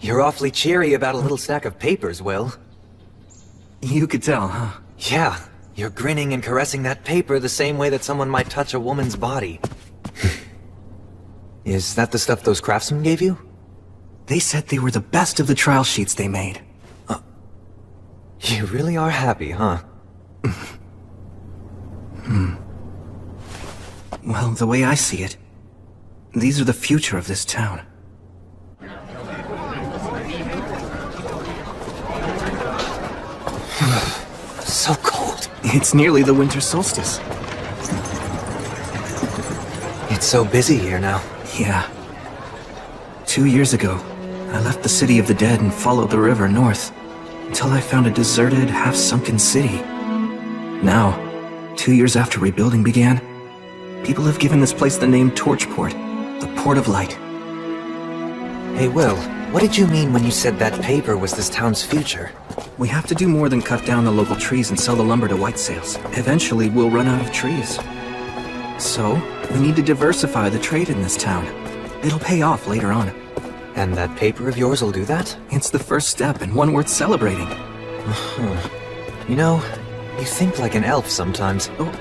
You're awfully cheery about a little stack of papers, Will. You could tell, huh? Yeah, you're grinning and caressing that paper the same way that someone might touch a woman's body. Is that the stuff those craftsmen gave you? They said they were the best of the trial sheets they made. You really are happy, huh? Well, the way I see it, these are the future of this town. So cold. It's nearly the winter solstice. It's so busy here now. Yeah. 2 years ago, I left the city of the dead and followed the river north, until I found a deserted, half-sunken city. Now, 2 years after rebuilding began, people have given this place the name Torchport, the Port of Light. Hey, Will, what did you mean when you said that paper was this town's future? We have to do more than cut down the local trees and sell the lumber to white sales. Eventually, we'll run out of trees. So, we need to diversify the trade in this town. It'll pay off later on. And that paper of yours will do that? It's the first step and one worth celebrating. You know, you think like an elf sometimes. Oh.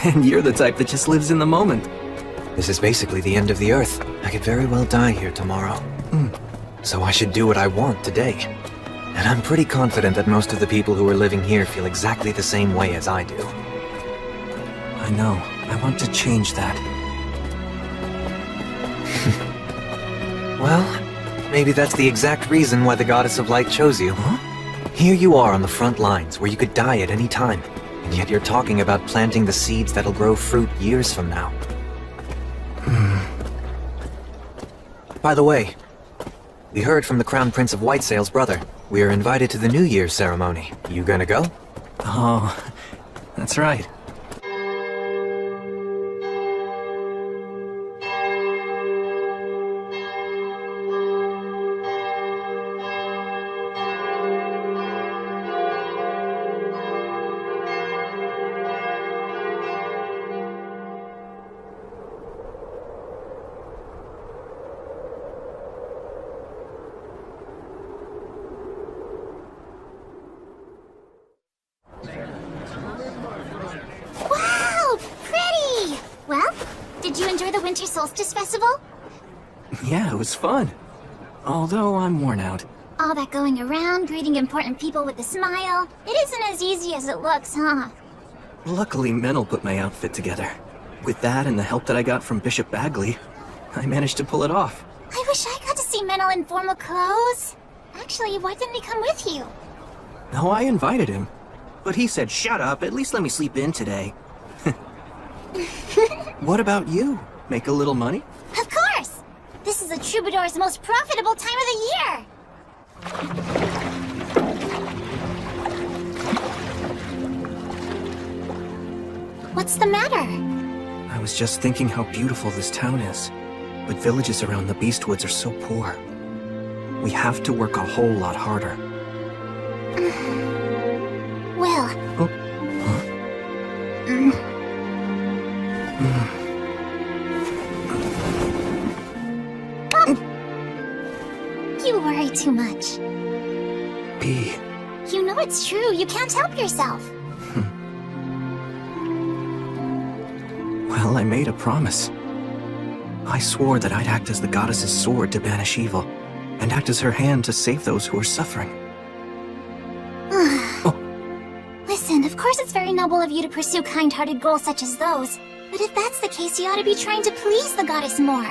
And you're the type that just lives in the moment. This is basically the end of the Earth. I could very well die here tomorrow. So I should do what I want today. And I'm pretty confident that most of the people who are living here feel exactly the same way as I do. I know. I want to change that. Well, maybe that's the exact reason why the Goddess of Light chose you. Huh? Here you are on the front lines, where you could die at any time. And yet you're talking about planting the seeds that'll grow fruit years from now. By the way, we heard from the Crown Prince of Whitesail's brother. We are invited to the New Year's ceremony. You gonna go? Oh, that's right. Winter Solstice Festival? Yeah, it was fun. Although I'm worn out. All that going around, greeting important people with a smile. It isn't as easy as it looks, huh? Luckily, Menel put my outfit together. With that and the help that I got from Bishop Bagley, I managed to pull it off. I wish I got to see Menel in formal clothes. Actually, why didn't he come with you? No, I invited him. But he said, shut up, at least let me sleep in today. What about you? Make a little money? Of course! This is the Troubadour's most profitable time of the year! What's the matter? I was just thinking how beautiful this town is. But villages around the Beastwoods are so poor. We have to work a whole lot harder. Will. Oh. Huh? You worry too much. Bea. You know it's true. You can't help yourself. Well, I made a promise. I swore that I'd act as the goddess's sword to banish evil, and act as her hand to save those who are suffering. Oh. Listen, of course it's very noble of you to pursue kind-hearted goals such as those. But if that's the case, you ought to be trying to please the goddess more.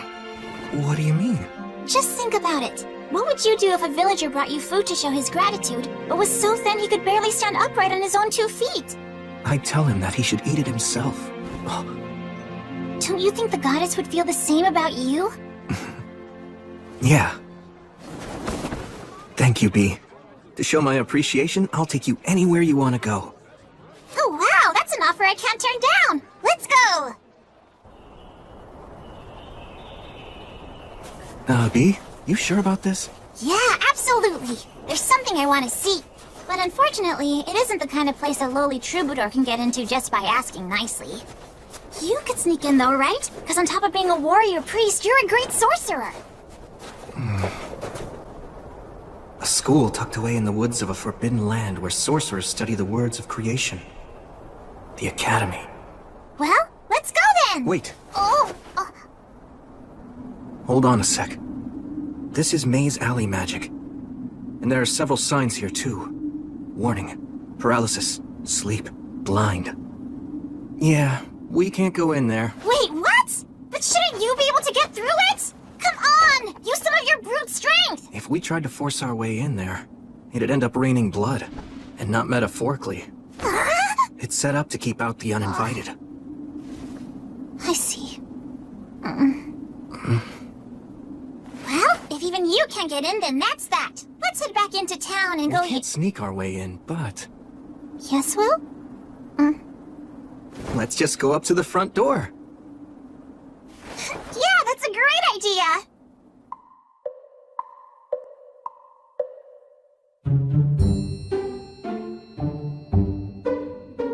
What do you mean? Just think about it. What would you do if a villager brought you food to show his gratitude, but was so thin he could barely stand upright on his own 2 feet? I'd tell him that he should eat it himself. Oh. Don't you think the goddess would feel the same about you? Yeah. Thank you, Bea. To show my appreciation, I'll take you anywhere you want to go. Oh wow, that's an offer I can't turn down! Let's go! Bea, you sure about this? Yeah, absolutely. There's something I want to see. But unfortunately, it isn't the kind of place a lowly troubadour can get into just by asking nicely. You could sneak in though, right? Because on top of being a warrior priest, you're a great sorcerer. school tucked away in the woods of a forbidden land where sorcerers study the words of creation. The Academy. Well, let's go then! Wait, Oh, hold on a sec. This is Maze Alley magic. And there are several signs here too. Warning, paralysis, sleep, blind. Yeah, we can't go in there. wait, what? But shouldn't you be able to get through it? Come on! Use some of your brute strength! If we tried to force our way in there, it'd end up raining blood. And not metaphorically. It's set up to keep out the uninvited. I see. Well, if even you can't get in, then that's that. Let's head back into town and go We can't sneak our way in, but Yes, Will? let's just go up to the front door. Yeah, that's a great idea!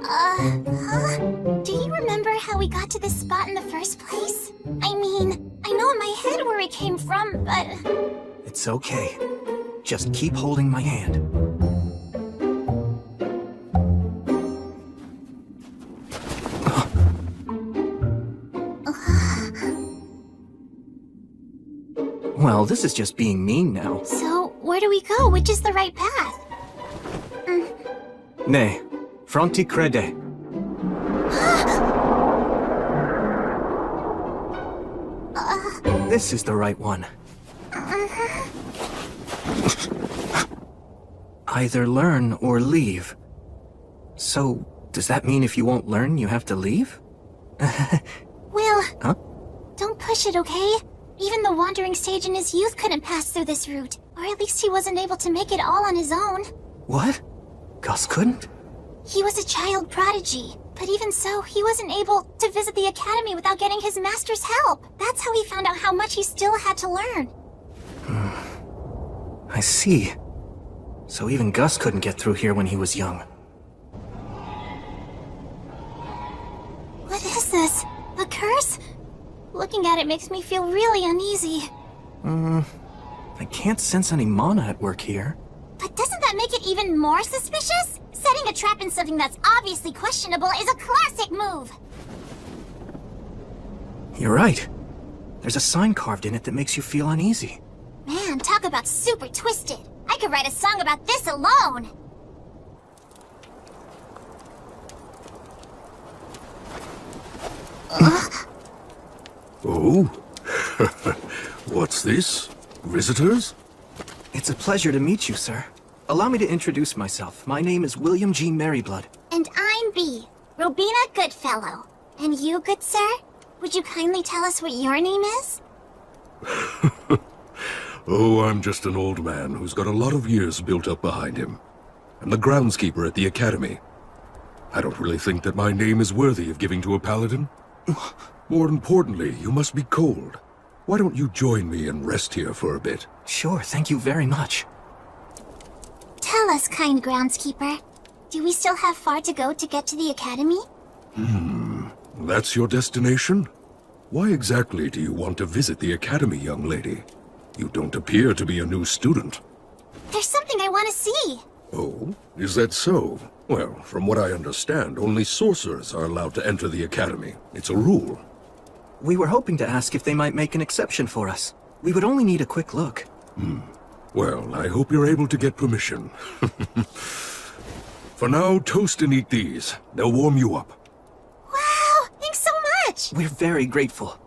Huh? Do you remember how we got to this spot in the first place? I mean, I know in my head where we came from, but... It's okay. Just keep holding my hand. Well, this is just being mean now. So, where do we go? Which is the right path? Ne, fronti crede. This is the right one. Either learn or leave. So, does that mean if you won't learn, you have to leave? Will, Huh? don't push it, okay? Even the wandering sage in his youth couldn't pass through this route. Or at least he wasn't able to make it all on his own. What? Gus couldn't? He was a child prodigy, but even so, he wasn't able to visit the academy without getting his master's help. That's how he found out how much he still had to learn. I see. So even Gus couldn't get through here when he was young. What is this? A curse? Looking at it makes me feel really uneasy. I can't sense any mana at work here. But doesn't that make it even more suspicious? Setting a trap in something that's obviously questionable is a classic move! You're right. There's a sign carved in it that makes you feel uneasy. Man, talk about super twisted. I could write a song about this alone! Oh? What's this? Visitors? It's a pleasure to meet you, sir. Allow me to introduce myself. My name is William G. Merryblood. And I'm B, Robina Goodfellow. And you, good sir? Would you kindly tell us what your name is? Oh, I'm just an old man who's got a lot of years built up behind him. I'm the groundskeeper at the academy. I don't really think that my name is worthy of giving to a paladin. More importantly, you must be cold. Why don't you join me and rest here for a bit? Sure, thank you very much. Tell us, kind groundskeeper. Do we still have far to go to get to the academy? That's your destination? Why exactly do you want to visit the academy, young lady? You don't appear to be a new student. There's something I want to see. Oh, is that so? Well, from what I understand, only sorcerers are allowed to enter the academy. It's a rule. We were hoping to ask if they might make an exception for us. We would only need a quick look. Well, I hope you're able to get permission. For now, toast and eat these. They'll warm you up. Wow, thanks so much! We're very grateful.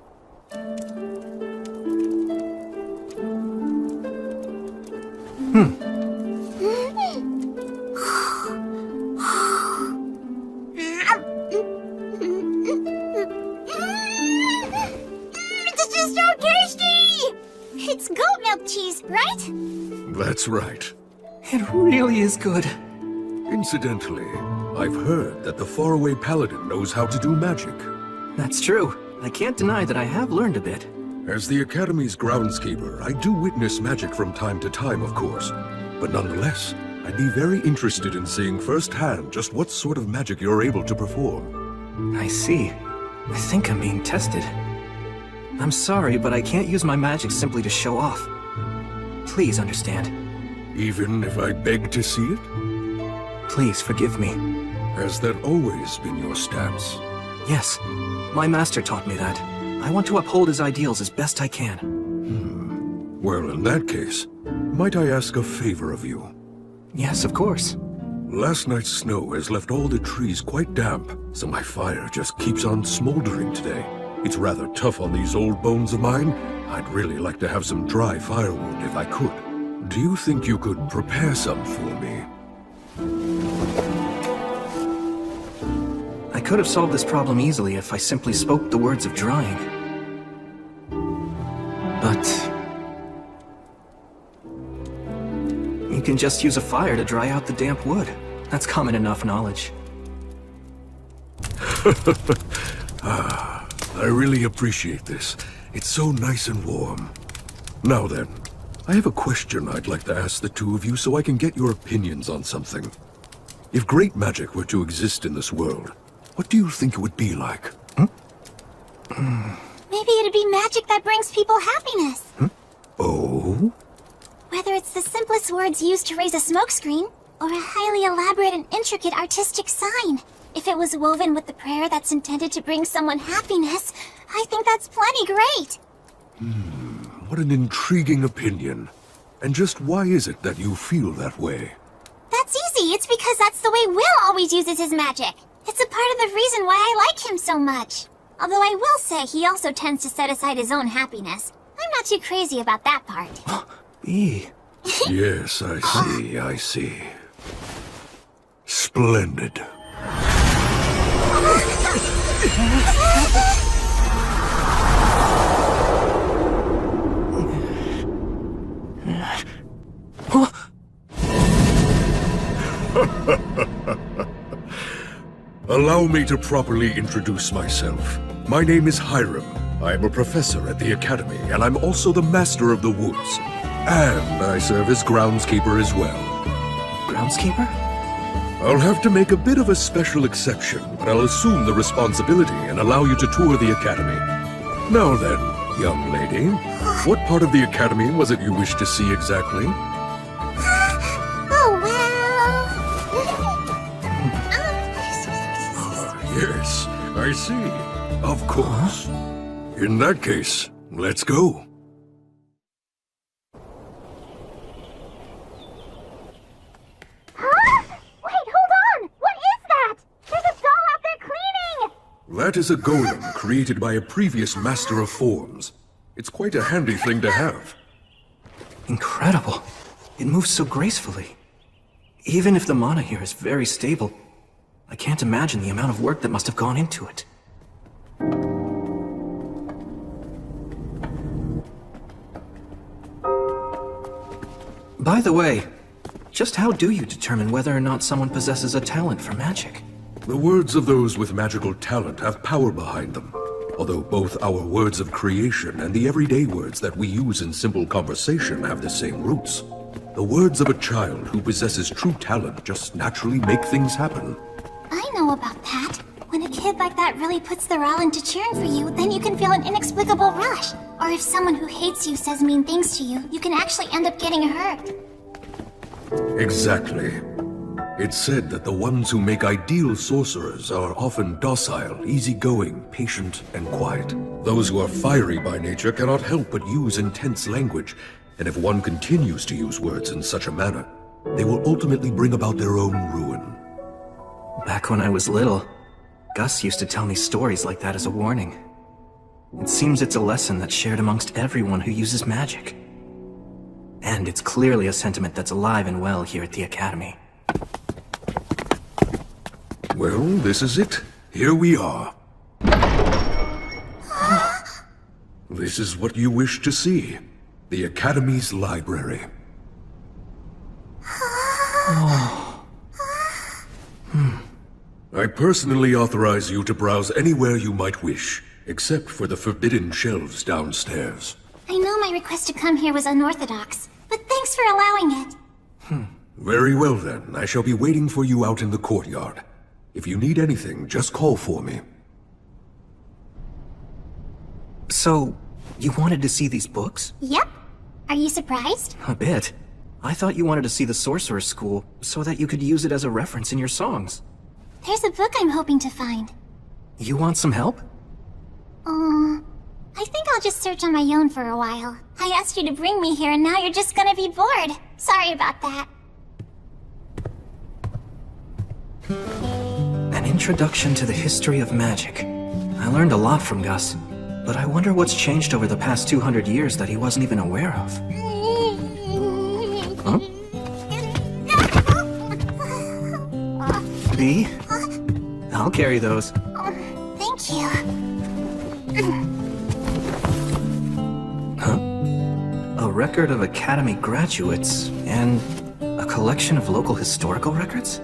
This is so tasty! It's goat milk cheese, right? That's right. It really is good. Incidentally, I've heard that the faraway paladin knows how to do magic. That's true. I can't deny that I have learned a bit. As the Academy's groundskeeper, I do witness magic from time to time, of course. But nonetheless, I'd be very interested in seeing firsthand just what sort of magic you're able to perform. I see. I think I'm being tested. I'm sorry, but I can't use my magic simply to show off. Please understand. Even if I beg to see it? Please forgive me. Has that always been your stance? Yes, my master taught me that. I want to uphold his ideals as best I can. Well, in that case, might I ask a favor of you? Yes, of course. Last night's snow has left all the trees quite damp, so my fire just keeps on smoldering today. It's rather tough on these old bones of mine. I'd really like to have some dry firewood if I could. Do you think you could prepare some for me? I could have solved this problem easily if I simply spoke the words of drying. But you can just use a fire to dry out the damp wood. That's common enough knowledge. I really appreciate this. It's so nice and warm. Now then, I have a question I'd like to ask the two of you so I can get your opinions on something. If great magic were to exist in this world, what do you think it would be like? Maybe it'd be magic that brings people happiness. Oh? Whether it's the simplest words used to raise a smokescreen, or a highly elaborate and intricate artistic sign. If it was woven with the prayer that's intended to bring someone happiness, I think that's plenty great. What an intriguing opinion. And just why is it that you feel that way? That's easy. It's because that's the way Will always uses his magic. It's a part of the reason why I like him so much. Although I will say he also tends to set aside his own happiness. I'm not too crazy about that part. Bea. Yes, I see. Splendid. Allow me to properly introduce myself. My name is Hiram. I'm a professor at the Academy, and I'm also the Master of the Woods. And I serve as groundskeeper as well. Groundskeeper? I'll have to make a bit of a special exception, but I'll assume the responsibility and allow you to tour the Academy. Now then, young lady, what part of the Academy was it you wished to see exactly? Oh, well... Yes, I see. Of course. In that case, let's go. That is a golem created by a previous master of forms. It's quite a handy thing to have. Incredible. It moves so gracefully. Even if the mana here is very stable, I can't imagine the amount of work that must have gone into it. By the way, just how do you determine whether or not someone possesses a talent for magic? The words of those with magical talent have power behind them. Although both our words of creation and the everyday words that we use in simple conversation have the same roots. The words of a child who possesses true talent just naturally make things happen. I know about that. When a kid like that really puts their all into cheering for you, then you can feel an inexplicable rush. Or if someone who hates you says mean things to you, you can actually end up getting hurt. Exactly. It's said that the ones who make ideal sorcerers are often docile, easygoing, patient, and quiet. Those who are fiery by nature cannot help but use intense language, and if one continues to use words in such a manner, they will ultimately bring about their own ruin. Back when I was little, Gus used to tell me stories like that as a warning. It seems it's a lesson that's shared amongst everyone who uses magic. And it's clearly a sentiment that's alive and well here at the Academy. Well, this is it. Here we are. This is what you wish to see. The Academy's library. I personally authorize you to browse anywhere you might wish, except for the forbidden shelves downstairs. I know my request to come here was unorthodox, but thanks for allowing it. Very well then, I shall be waiting for you out in the courtyard. If you need anything, just call for me. So, you wanted to see these books? Yep. Are you surprised? A bit. I thought you wanted to see the Sorcerer's School so that you could use it as a reference in your songs. There's a book I'm hoping to find. You want some help? I think I'll just search on my own for a while. I asked you to bring me here and now you're just gonna be bored. Sorry about that. An introduction to the history of magic. I learned a lot from Gus, but I wonder what's changed over the past 200 years that he wasn't even aware of. Huh? B? I'll carry those. Thank you. Huh? A record of Academy graduates and a collection of local historical records?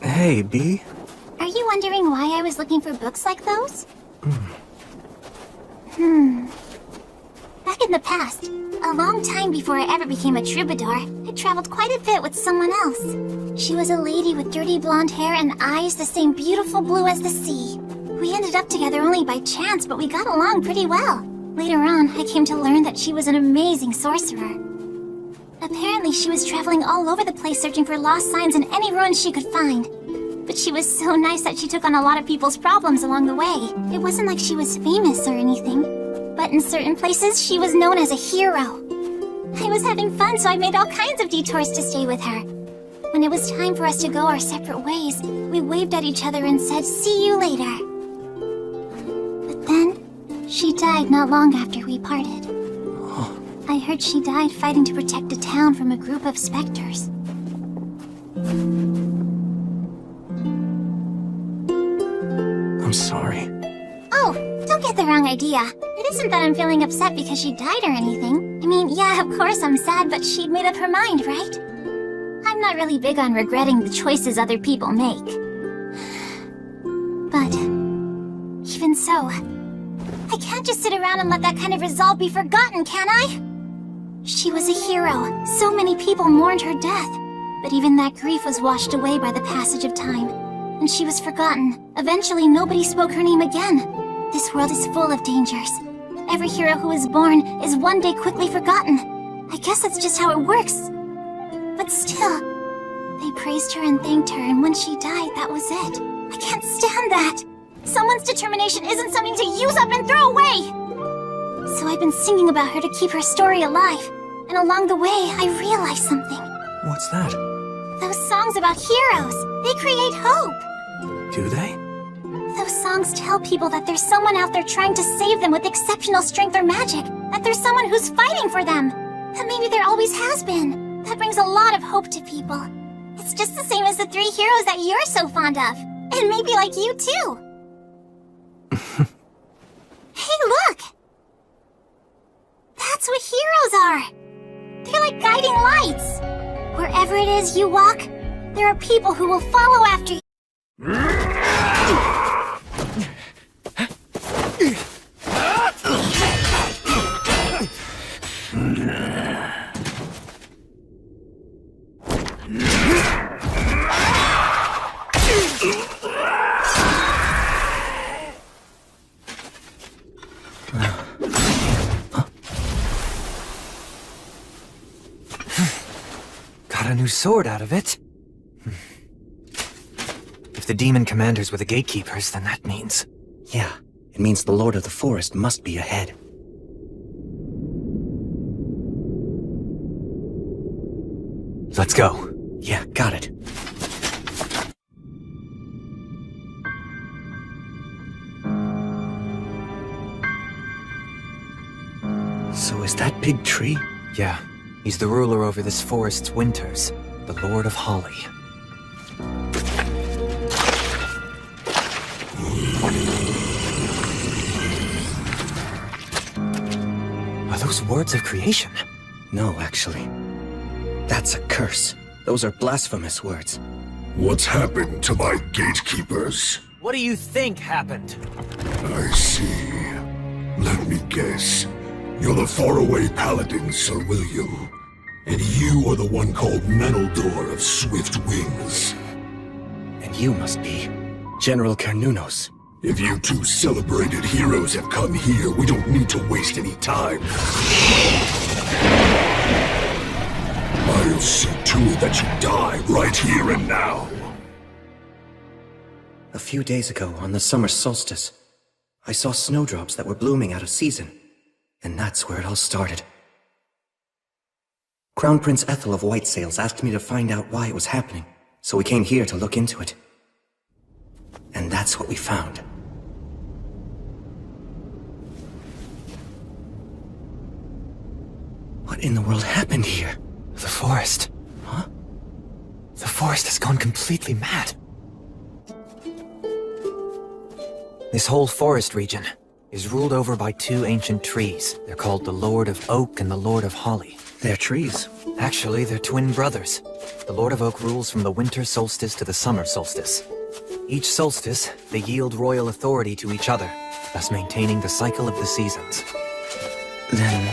Hey, B. Are you wondering why I was looking for books like those? Back in the past, a long time before I ever became a troubadour, I traveled quite a bit with someone else. She was a lady with dirty blonde hair and eyes the same beautiful blue as the sea. We ended up together only by chance, but we got along pretty well. Later on, I came to learn that she was an amazing sorcerer. Apparently, she was traveling all over the place searching for lost signs in any ruins she could find. But she was so nice that she took on a lot of people's problems along the way. It wasn't like she was famous or anything. But in certain places, she was known as a hero. I was having fun, so I made all kinds of detours to stay with her. When it was time for us to go our separate ways, we waved at each other and said, "See you later." But then, she died not long after we parted. I heard she died fighting to protect the town from a group of specters. I'm sorry. Oh, don't get the wrong idea. It isn't that I'm feeling upset because she died or anything. I mean, yeah, of course I'm sad, but she'd made up her mind, right? I'm not really big on regretting the choices other people make. But even so, I can't just sit around and let that kind of resolve be forgotten, can I? She was a hero. So many people mourned her death. But even that grief was washed away by the passage of time. And she was forgotten. Eventually, nobody spoke her name again. This world is full of dangers. Every hero who is born is one day quickly forgotten. I guess that's just how it works. But still, they praised her and thanked her, and when she died, that was it. I can't stand that. Someone's determination isn't something to use up and throw away. So I've been singing about her to keep her story alive. And along the way, I realized something. What's that? Those songs about heroes, they create hope. Do they? Those songs tell people that there's someone out there trying to save them with exceptional strength or magic. That there's someone who's fighting for them. That maybe there always has been. That brings a lot of hope to people. It's just the same as the 3 heroes that you're so fond of. And maybe like you too. Hey, look! That's what heroes are! They're like guiding lights. Wherever it is you walk, there are people who will follow after you. Got a new sword out of it. If the demon commanders were the gatekeepers, then that means... Yeah, it means the Lord of the Forest must be ahead. Let's go. Yeah, got it. So is that big tree? Yeah, he's the ruler over this forest's winters, the Lord of Holly. Are those words of creation? No, actually. That's a curse. Those are blasphemous words. What's happened to my gatekeepers? What do you think happened? I see. Let me guess. You're the faraway paladin, Sir William. And you are the one called Menaldor of Swift Wings. And you must be General Carnunos. If you two celebrated heroes have come here, we don't need to waste any time. I'll see to it that you die right here and now. A few days ago, on the summer solstice, I saw snowdrops that were blooming out of season. And that's where it all started. Crown Prince Ethel of Whitesails asked me to find out why it was happening, so we came here to look into it. And that's what we found. What in the world happened here? The forest. Huh? The forest has gone completely mad. This whole forest region is ruled over by two ancient trees. They're called the Lord of Oak and the Lord of Holly. They're trees. Actually, they're twin brothers. The Lord of Oak rules from the winter solstice to the summer solstice. Each solstice, they yield royal authority to each other, thus maintaining the cycle of the seasons. Then...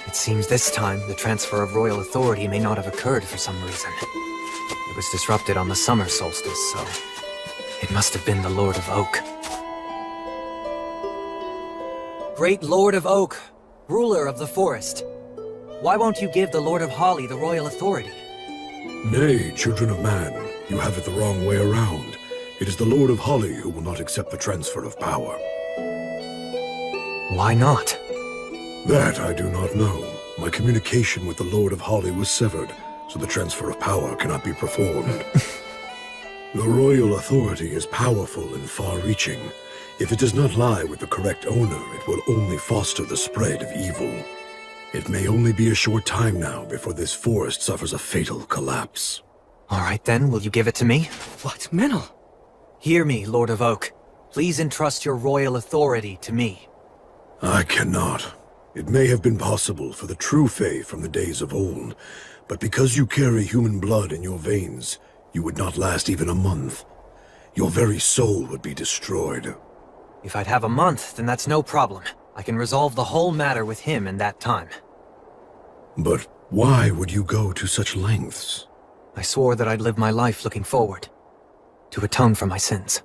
It seems this time, the transfer of royal authority may not have occurred for some reason. It was disrupted on the summer solstice, so... It must have been the Lord of Oak. Great Lord of Oak, ruler of the forest. Why won't you give the Lord of Holly the royal authority? Nay, children of man, you have it the wrong way around. It is the Lord of Holly who will not accept the transfer of power. Why not? That I do not know. My communication with the Lord of Holly was severed, so the transfer of power cannot be performed. The royal authority is powerful and far-reaching. If it does not lie with the correct owner, it will only foster the spread of evil. It may only be a short time now before this forest suffers a fatal collapse. All right then, will you give it to me? What? Menel? Hear me, Lord of Oak. Please entrust your royal authority to me. I cannot. It may have been possible for the true Fae from the days of old, but because you carry human blood in your veins, you would not last even a month. Your very soul would be destroyed. If I'd have a month, then that's no problem. I can resolve the whole matter with him in that time. But why would you go to such lengths? I swore that I'd live my life looking forward, to atone for my sins.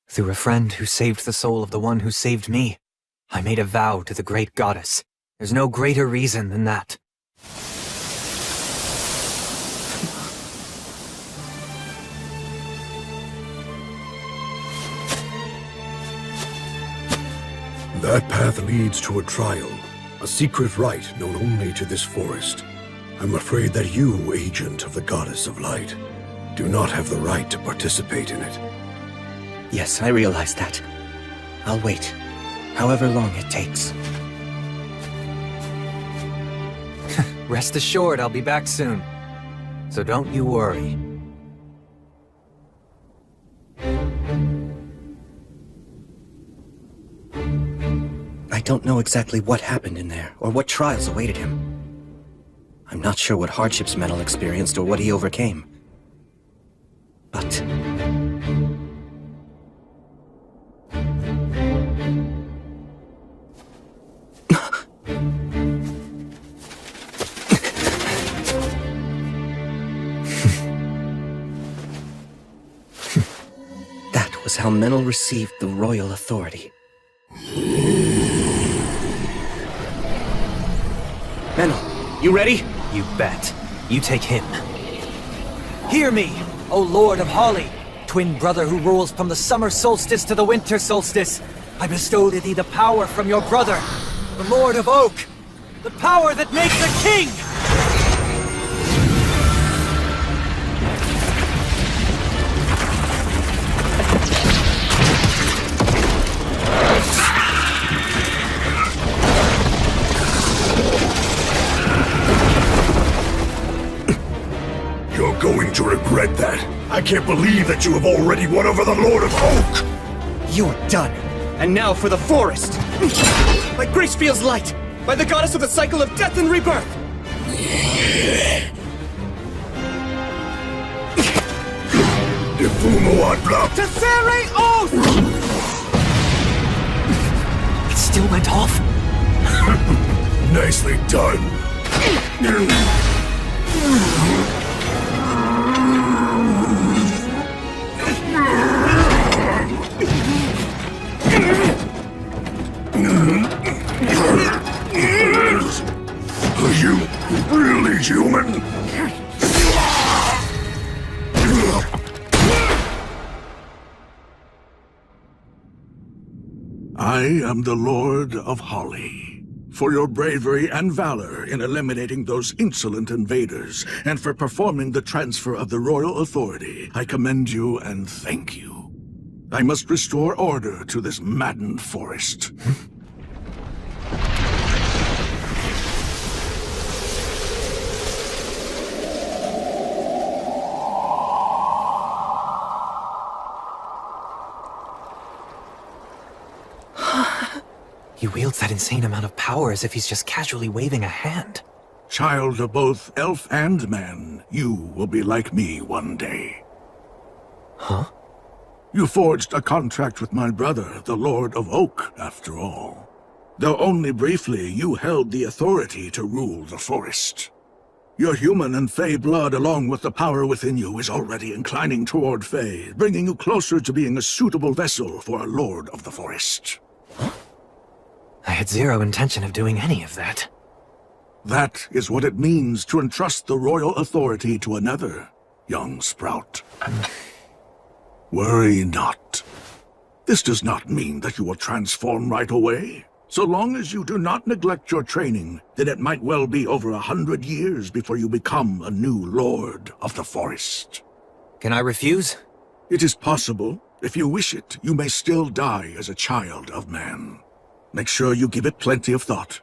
Through a friend who saved the soul of the one who saved me, I made a vow to the great goddess. There's no greater reason than that. That path leads to a trial, a secret rite known only to this forest. I'm afraid that you, agent of the Goddess of Light, do not have the right to participate in it. Yes, I realize that. I'll wait, however long it takes. Rest assured I'll be back soon. So don't you worry. I don't know exactly what happened in there, or what trials awaited him. I'm not sure what hardships Menel experienced or what he overcame. But... that was how Menel received the royal authority. Menel, you ready? You bet. You take him. Hear me, O Lord of Holly, twin brother who rules from the summer solstice to the winter solstice. I bestowed thee the power from your brother, the Lord of Oak, the power that makes a king! You're going to regret that. I can't believe that you have already won over the Lord of Oak! You're done. And now for the forest! Like Gracefield's light! By the goddess of the cycle of death and rebirth! Tessere Oath! It still went off. Nicely done. Are you really human? I am the Lord of Holly. For your bravery and valor in eliminating those insolent invaders, and for performing the transfer of the royal authority, I commend you and thank you. I must restore order to this maddened forest. He wields that insane amount of power as if he's just casually waving a hand. Child of both elf and man, you will be like me one day. Huh? You forged a contract with my brother, the Lord of Oak, after all. Though only briefly, you held the authority to rule the forest. Your human and Fey blood, along with the power within you, is already inclining toward Fey, bringing you closer to being a suitable vessel for a Lord of the Forest. I had zero intention of doing any of that. That is what it means to entrust the royal authority to another, young Sprout. Worry not. This does not mean that you will transform right away. So long as you do not neglect your training, then it might well be over 100 years before you become a new Lord of the Forest. Can I refuse? It is possible. If you wish it, you may still die as a child of man. Make sure you give it plenty of thought.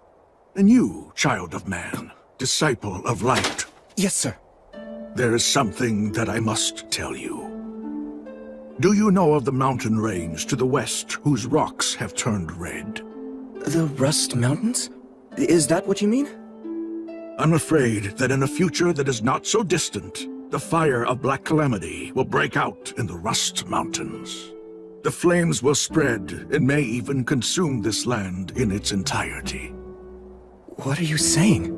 And you, child of man, disciple of light. Yes, sir. There is something that I must tell you. Do you know of the mountain range to the west whose rocks have turned red? The Rust Mountains? Is that what you mean? I'm afraid that in a future that is not so distant, the fire of Black Calamity will break out in the Rust Mountains. The flames will spread and may even consume this land in its entirety. What are you saying?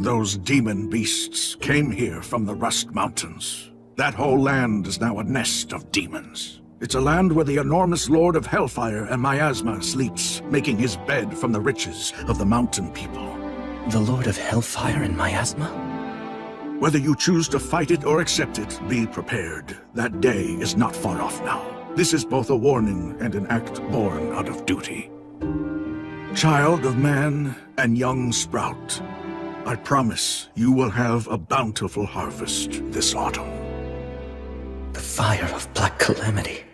Those demon beasts came here from the Rust Mountains. That whole land is now a nest of demons. It's a land where the enormous Lord of Hellfire and Miasma sleeps, making his bed from the riches of the mountain people. The Lord of Hellfire and Miasma? Whether you choose to fight it or accept it, be prepared. That day is not far off now. This is both a warning and an act born out of duty. Child of man and young Sprout, I promise you will have a bountiful harvest this autumn. The fire of Black Calamity.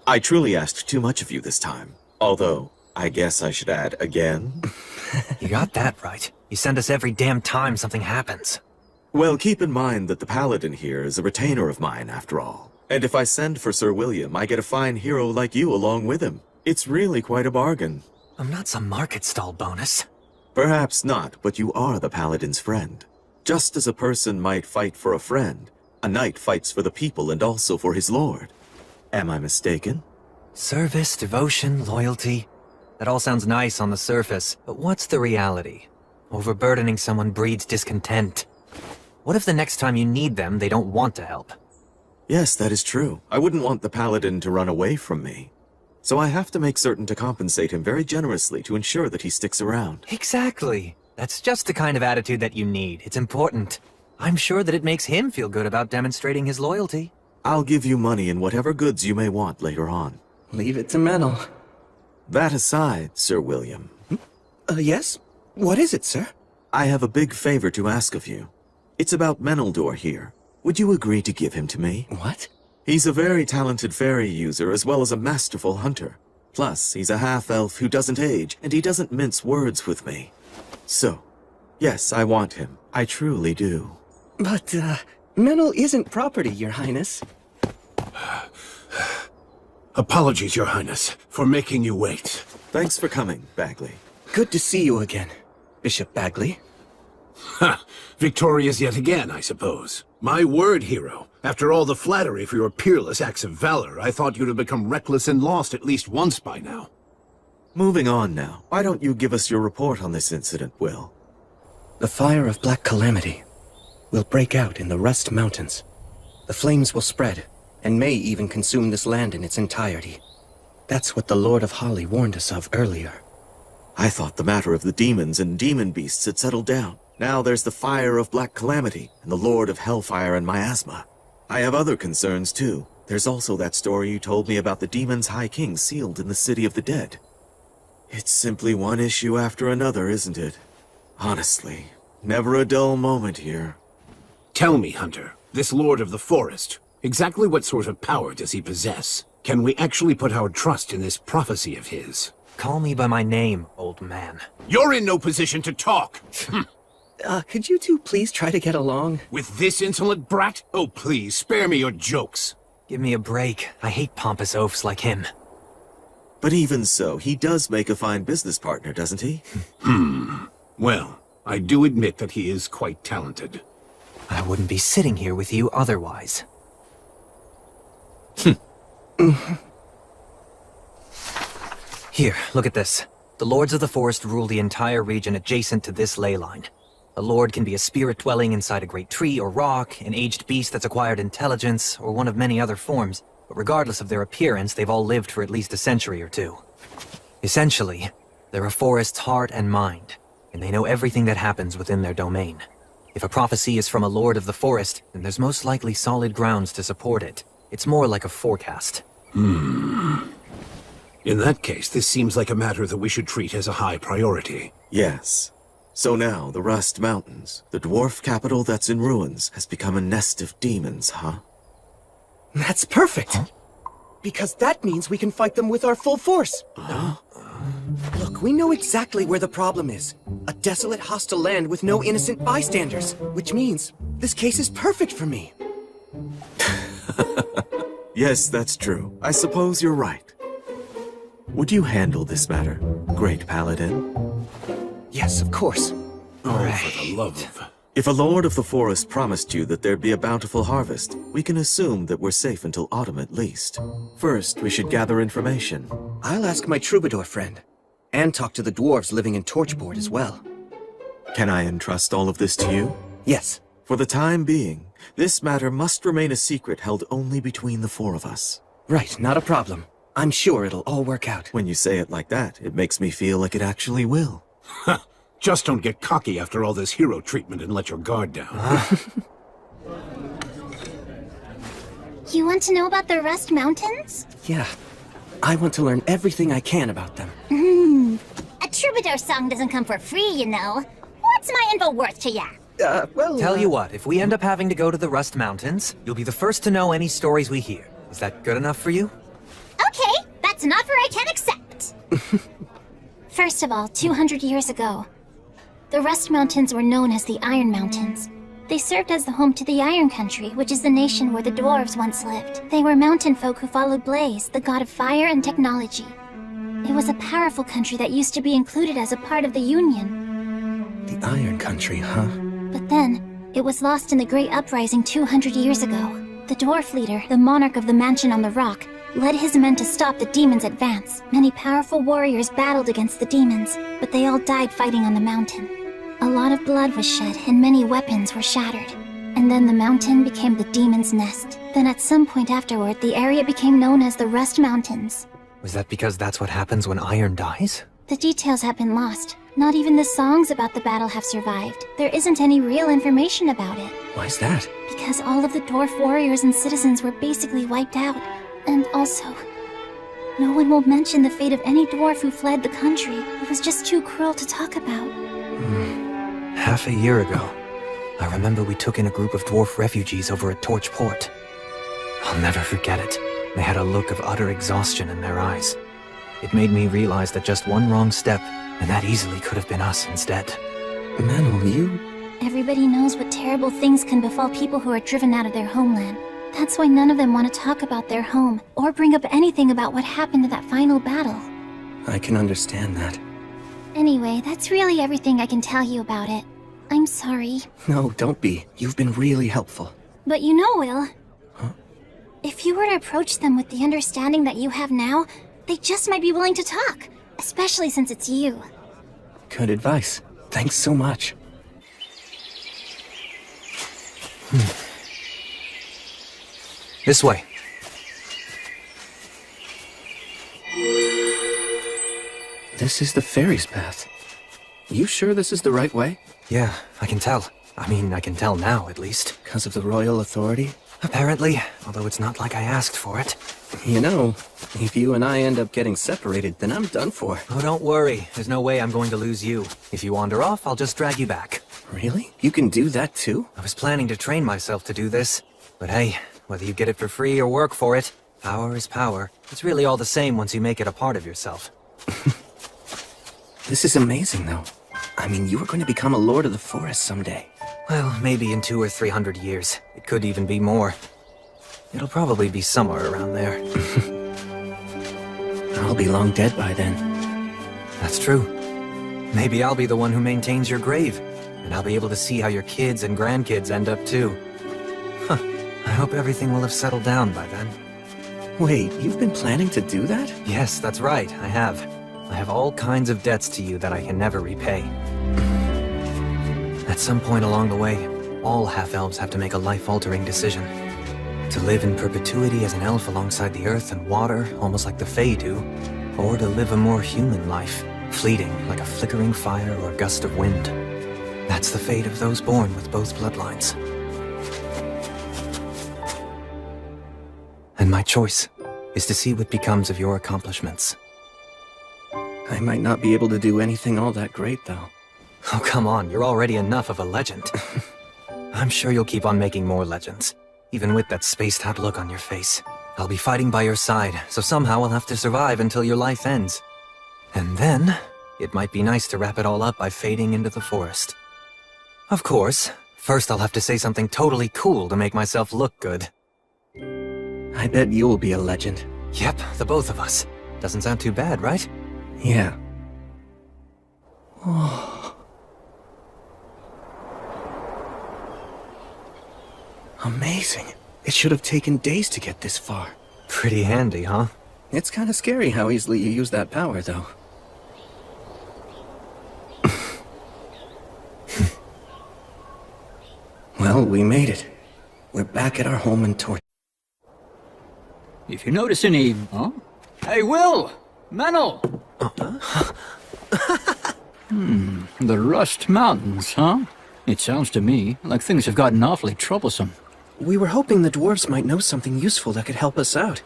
I truly asked too much of you this time. Although, I guess I should add again. You got that right. You send us every damn time something happens. Well, keep in mind that the Paladin here is a retainer of mine, after all. And if I send for Sir William, I get a fine hero like you along with him. It's really quite a bargain. I'm not some market stall bonus. Perhaps not, but you are the Paladin's friend. Just as a person might fight for a friend, a knight fights for the people and also for his lord. Am I mistaken? Service, devotion, loyalty. That all sounds nice on the surface, but what's the reality? Overburdening someone breeds discontent. What if the next time you need them, they don't want to help? Yes, that is true. I wouldn't want the Paladin to run away from me. So I have to make certain to compensate him very generously to ensure that he sticks around. Exactly. That's just the kind of attitude that you need. It's important. I'm sure that it makes him feel good about demonstrating his loyalty. I'll give you money and whatever goods you may want later on. Leave it to Menel. That aside, Sir William. Yes? What is it, sir? I have a big favor to ask of you. It's about Meneldor here. Would you agree to give him to me? What? He's a very talented fairy user as well as a masterful hunter. Plus, he's a half-elf who doesn't age, and he doesn't mince words with me. So, yes, I want him. I truly do. But, Menel isn't property, Your Highness. Apologies, Your Highness, for making you wait. Thanks for coming, Bagley. Good to see you again, Bishop Bagley. Ha! Victorious yet again, I suppose. My word, hero. After all the flattery for your peerless acts of valor, I thought you'd have become reckless and lost at least once by now. Moving on now. Why don't you give us your report on this incident, Will? The fire of Black Calamity will break out in the Rust Mountains. The flames will spread, and may even consume this land in its entirety. That's what the Lord of Holly warned us of earlier. I thought the matter of the demons and demon beasts had settled down. Now there's the fire of Black Calamity, and the Lord of Hellfire and Miasma. I have other concerns, too. There's also that story you told me about the Demon's High King sealed in the City of the Dead. It's simply one issue after another, isn't it? Honestly, never a dull moment here. Tell me, Hunter, this Lord of the Forest, exactly what sort of power does he possess? Can we actually put our trust in this prophecy of his? Call me by my name, old man. You're in no position to talk! Could you two please try to get along? With this insolent brat? Oh, please, spare me your jokes. Give me a break. I hate pompous oafs like him. But even so, he does make a fine business partner, doesn't he? Well, I do admit that he is quite talented. I wouldn't be sitting here with you otherwise. Here, look at this. The Lords of the Forest rule the entire region adjacent to this ley line. A lord can be a spirit dwelling inside a great tree or rock, an aged beast that's acquired intelligence, or one of many other forms, but regardless of their appearance, they've all lived for at least a century or two. Essentially, they're a forest's heart and mind, and they know everything that happens within their domain. If a prophecy is from a Lord of the Forest, then there's most likely solid grounds to support it. It's more like a forecast. In that case, this seems like a matter that we should treat as a high priority. Yes. So now, the Rust Mountains, the dwarf capital that's in ruins, has become a nest of demons, huh? That's perfect! Because that means we can fight them with our full force! Look, we know exactly where the problem is. A desolate, hostile land with no innocent bystanders. Which means, this case is perfect for me. Yes, that's true. I suppose you're right. Would you handle this matter, Great Paladin? Yes, of course. Oh, for the love of... If a Lord of the Forest promised you that there'd be a bountiful harvest, we can assume that we're safe until autumn at least. First, we should gather information. I'll ask my troubadour friend, and talk to the dwarves living in Torchboard as well. Can I entrust all of this to you? Yes. For the time being, this matter must remain a secret held only between the four of us. Right, not a problem. I'm sure it'll all work out. When you say it like that, it makes me feel like it actually will. Just don't get cocky after all this hero treatment and let your guard down. You want to know about the Rust Mountains? Yeah. I want to learn everything I can about them. A troubadour song doesn't come for free, you know. What's my info worth to ya? Tell you what, if we end up having to go to the Rust Mountains, you'll be the first to know any stories we hear. Is that good enough for you? Okay, that's an offer I can accept. First of all, 200 years ago, the Rust Mountains were known as the Iron Mountains. They served as the home to the Iron Country, which is the nation where the dwarves once lived. They were mountain folk who followed Blaze, the god of fire and technology. It was a powerful country that used to be included as a part of the Union. The Iron Country, huh? But then, it was lost in the Great Uprising 200 years ago. The dwarf leader, the monarch of the Mansion on the Rock, led his men to stop the demons' advance. Many powerful warriors battled against the demons, but they all died fighting on the mountain. A lot of blood was shed, and many weapons were shattered. And then the mountain became the demon's nest. Then at some point afterward, the area became known as the Rust Mountains. Was that because that's what happens when iron dies? The details have been lost. Not even the songs about the battle have survived. There isn't any real information about it. Why's that? Because all of the dwarf warriors and citizens were basically wiped out. And also, no one will mention the fate of any dwarf who fled the country. It was just too cruel to talk about. Half a year ago, I remember we took in a group of dwarf refugees over at Torchport. I'll never forget it. They had a look of utter exhaustion in their eyes. It made me realize that just one wrong step, and that easily could have been us instead. Manel, you... Everybody knows what terrible things can befall people who are driven out of their homeland. That's why none of them want to talk about their home, or bring up anything about what happened in that final battle. I can understand that. Anyway, that's really everything I can tell you about it. I'm sorry. No, don't be. You've been really helpful. But you know, Will. Huh? If you were to approach them with the understanding that you have now, they just might be willing to talk. Especially since it's you. Good advice. Thanks so much. This way. This is the fairy's path. You sure this is the right way? Yeah, I can tell. I mean, I can tell now, at least. Because of the royal authority? Apparently, although it's not like I asked for it. You know, if you and I end up getting separated, then I'm done for. Oh, don't worry. There's no way I'm going to lose you. If you wander off, I'll just drag you back. Really? You can do that too? I was planning to train myself to do this. But hey, whether you get it for free or work for it, power is power. It's really all the same once you make it a part of yourself. This is amazing, though. I mean, you were going to become a Lord of the Forest someday. Well, maybe in 200 or 300 years. It could even be more. It'll probably be somewhere around there. I'll be long dead by then. That's true. Maybe I'll be the one who maintains your grave, and I'll be able to see how your kids and grandkids end up too. Huh. I hope everything will have settled down by then. Wait, you've been planning to do that? Yes, that's right, I have. I have all kinds of debts to you that I can never repay. At some point along the way, all half-elves have to make a life-altering decision. To live in perpetuity as an elf alongside the earth and water, almost like the Fae do, or to live a more human life, fleeting like a flickering fire or a gust of wind. That's the fate of those born with both bloodlines. And my choice is to see what becomes of your accomplishments. I might not be able to do anything all that great, though. Oh, come on, you're already enough of a legend. I'm sure you'll keep on making more legends, even with that spaced-out look on your face. I'll be fighting by your side, so somehow I'll have to survive until your life ends. And then, it might be nice to wrap it all up by fading into the forest. Of course, first I'll have to say something totally cool to make myself look good. I bet you'll be a legend. Yep, the both of us. Doesn't sound too bad, right? Yeah. Oh. Amazing. It should have taken days to get this far. Pretty handy, huh? It's kind of scary how easily you use that power, though. Well, we made it. We're back at our home in Tor. If you notice any... Huh? Hey, Will! Manel! The Rust Mountains, huh? It sounds to me like things have gotten awfully troublesome. We were hoping the dwarves might know something useful that could help us out.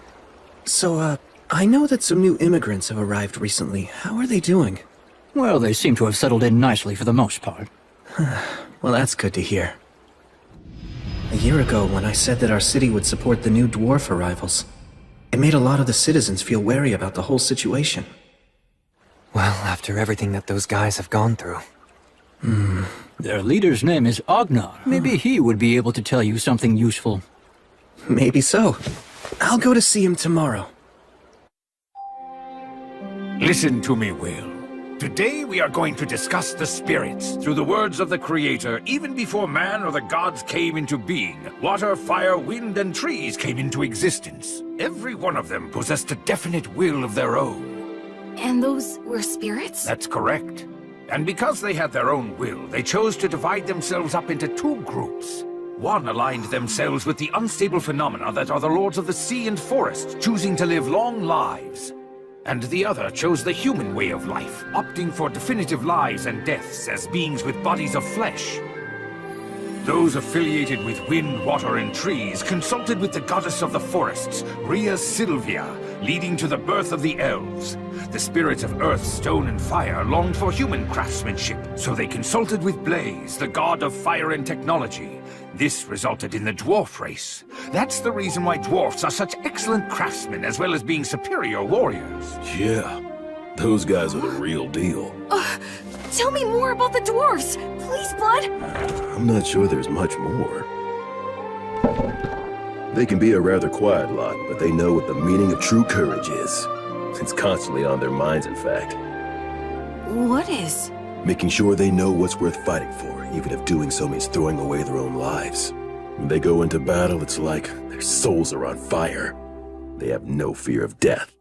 So, I know that some new immigrants have arrived recently. How are they doing? Well, they seem to have settled in nicely for the most part. Well, that's good to hear. A year ago, when I said that our city would support the new dwarf arrivals, it made a lot of the citizens feel wary about the whole situation. Well, after everything that those guys have gone through. Their leader's name is Ognar. Maybe he would be able to tell you something useful. Maybe so. I'll go to see him tomorrow. Listen to me, Will. Today we are going to discuss the spirits. Through the words of the Creator, even before man or the gods came into being, water, fire, wind, and trees came into existence. Every one of them possessed a definite will of their own. And those were spirits? That's correct. And because they had their own will, they chose to divide themselves up into two groups. One aligned themselves with the unstable phenomena that are the lords of the sea and forest, choosing to live long lives. And the other chose the human way of life, opting for definitive lives and deaths as beings with bodies of flesh. Those affiliated with wind, water, and trees consulted with the goddess of the forests, Rhea Sylvia, leading to the birth of the elves. The spirits of earth, stone, and fire longed for human craftsmanship, so they consulted with Blaze, the god of fire and technology. This resulted in the dwarf race. That's the reason why dwarfs are such excellent craftsmen, as well as being superior warriors. Yeah, those guys are the real deal. Tell me more about the dwarves! Please, Blood! I'm not sure there's much more. They can be a rather quiet lot, but they know what the meaning of true courage is. It's constantly on their minds, in fact. What is? Making sure they know what's worth fighting for, even if doing so means throwing away their own lives. When they go into battle, it's like their souls are on fire. They have no fear of death.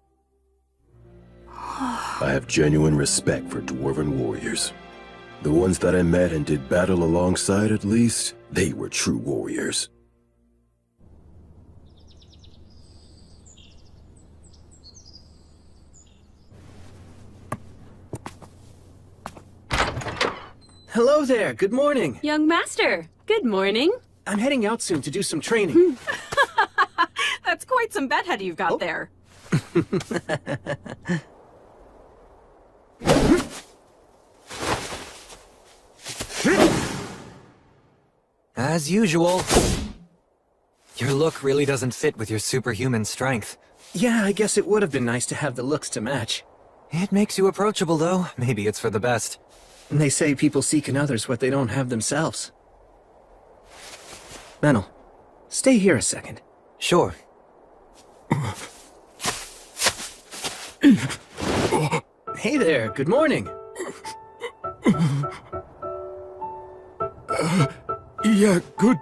I have genuine respect for Dwarven warriors. The ones that I met and did battle alongside, at least, they were true warriors. Hello there, good morning. Young master, good morning. I'm heading out soon to do some training. That's quite some bedhead you've got there. As usual. Your look really doesn't fit with your superhuman strength. Yeah, I guess it would have been nice to have the looks to match. It makes you approachable, though. Maybe it's for the best. They say people seek in others what they don't have themselves. Menel, stay here a second. Sure. Hey there, good morning. Yeah, good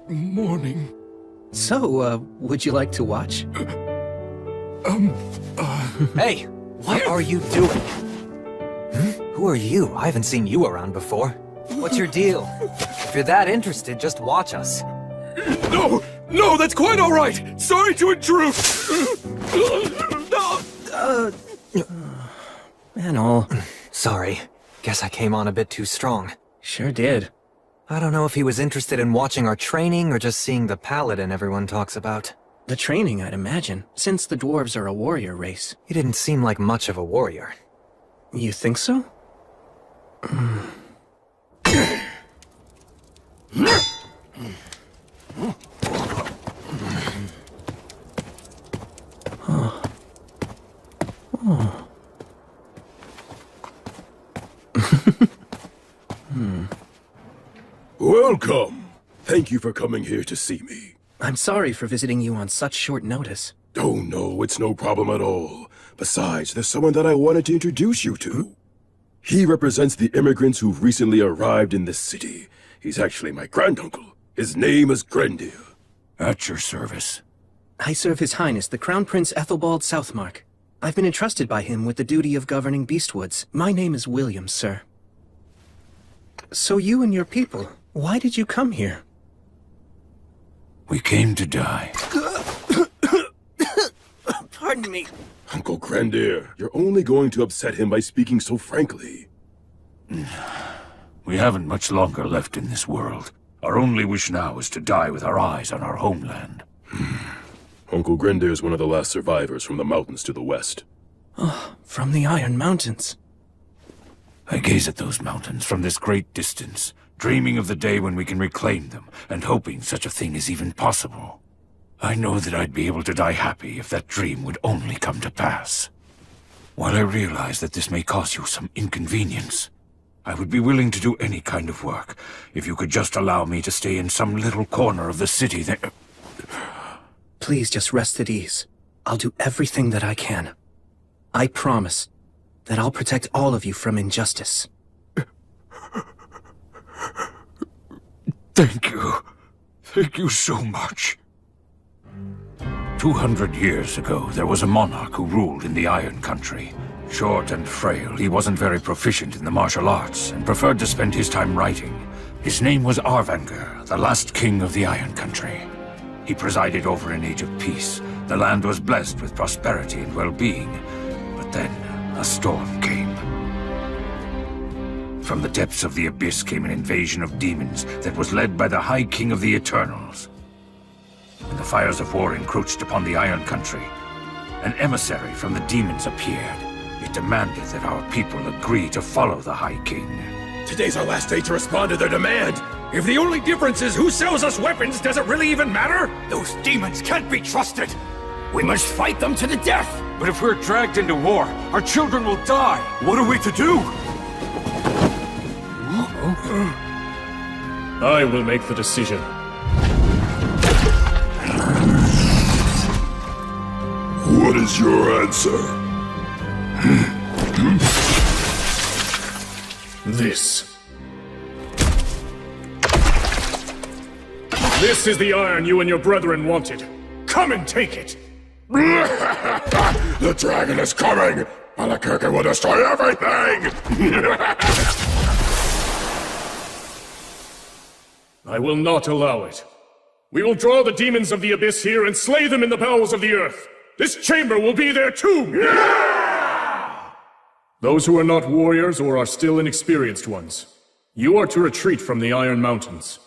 morning. So, would you like to watch? Hey, what are you doing? Who are you? I haven't seen you around before. What's your deal? If you're that interested, just watch us. No, that's quite all right. Sorry to intrude. Menel. Sorry. Guess I came on a bit too strong. Sure did. I don't know if he was interested in watching our training or just seeing the paladin everyone talks about. The training, I'd imagine, since the dwarves are a warrior race. He didn't seem like much of a warrior. You think so? Welcome! Thank you for coming here to see me. I'm sorry for visiting you on such short notice. Oh no, it's no problem at all. Besides, there's someone that I wanted to introduce you to. He represents the immigrants who've recently arrived in this city. He's actually my granduncle. His name is Grendir. At your service. I serve His Highness, the Crown Prince Ethelbald Southmark. I've been entrusted by him with the duty of governing Beastwoods. My name is William, sir. So you and your people, why did you come here? We came to die. Pardon me. Uncle Grendir, you're only going to upset him by speaking so frankly. We haven't much longer left in this world. Our only wish now is to die with our eyes on our homeland. Uncle Grendir is one of the last survivors from the mountains to the west. Oh, from the Iron Mountains. I gaze at those mountains from this great distance, dreaming of the day when we can reclaim them, and hoping such a thing is even possible. I know that I'd be able to die happy if that dream would only come to pass. While I realize that this may cause you some inconvenience, I would be willing to do any kind of work if you could just allow me to stay in some little corner of the city that... Please just rest at ease. I'll do everything that I can. I promise that I'll protect all of you from injustice. Thank you. Thank you so much. 200 years ago, there was a monarch who ruled in the Iron Country. Short and frail, he wasn't very proficient in the martial arts and preferred to spend his time writing. His name was Arvanger, the last king of the Iron Country. He presided over an age of peace. The land was blessed with prosperity and well-being. But then, a storm came. From the depths of the abyss came an invasion of demons that was led by the High King of the Eternals. When the fires of war encroached upon the Iron Country, an emissary from the demons appeared. It demanded that our people agree to follow the High King. Today's our last day to respond to their demand. If the only difference is who sells us weapons, does it really even matter? Those demons can't be trusted! We must fight them to the death! But if we're dragged into war, our children will die! What are we to do? I will make the decision. What is your answer? This. This is the iron you and your brethren wanted. Come and take it! The dragon is coming! Albuquerque will destroy everything! I will not allow it. We will draw the demons of the abyss here and slay them in the bowels of the earth. This chamber will be their tomb! Yeah! Those who are not warriors or are still inexperienced ones, you are to retreat from the Iron Mountains.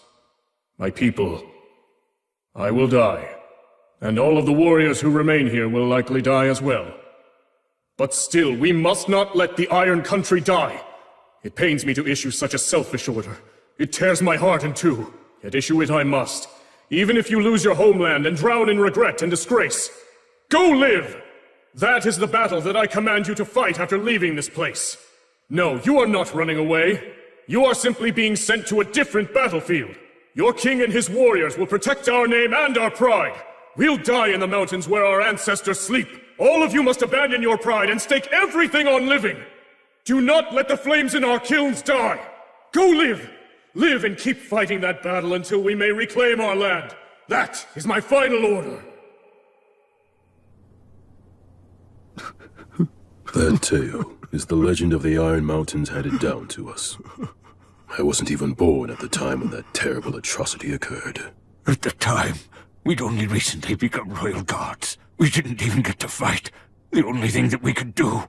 My people, I will die, and all of the warriors who remain here will likely die as well. But still, we must not let the Iron Country die. It pains me to issue such a selfish order. It tears my heart in two, yet issue it I must, even if you lose your homeland and drown in regret and disgrace. Go live! That is the battle that I command you to fight after leaving this place. No, you are not running away. You are simply being sent to a different battlefield. Your king and his warriors will protect our name and our pride. We'll die in the mountains where our ancestors sleep. All of you must abandon your pride and stake everything on living. Do not let the flames in our kilns die. Go live! Live and keep fighting that battle until we may reclaim our land. That is my final order. That tale is the legend of the Iron Mountains handed down to us. I wasn't even born at the time when that terrible atrocity occurred. At the time, we'd only recently become royal guards. We didn't even get to fight. The only thing that we could do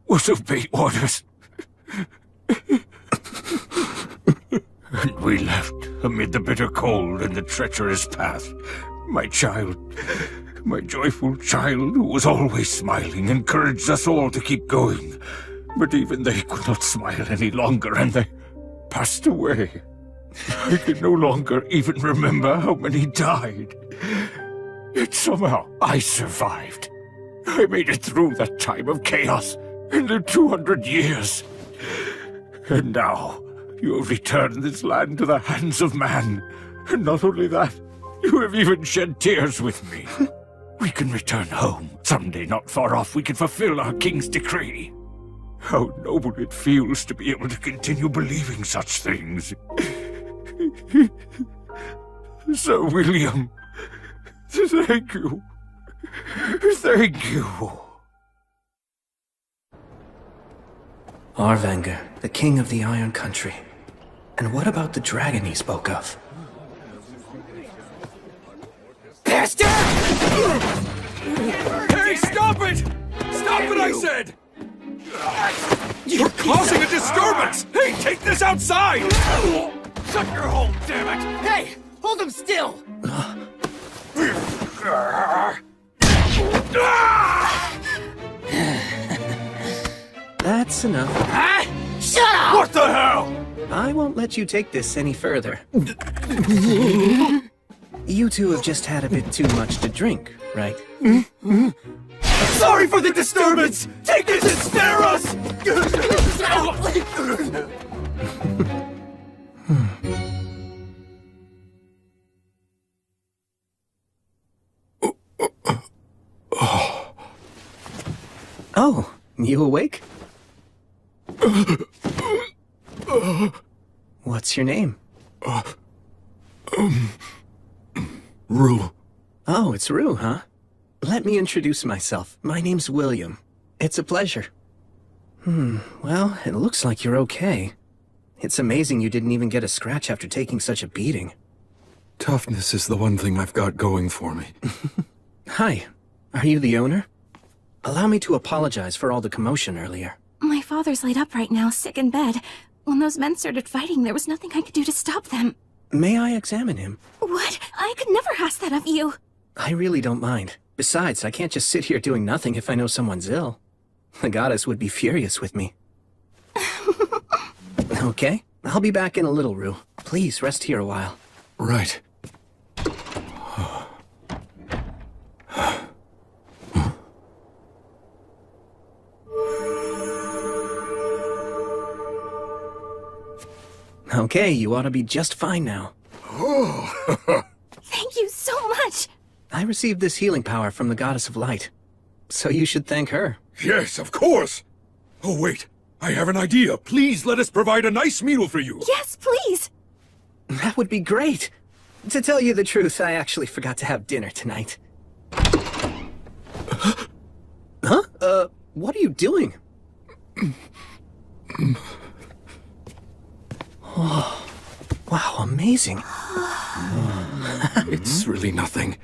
was obey orders. And we left amid the bitter cold and the treacherous path. My child, my joyful child, who was always smiling, encouraged us all to keep going. But even they could not smile any longer, and they passed away. I can no longer even remember how many died. Yet somehow I survived. I made it through that time of chaos in the 200 years. And now, you have returned this land to the hands of man. And not only that, you have even shed tears with me. We can return home. Someday not far off, we can fulfill our king's decree. How noble it feels to be able to continue believing such things. Sir William, thank you. Thank you. Arvanger, the king of the Iron Country. And what about the dragon he spoke of? Bastard! Hey, stop it! Stop it, I said! You're causing a disturbance! Hey, take this outside! Shut your hole, damn it! Hey, hold him still! That's enough. Huh? Shut up! What the hell? I won't let you take this any further. You two have just had a bit too much to drink, right? Sorry for the disturbance! Take this and spare us! Oh, you awake? What's your name? Rue. Oh, it's Rue, huh? Let me introduce myself. My name's William. It's a pleasure. Well, it looks like you're okay. It's amazing you didn't even get a scratch after taking such a beating. Toughness is the one thing I've got going for me. Hi. Are you the owner? Allow me to apologize for all the commotion earlier. My father's laid up right now, sick in bed. When those men started fighting, there was nothing I could do to stop them. May I examine him? What? I could never ask that of you. I really don't mind. Besides, I can't just sit here doing nothing if I know someone's ill. The goddess would be furious with me. Okay, I'll be back in a little, Rue. Please rest here a while. Right. Okay, you ought to be just fine now. Thank you so much. I received this healing power from the Goddess of Light. So you should thank her. Yes, of course! Oh, wait. I have an idea. Please let us provide a nice meal for you. Yes, please! That would be great. To tell you the truth, I actually forgot to have dinner tonight. Huh? What are you doing? Oh, wow, amazing. It's really nothing.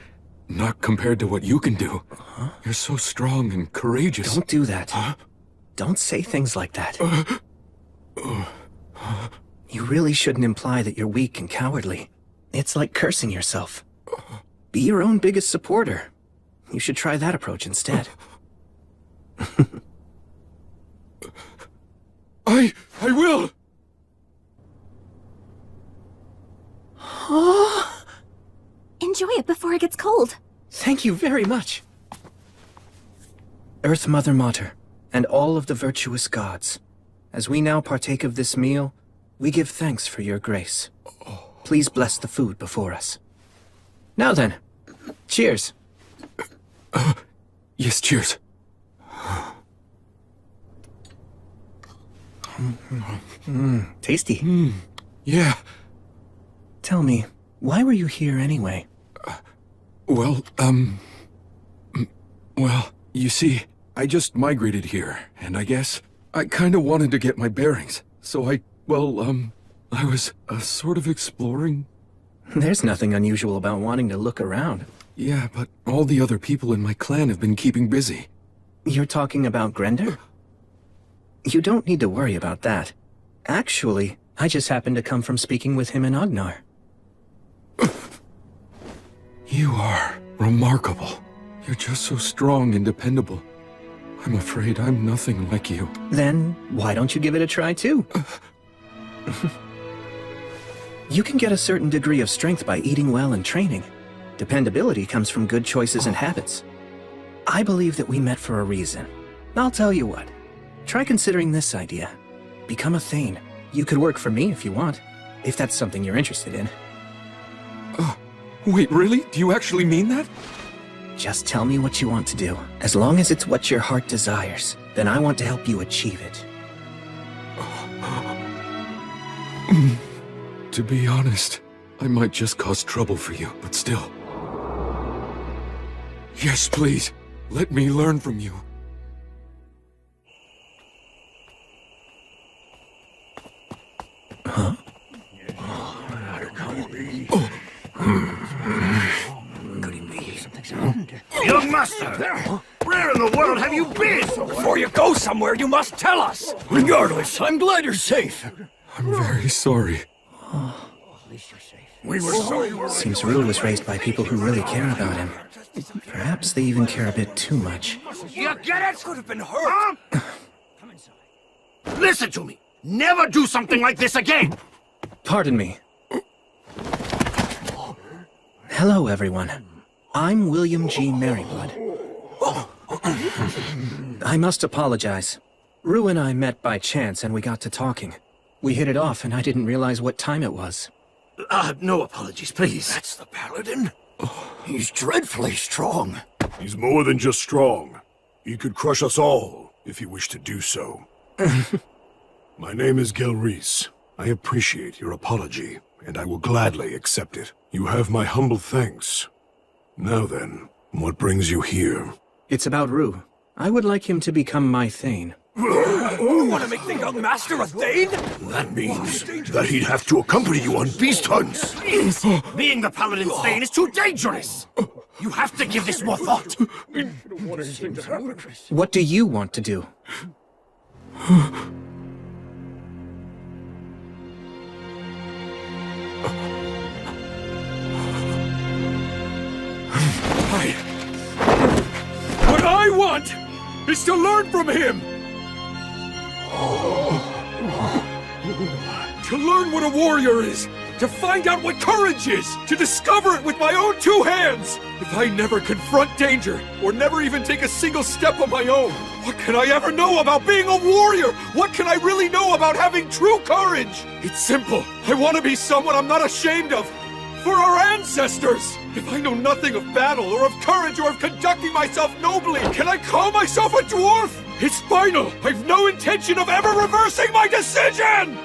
Not compared to what you can do. You're so strong and courageous. Don't do that. Don't say things like that. You really shouldn't imply that you're weak and cowardly. It's like cursing yourself. Be your own biggest supporter. You should try that approach instead. I will! Enjoy it before it gets cold. Thank you very much. Earth Mother Mater, and all of the virtuous gods, as we now partake of this meal, we give thanks for your grace. Please bless the food before us. Now then, cheers. Yes, cheers. Tasty. Yeah. Tell me, why were you here anyway? Well, you see, I just migrated here, and I guess I kinda wanted to get my bearings. So I was sort of exploring. There's nothing unusual about wanting to look around. Yeah, but all the other people in my clan have been keeping busy. You're talking about Grendar? You don't need to worry about that. Actually, I just happened to come from speaking with him in Agnar. You are remarkable. You're just so strong and dependable. I'm afraid I'm nothing like you. Then, why don't you give it a try too? You can get a certain degree of strength by eating well and training. Dependability comes from good choices and habits. I believe that we met for a reason. I'll tell you what. Try considering this idea. Become a Thane. You could work for me if you want, if that's something you're interested in. Wait, really? Do you actually mean that? Just tell me what you want to do. As long as it's what your heart desires, then I want to help you achieve it. To be honest, I might just cause trouble for you, but still. Yes, please. Let me learn from you. Huh? Young master! Where in the world have you been? Before you go somewhere, you must tell us! Regardless, I'm glad you're safe. I'm very sorry. We were so... Seems Rue was raised by people who really care about him. Perhaps they even care a bit too much. You get it? Could have been hurt. Listen to me. Never do something like this again. Pardon me. Hello, everyone. I'm William G. Merryblood. I must apologize. Rue and I met by chance and we got to talking. We hit it off and I didn't realize what time it was. No apologies, please. That's the paladin? He's dreadfully strong. He's more than just strong. He could crush us all, if he wished to do so. My name is Gel Reese. I appreciate your apology, and I will gladly accept it. You have my humble thanks. Now then, what brings you here? It's about Rue. I would like him to become my Thane. You want to make the young master a Thane? That means that he'd have to accompany you on beast hunts. Being the paladin's Thane is too dangerous. You have to give this more thought. What do you want to do? What I want is to learn from him! To learn what a warrior is! To find out what courage is! To discover it with my own two hands! If I never confront danger, or never even take a single step on my own, what can I ever know about being a warrior? What can I really know about having true courage? It's simple. I want to be someone I'm not ashamed of. For our ancestors! If I know nothing of battle, or of courage, or of conducting myself nobly, can I call myself a dwarf? It's final! I've no intention of ever reversing my decision!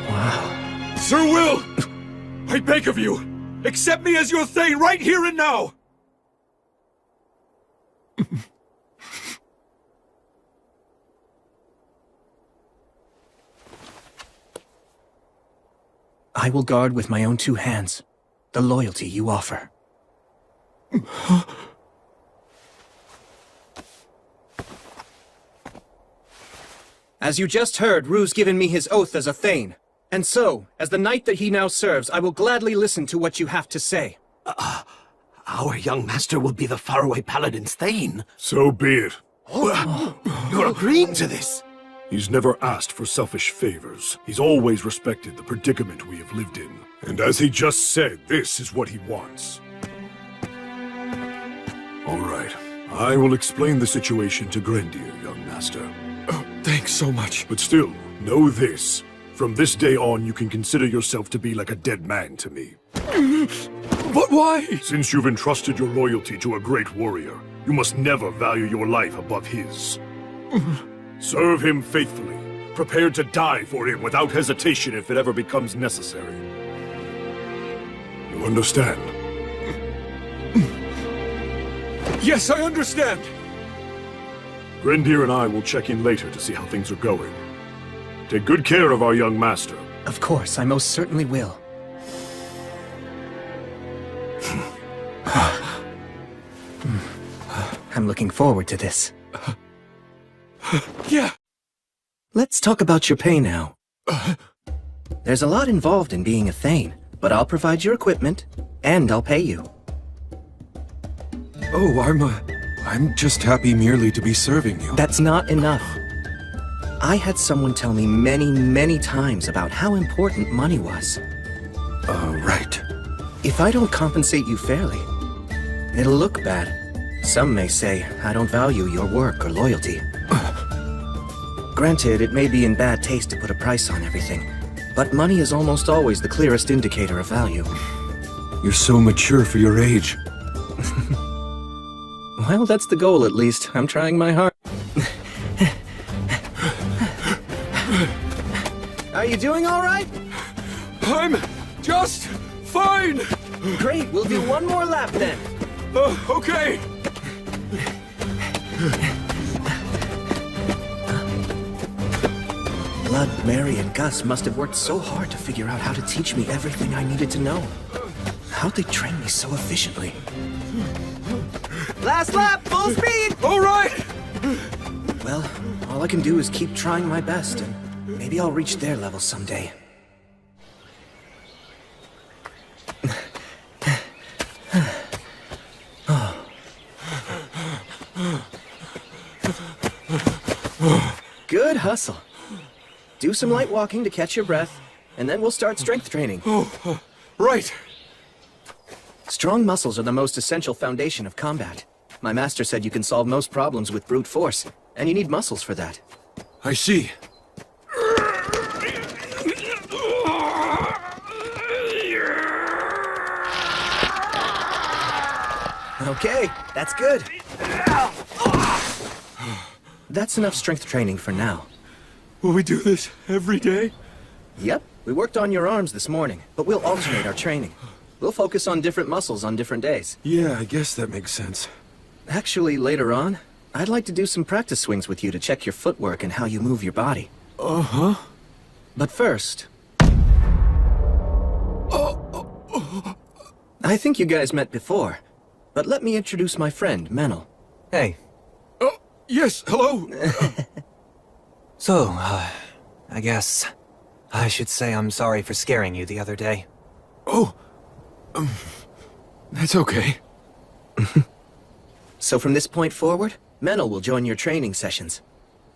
Wow. Sir Will! I beg of you, accept me as your Thane right here and now! I will guard with my own 2 hands the loyalty you offer. As you just heard, Rue's given me his oath as a Thane. And so, as the knight that he now serves, I will gladly listen to what you have to say. Our young master will be the faraway paladin's Thane. So be it. You're agreeing to this? He's never asked for selfish favors. He's always respected the predicament we have lived in. And as he just said, this is what he wants. All right. I will explain the situation to Grendir, young master. Thanks so much. But still, know this. From this day on, you can consider yourself to be like a dead man to me. But why? Since you've entrusted your loyalty to a great warrior, you must never value your life above his. Serve him faithfully, prepared to die for him without hesitation if it ever becomes necessary. You understand? Yes, I understand! Grendir and I will check in later to see how things are going. Take good care of our young master. Of course, I most certainly will. I'm looking forward to this. Yeah. Let's talk about your pay now. There's a lot involved in being a Thane, but I'll provide your equipment, and I'll pay you. Oh, I'm just happy merely to be serving you. That's not enough. I had someone tell me many, many times about how important money was. Right. If I don't compensate you fairly, it'll look bad. Some may say I don't value your work or loyalty. Granted, it may be in bad taste to put a price on everything, but money is almost always the clearest indicator of value. You're so mature for your age. Well, that's the goal at least. I'm trying my hard. Are you doing all right? I'm just fine! Great, we'll do one more lap then. Okay! Blood, Mary, and Gus must have worked so hard to figure out how to teach me everything I needed to know. How'd they train me so efficiently? Last lap, full speed! All right! Well, all I can do is keep trying my best, and maybe I'll reach their level someday. Good hustle. Do some light walking to catch your breath, and then we'll start strength training. Right. Strong muscles are the most essential foundation of combat. My master said you can solve most problems with brute force, and you need muscles for that. I see. Okay, that's good. That's enough strength training for now. Will we do this every day? Yep, we worked on your arms this morning, but we'll alternate our training. We'll focus on different muscles on different days. Yeah, I guess that makes sense. Actually, later on, I'd like to do some practice swings with you to check your footwork and how you move your body. Uh-huh. But first... I think you guys met before, but let me introduce my friend, Menel. Hey. Oh, yes, hello! So, I guess I should say I'm sorry for scaring you the other day. Oh, that's okay. So from this point forward, Menel will join your training sessions.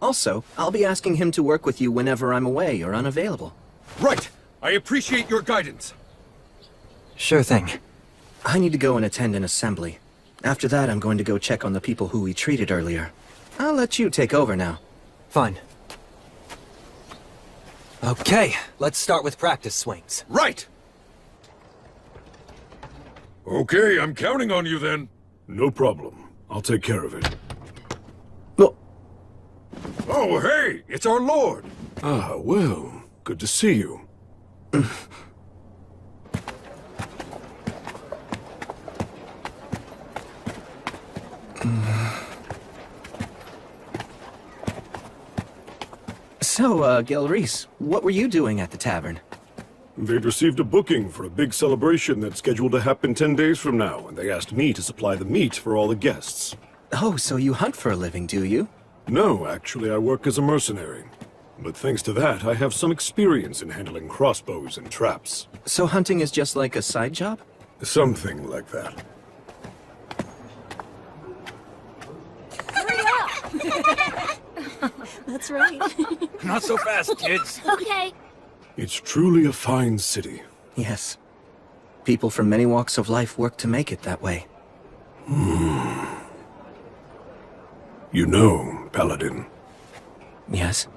Also, I'll be asking him to work with you whenever I'm away or unavailable. Right! I appreciate your guidance. Sure thing. I need to go and attend an assembly. After that, I'm going to go check on the people who we treated earlier. I'll let you take over now. Fine. Okay, let's start with practice swings. Right! Okay, I'm counting on you then. No problem. I'll take care of it. Oh, hey! It's our lord! Ah, well, good to see you. So, Gelreese, what were you doing at the tavern? They'd received a booking for a big celebration that's scheduled to happen 10 days from now, and they asked me to supply the meat for all the guests. Oh, so you hunt for a living, do you? No, actually, I work as a mercenary. But thanks to that, I have some experience in handling crossbows and traps. So hunting is just like a side job? Something like that. Hurry up! That's right. Not so fast, kids. Okay. It's truly a fine city. Yes. People from many walks of life work to make it that way. You know, Paladin. Yes?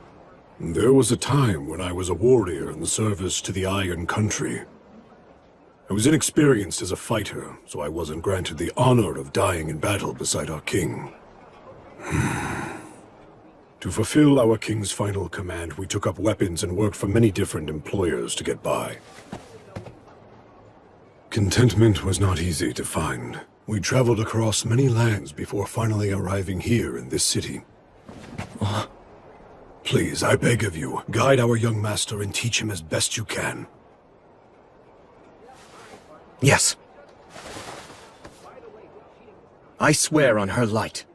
There was a time when I was a warrior in the service to the Iron Country. I was inexperienced as a fighter, so I wasn't granted the honor of dying in battle beside our king. To fulfill our king's final command, we took up weapons and worked for many different employers to get by. Contentment was not easy to find. We traveled across many lands before finally arriving here in this city. Please, I beg of you, guide our young master and teach him as best you can. Yes. I swear on her light.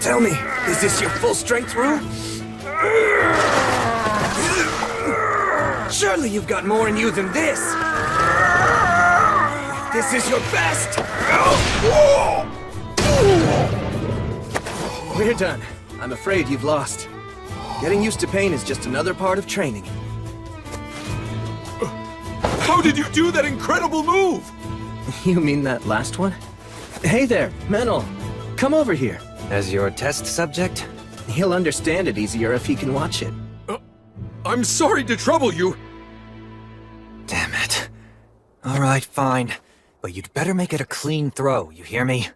Tell me, is this your full strength room? Surely you've got more in you than this! This is your best! We're done. I'm afraid you've lost. Getting used to pain is just another part of training. How did you do that incredible move? You mean that last one? Hey there, Menel. Come over here. As your test subject? He'll understand it easier if he can watch it. I'm sorry to trouble you. Damn it. Alright, fine. But you'd better make it a clean throw, you hear me?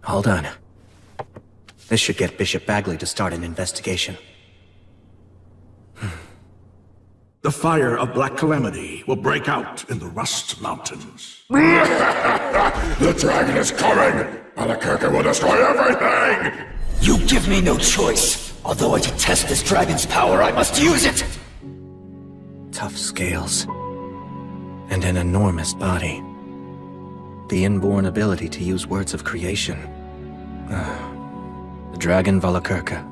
Hold on. This should get Bishop Bagley to start an investigation. The fire of Black Calamity will break out in the Rust Mountains. The dragon is coming! Albuquerque will destroy everything! You give me no choice. Although I detest this dragon's power, I must use it! Tough scales. And an enormous body. The inborn ability to use words of creation. The dragon Valakirka.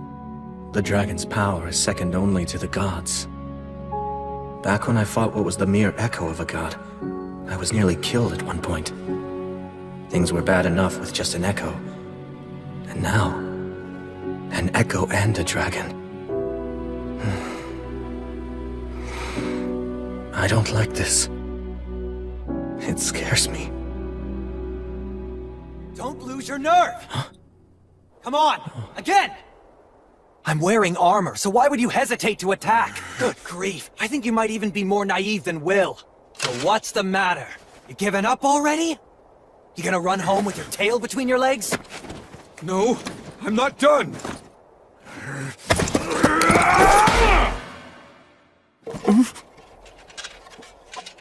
The dragon's power is second only to the gods. Back when I fought what was the mere echo of a god, I was nearly killed at one point. Things were bad enough with just an echo. And now, an echo and a dragon. I don't like this. It scares me. Don't lose your nerve! Come on! Again! I'm wearing armor, so why would you hesitate to attack? Good grief, I think you might even be more naive than Will. So what's the matter? You giving up already? You gonna run home with your tail between your legs? No, I'm not done.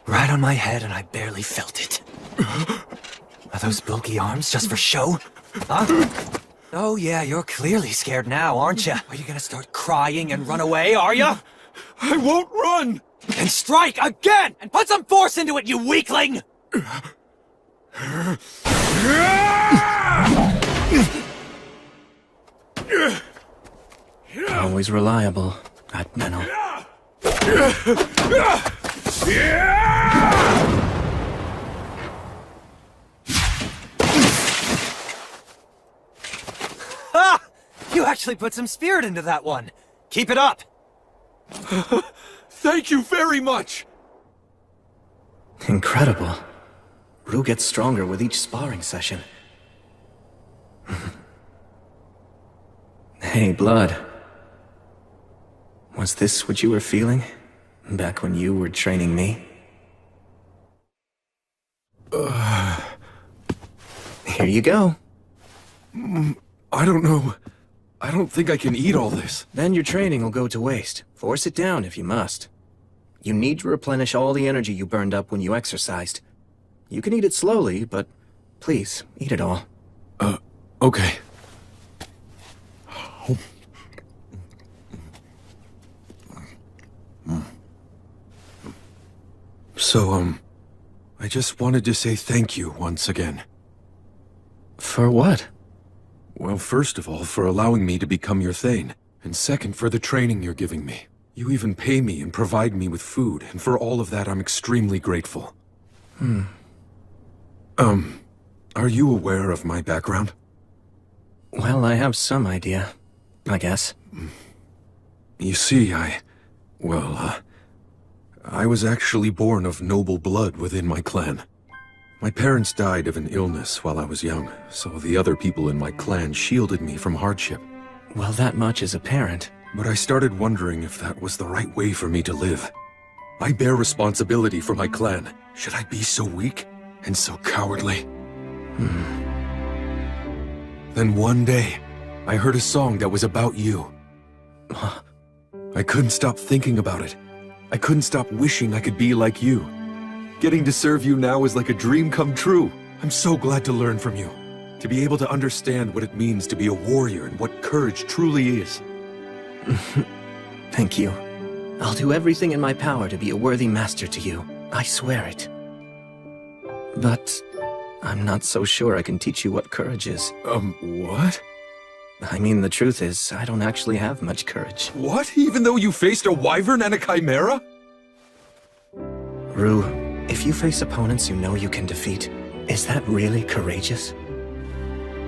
Right on my head and I barely felt it. Are those bulky arms just for show? Huh? Oh yeah, you're clearly scared now, aren't you? Are you gonna start crying and run away, are you? I won't run! Then strike again! And put some force into it, you weakling! Always reliable, that Menel. Ha! You actually put some spirit into that one. Keep it up. Thank you very much. Incredible. Rue gets stronger with each sparring session. Hey, Blood. Was this what you were feeling? Back when you were training me? Here you go. I don't know. I don't think I can eat all this. Then your training will go to waste. Force it down if you must. You need to replenish all the energy you burned up when you exercised. You can eat it slowly, but please, eat it all. Okay. So, I just wanted to say thank you once again. For what? Well, first of all, for allowing me to become your Thane, and second, for the training you're giving me. You even pay me and provide me with food, and for all of that, I'm extremely grateful. Are you aware of my background? Well, I have some idea, I guess. You see, I was actually born of noble blood within my clan. My parents died of an illness while I was young, so the other people in my clan shielded me from hardship. Well, that much is apparent. But I started wondering if that was the right way for me to live. I bear responsibility for my clan. Should I be so weak and so cowardly? Then one day, I heard a song that was about you. I couldn't stop thinking about it. I couldn't stop wishing I could be like you. Getting to serve you now is like a dream come true. I'm so glad to learn from you. To be able to understand what it means to be a warrior and what courage truly is. Thank you. I'll do everything in my power to be a worthy master to you. I swear it. But I'm not so sure I can teach you what courage is. What? I mean, the truth is, I don't actually have much courage. What? Even though you faced a wyvern and a chimera? Rue, if you face opponents you know you can defeat, is that really courageous?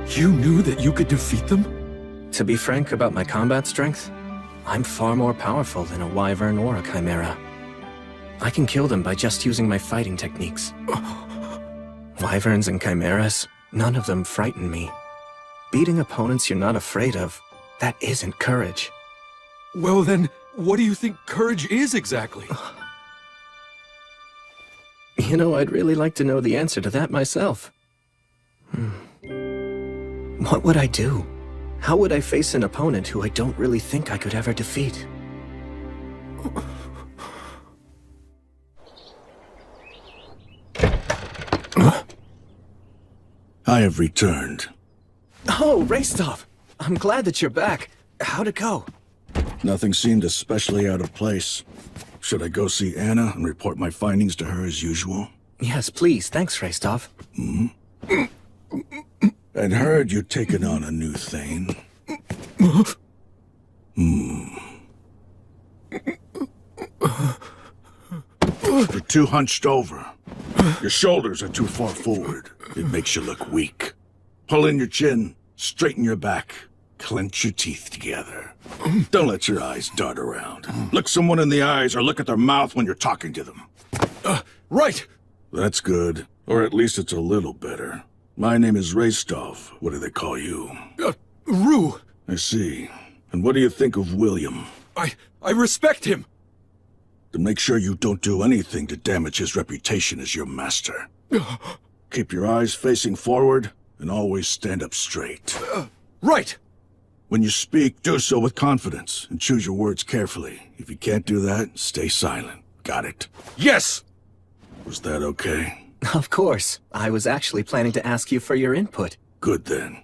You knew that you could defeat them? To be frank about my combat strength, I'm far more powerful than a wyvern or a chimera. I can kill them by just using my fighting techniques. Wyverns and chimeras, none of them frighten me. Beating opponents you're not afraid of, that isn't courage. Well then, what do you think courage is exactly? You know, I'd really like to know the answer to that myself. What would I do? How would I face an opponent who I don't really think I could ever defeat? I have returned. Oh, Restov! I'm glad that you're back. How'd it go? Nothing seemed especially out of place. Should I go see Anna and report my findings to her as usual? Yes, please. Thanks, Restov. I'd heard you'd taken on a new Thane. You're too hunched over. Your shoulders are too far forward. It makes you look weak. Pull in your chin, straighten your back, clench your teeth together. Don't let your eyes dart around. Look someone in the eyes or look at their mouth when you're talking to them. Right! That's good. Or at least it's a little better. My name is Restov. What do they call you? Rue! I see. And what do you think of William? I respect him! Then make sure you don't do anything to damage his reputation as your master. Keep your eyes facing forward, and always stand up straight. Right! When you speak, do so with confidence, and choose your words carefully. If you can't do that, stay silent. Got it? Yes! Was that okay? Of course. I was actually planning to ask you for your input. Good then.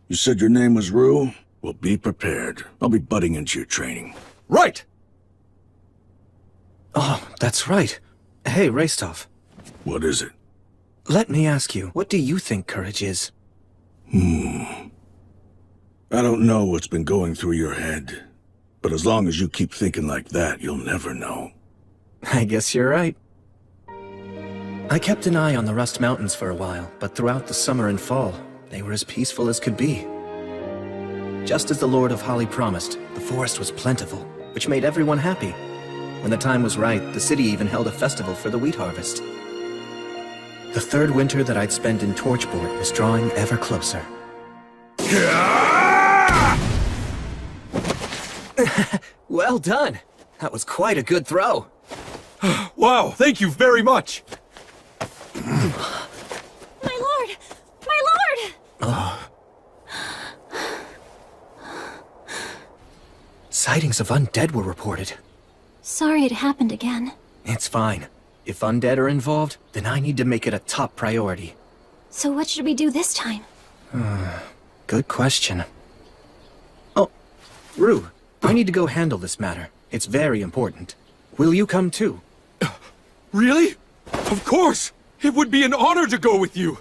You said your name was Rue? Well, be prepared. I'll be butting into your training. Right! Oh, that's right. Hey, Restov. What is it? Let me ask you, what do you think courage is? I don't know what's been going through your head, but as long as you keep thinking like that, you'll never know. I guess you're right. I kept an eye on the Rust Mountains for a while, but throughout the summer and fall, they were as peaceful as could be. Just as the Lord of Holly promised, the forest was plentiful, which made everyone happy. When the time was right, the city even held a festival for the wheat harvest. The third winter that I'd spent in Torchboard was drawing ever closer. Well done! That was quite a good throw. Wow, thank you very much! My lord! My lord! Sightings of undead were reported. Sorry it happened again. It's fine. If undead are involved, then I need to make it a top priority. So what should we do this time? Good question. Oh, Rue, I need to go handle this matter. It's very important. Will you come too? Really? Of course! It would be an honor to go with you!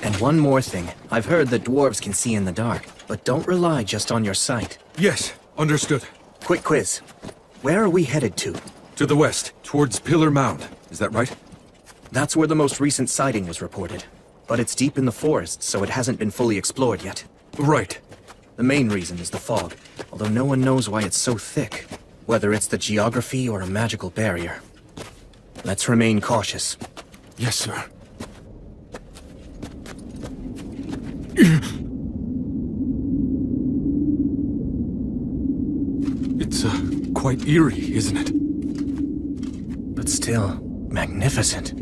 And one more thing. I've heard that dwarves can see in the dark, but don't rely just on your sight. Yes, understood. Quick quiz. Where are we headed to? To the west, towards Pillar Mound. Is that right? That's where the most recent sighting was reported. But it's deep in the forest, so it hasn't been fully explored yet. Right. The main reason is the fog, although no one knows why it's so thick. Whether it's the geography or a magical barrier. Let's remain cautious. Yes, sir. It's, quite eerie, isn't it? But still, magnificent.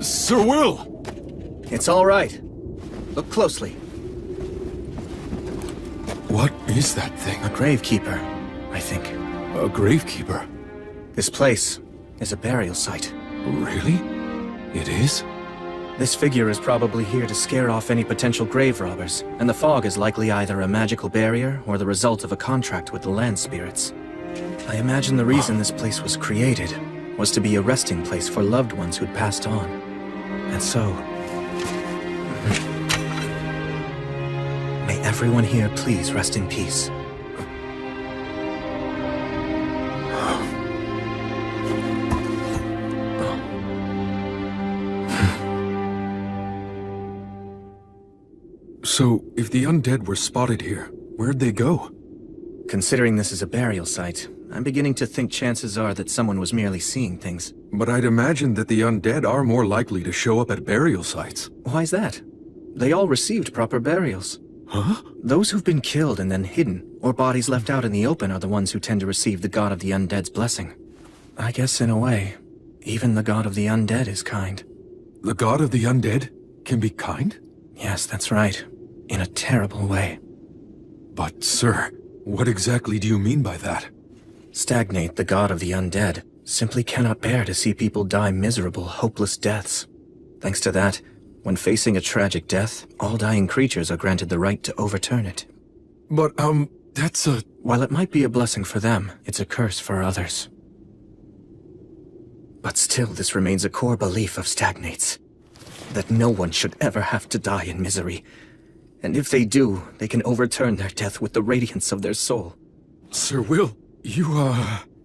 Sir Will! It's all right. Look closely. What is that thing? A gravekeeper, I think. A gravekeeper? This place is a burial site. Really? It is? This figure is probably here to scare off any potential grave robbers, and the fog is likely either a magical barrier or the result of a contract with the land spirits. I imagine the reason this place was created was to be a resting place for loved ones who'd passed on. And so... may everyone here please rest in peace. So, if the undead were spotted here, where'd they go? Considering this is a burial site, I'm beginning to think chances are that someone was merely seeing things. But I'd imagine that the undead are more likely to show up at burial sites. Why's that? They all received proper burials. Huh? Those who've been killed and then hidden, or bodies left out in the open, are the ones who tend to receive the god of the undead's blessing. I guess in a way, even the god of the undead is kind. The god of the undead can be kind? Yes, that's right. In a terrible way. But, sir, what exactly do you mean by that? Stagnate, the god of the undead, simply cannot bear to see people die miserable, hopeless deaths. Thanks to that, when facing a tragic death, all dying creatures are granted the right to overturn it. But, that's a... While it might be a blessing for them, it's a curse for others. But still, this remains a core belief of Stagnate's. That no one should ever have to die in misery. And if they do, they can overturn their death with the radiance of their soul. Sir Will, you,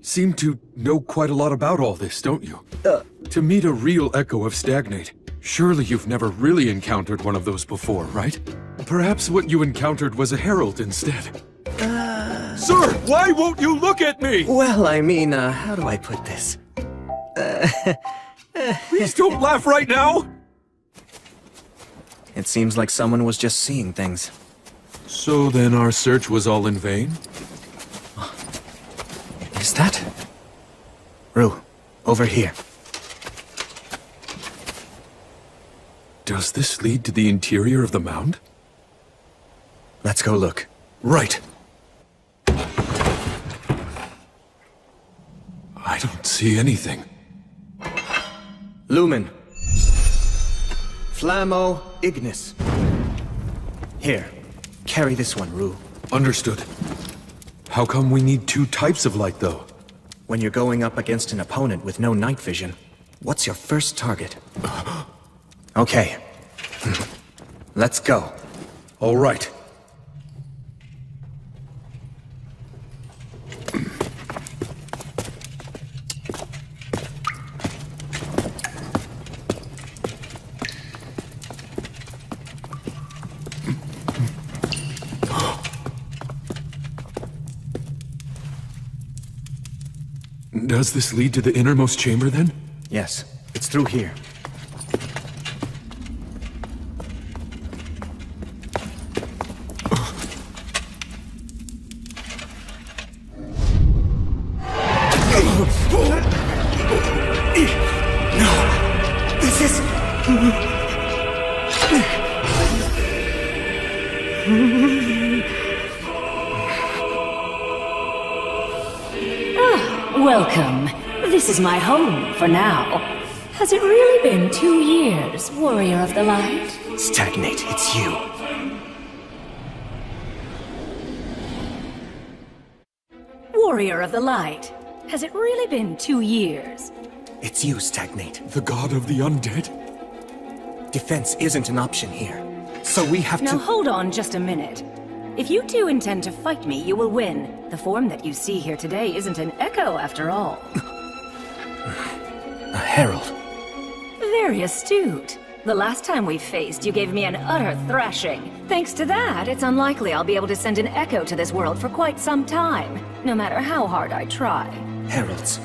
seem to know quite a lot about all this, don't you? To meet a real echo of Stagnate, surely you've never really encountered one of those before, right? Perhaps what you encountered was a herald instead. Sir, why won't you look at me? Well, I mean, how do I put this? Please don't laugh right now! It seems like someone was just seeing things. So then our search was all in vain? Is that? Rue, over here. Does this lead to the interior of the mound? Let's go look. Right. I don't see anything. Lumen. Flammo Ignis. Here, carry this one, Rue. Understood. How come we need two types of light, though? When you're going up against an opponent with no night vision, what's your first target? Okay. Let's go. All right. Does this lead to the innermost chamber, then? Yes, it's through here. Welcome. This is my home for now. Has it really been 2 years, Warrior of the Light? Stagnate, it's you. Warrior of the Light. Has it really been 2 years? It's you, Stagnate. The god of the undead? Defense isn't an option here. So we have Now to— hold on just a minute. If you two intend to fight me, you will win. The form that you see here today isn't an echo after all. A herald. Very astute. The last time we faced, you gave me an utter thrashing. Thanks to that, it's unlikely I'll be able to send an echo to this world for quite some time, no matter how hard I try. Heralds.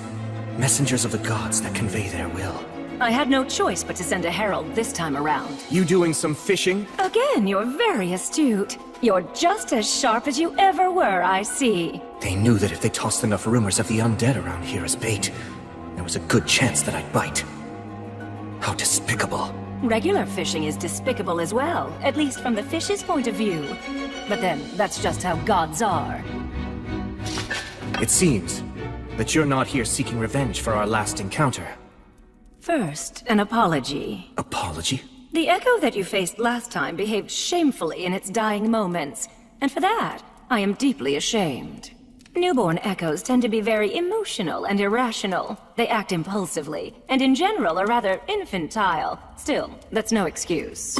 Messengers of the gods that convey their will. I had no choice but to send a herald this time around. You doing some fishing? Again, you're very astute. You're just as sharp as you ever were, I see. They knew that if they tossed enough rumors of the undead around here as bait, there was a good chance that I'd bite. How despicable. Regular fishing is despicable as well, at least from the fish's point of view. But then, that's just how gods are. It seems that you're not here seeking revenge for our last encounter. First, an apology. Apology? The echo that you faced last time behaved shamefully in its dying moments, and for that, I am deeply ashamed. Newborn echoes tend to be very emotional and irrational. They act impulsively, and in general are rather infantile. Still, that's no excuse.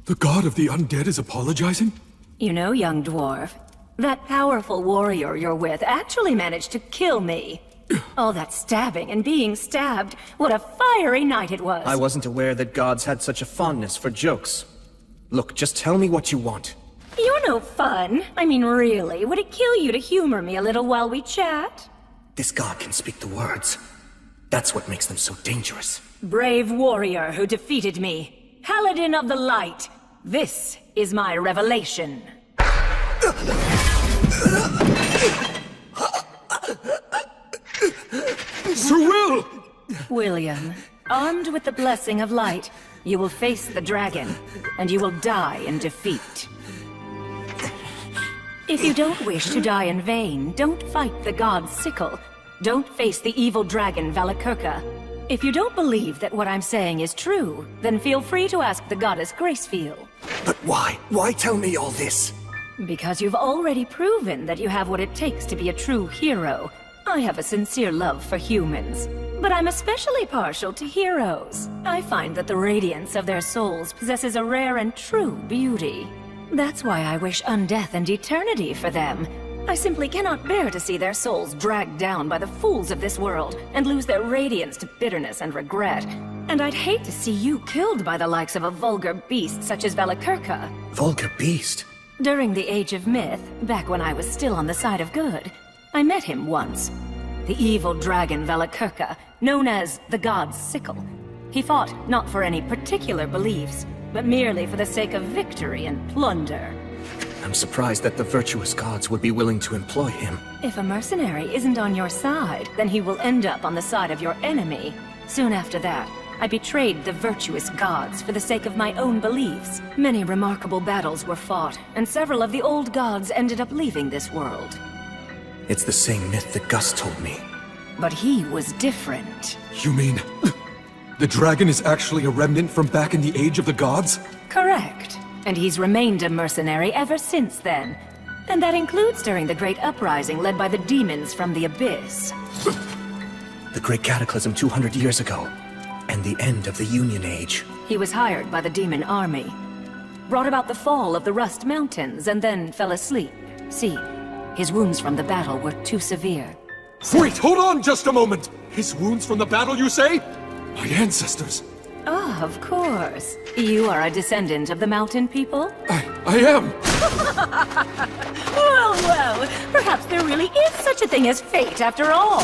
The god of the undead is apologizing? You know, young dwarf, that powerful warrior you're with actually managed to kill me. All that stabbing and being stabbed, what a fiery night it was. I wasn't aware that gods had such a fondness for jokes. Look, just tell me what you want. You're no fun. I mean, really, would it kill you to humor me a little while we chat? This god can speak the words. That's what makes them so dangerous. Brave warrior who defeated me. Paladin of the Light. This is my revelation. Sir Will! William, armed with the blessing of light, you will face the dragon, and you will die in defeat. If you don't wish to die in vain, don't fight the god's sickle. Don't face the evil dragon Valakirka. If you don't believe that what I'm saying is true, then feel free to ask the goddess Gracefield. But why? Why tell me all this? Because you've already proven that you have what it takes to be a true hero. I have a sincere love for humans, but I'm especially partial to heroes. I find that the radiance of their souls possesses a rare and true beauty. That's why I wish undeath and eternity for them. I simply cannot bear to see their souls dragged down by the fools of this world and lose their radiance to bitterness and regret. And I'd hate to see you killed by the likes of a vulgar beast such as Valakirka. Vulgar beast? During the Age of Myth, back when I was still on the side of good, I met him once. The evil dragon Valakirka, known as the God's Sickle. He fought not for any particular beliefs, but merely for the sake of victory and plunder. I'm surprised that the virtuous gods would be willing to employ him. If a mercenary isn't on your side, then he will end up on the side of your enemy. Soon after that, I betrayed the virtuous gods for the sake of my own beliefs. Many remarkable battles were fought, and several of the old gods ended up leaving this world. It's the same myth that Gus told me. But he was different. You mean the dragon is actually a remnant from back in the Age of the Gods? Correct. And he's remained a mercenary ever since then. And that includes during the Great Uprising led by the demons from the Abyss. The Great Cataclysm 200 years ago, and the end of the Union Age. He was hired by the demon army, brought about the fall of the Rust Mountains, and then fell asleep. See, his wounds from the battle were too severe. Wait, hold on just a moment! His wounds from the battle, you say? My ancestors. Ah, of course. You are a descendant of the mountain people? I am! Well, perhaps there really is such a thing as fate after all.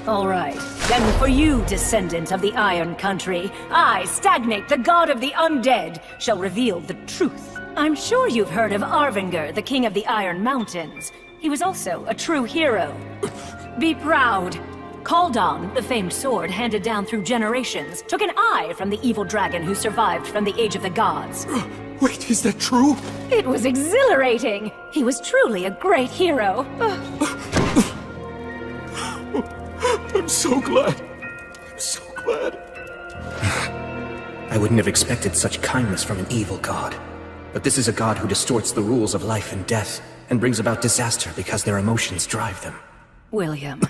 All right. Then for you, descendant of the Iron Country, I, Stagnate, the god of the undead, shall reveal the truth. I'm sure you've heard of Arvinger, the king of the Iron Mountains. He was also a true hero. Be proud. Kaldon, the famed sword handed down through generations, took an eye from the evil dragon who survived from the Age of the Gods. Wait, is that true? It was exhilarating. He was truly a great hero. I'm so glad. I'm so glad. I wouldn't have expected such kindness from an evil god. But this is a god who distorts the rules of life and death, and brings about disaster because their emotions drive them. William,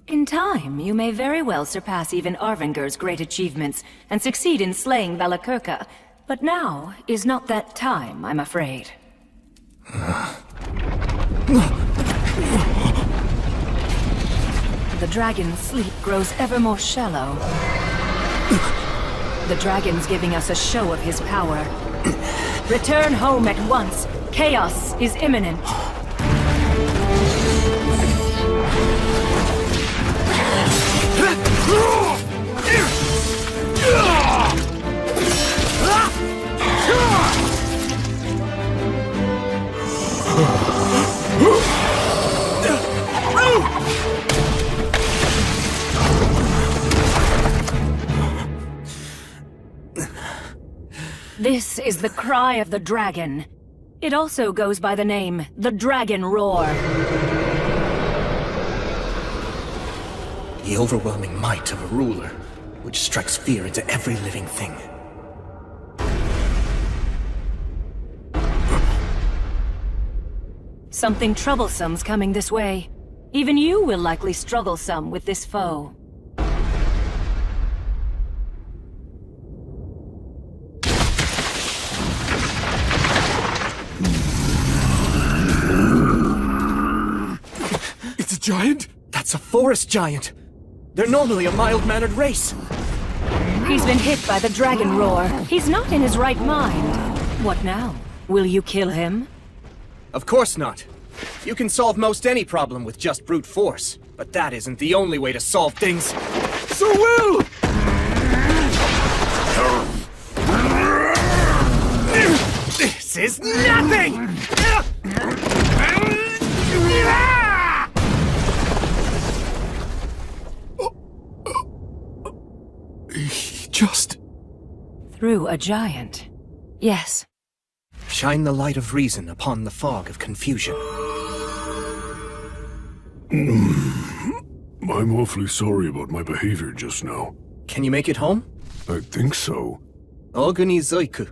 in time, you may very well surpass even Arvinger's great achievements and succeed in slaying Valakirka. But now is not that time, I'm afraid. The dragon's sleep grows ever more shallow. The dragon's giving us a show of his power. Return home at once. Chaos is imminent. This is the cry of the dragon. It also goes by the name, the Dragon Roar. The overwhelming might of a ruler, which strikes fear into every living thing. Something troublesome's coming this way. Even you will likely struggle some with this foe. It's a giant? That's a forest giant. They're normally a mild-mannered race. He's been hit by the Dragon Roar. He's not in his right mind. What now? Will you kill him? Of course not. You can solve most any problem with just brute force, but that isn't the only way to solve things. So Will! This is nothing! He just... Through a giant. Yes. Shine the light of reason upon the fog of confusion. I'm awfully sorry about my behavior just now. Can you make it home? I think so. Oguni Zoiku,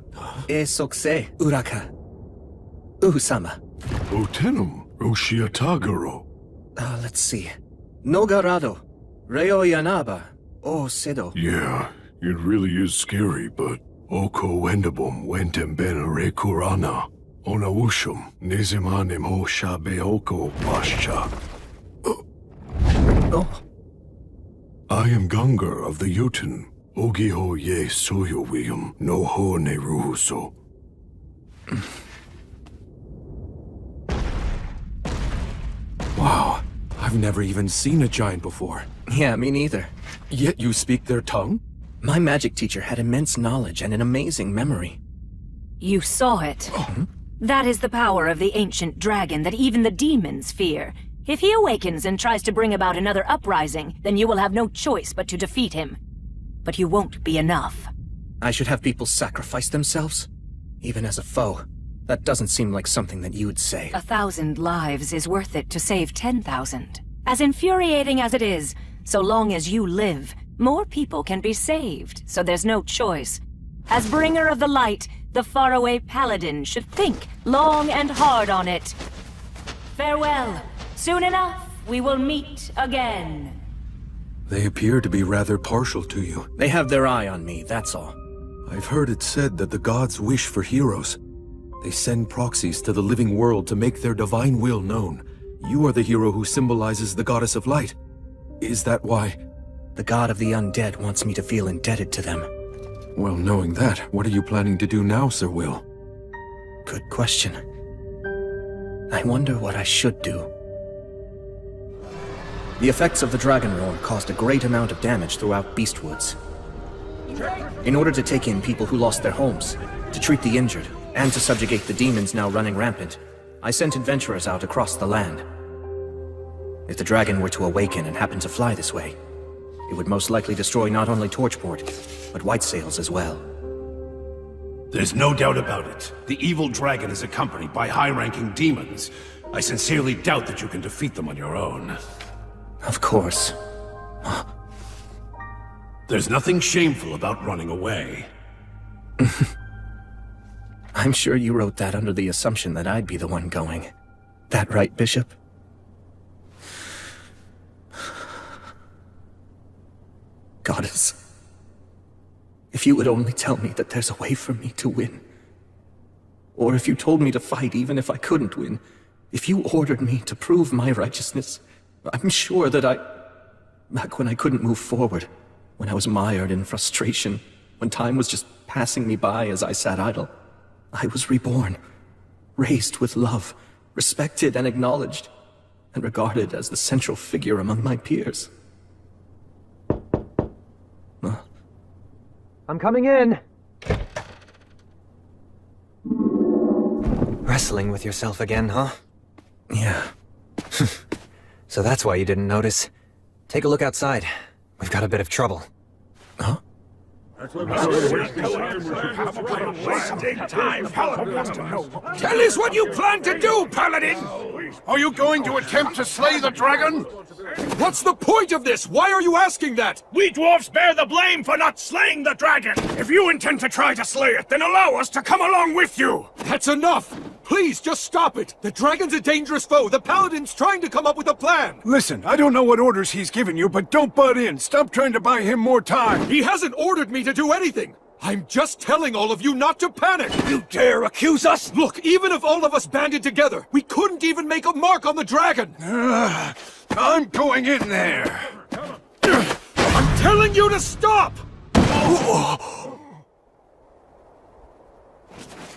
e sokse uraka. Uhusama. Otenum, Roshiatagaro. Let's see. Nogarado, Reo Yanaba, O Sedo. Yeah, it really is scary, but Oko Wendabum Wentembena Rekurana. Onawushum, Nizimanim Ho Shabe Oko Pascha. Oh. I am Gungar of the Jotun. Ogiho ye soyo William, no ho ne ruhuso. Wow, I've never even seen a giant before. Yeah, me neither. Yet you speak their tongue? My magic teacher had immense knowledge and an amazing memory. You saw it. That is the power of the ancient dragon that even the demons fear. If he awakens and tries to bring about another uprising, then you will have no choice but to defeat him. But you won't be enough. I should have people sacrifice themselves? Even as a foe. That doesn't seem like something that you would say. 1,000 lives is worth it to save 10,000. As infuriating as it is, so long as you live, more people can be saved, so there's no choice. As bringer of the light, the faraway paladin should think long and hard on it. Farewell. Soon enough, we will meet again. They appear to be rather partial to you. They have their eye on me, that's all. I've heard it said that the gods wish for heroes. They send proxies to the living world to make their divine will known. You are the hero who symbolizes the goddess of light. Is that why? The god of the undead wants me to feel indebted to them. Well, knowing that, what are you planning to do now, Sir Will? Good question. I wonder what I should do. The effects of the Dragon Roar caused a great amount of damage throughout Beastwoods. In order to take in people who lost their homes, to treat the injured, and to subjugate the demons now running rampant, I sent adventurers out across the land. If the dragon were to awaken and happen to fly this way, it would most likely destroy not only Torchport, but Whitesails as well. There's no doubt about it. The evil dragon is accompanied by high-ranking demons. I sincerely doubt that you can defeat them on your own. Of course. There's nothing shameful about running away. I'm sure you wrote that under the assumption that I'd be the one going. That right, Bishop? Goddess, if you would only tell me that there's a way for me to win. Or if you told me to fight even if I couldn't win. If you ordered me to prove my righteousness, I'm sure that back when I couldn't move forward, when I was mired in frustration, when time was just passing me by as I sat idle, I was reborn, raised with love, respected and acknowledged, and regarded as the central figure among my peers. I'm coming in! Wrestling with yourself again, huh? Yeah. So that's why you didn't notice. Take a look outside. We've got a bit of trouble. Huh? Tell us what you plan to do, Paladin! Are you going to attempt to slay the dragon? What's the point of this? Why are you asking that? We dwarfs bear the blame for not slaying the dragon! If you intend to try to slay it, then allow us to come along with you! That's enough! Please, just stop it! The dragon's a dangerous foe! The Paladin's trying to come up with a plan! Listen, I don't know what orders he's given you, but don't butt in! Stop trying to buy him more time! He hasn't ordered me to do anything! I'm just telling all of you not to panic! You dare accuse us? Look, even if all of us banded together, we couldn't even make a mark on the dragon! I'm going in there! I'm telling you to stop!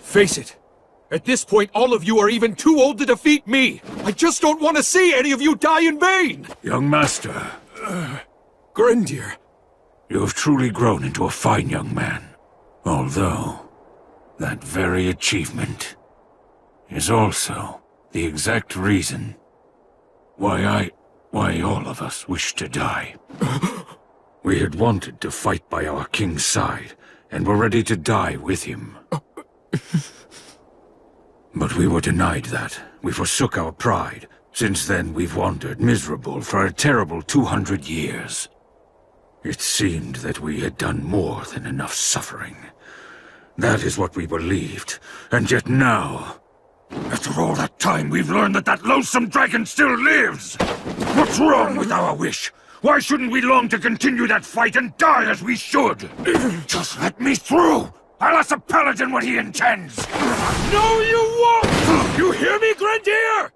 Face it. At this point, all of you are even too old to defeat me! I just don't want to see any of you die in vain! Young master. Grendir. You have truly grown into a fine young man. Although, that very achievement is also the exact reason why all of us wish to die. We had wanted to fight by our king's side, and were ready to die with him. But we were denied that. We forsook our pride. Since then, we've wandered miserable for a terrible 200 years. It seemed that we had done more than enough suffering. That is what we believed. And yet now, after all that time, we've learned that that loathsome dragon still lives! What's wrong with our wish? Why shouldn't we long to continue that fight and die as we should? Just let me through! I'll ask the Paladin what he intends! No, you won't! You hear me, Grendir?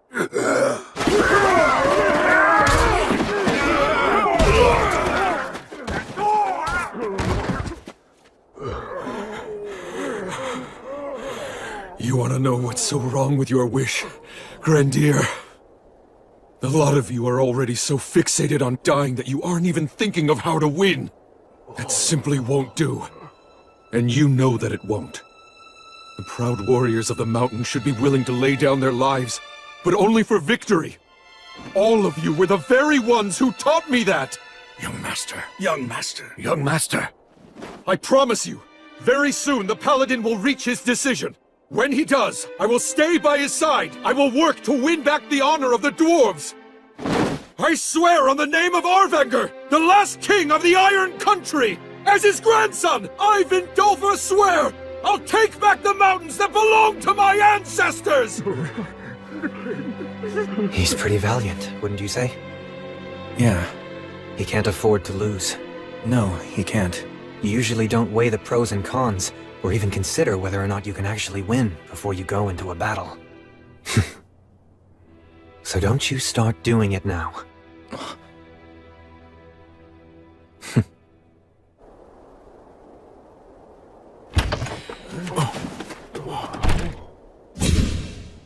You want to know what's so wrong with your wish, Grendir? A lot of you are already so fixated on dying that you aren't even thinking of how to win. That simply won't do. And you know that it won't. The proud warriors of the mountain should be willing to lay down their lives, but only for victory. All of you were the very ones who taught me that! Young master, young master, young master. I promise you, very soon the Paladin will reach his decision. When he does, I will stay by his side. I will work to win back the honor of the dwarves. I swear on the name of Arvanger, the last king of the Iron Country, as his grandson, I, Vindolfur, swear, I'll take back the mountains that belong to my ancestors! He's pretty valiant, wouldn't you say? Yeah. He can't afford to lose. No, he can't. You usually don't weigh the pros and cons, or even consider whether or not you can actually win before you go into a battle. So don't you start doing it now.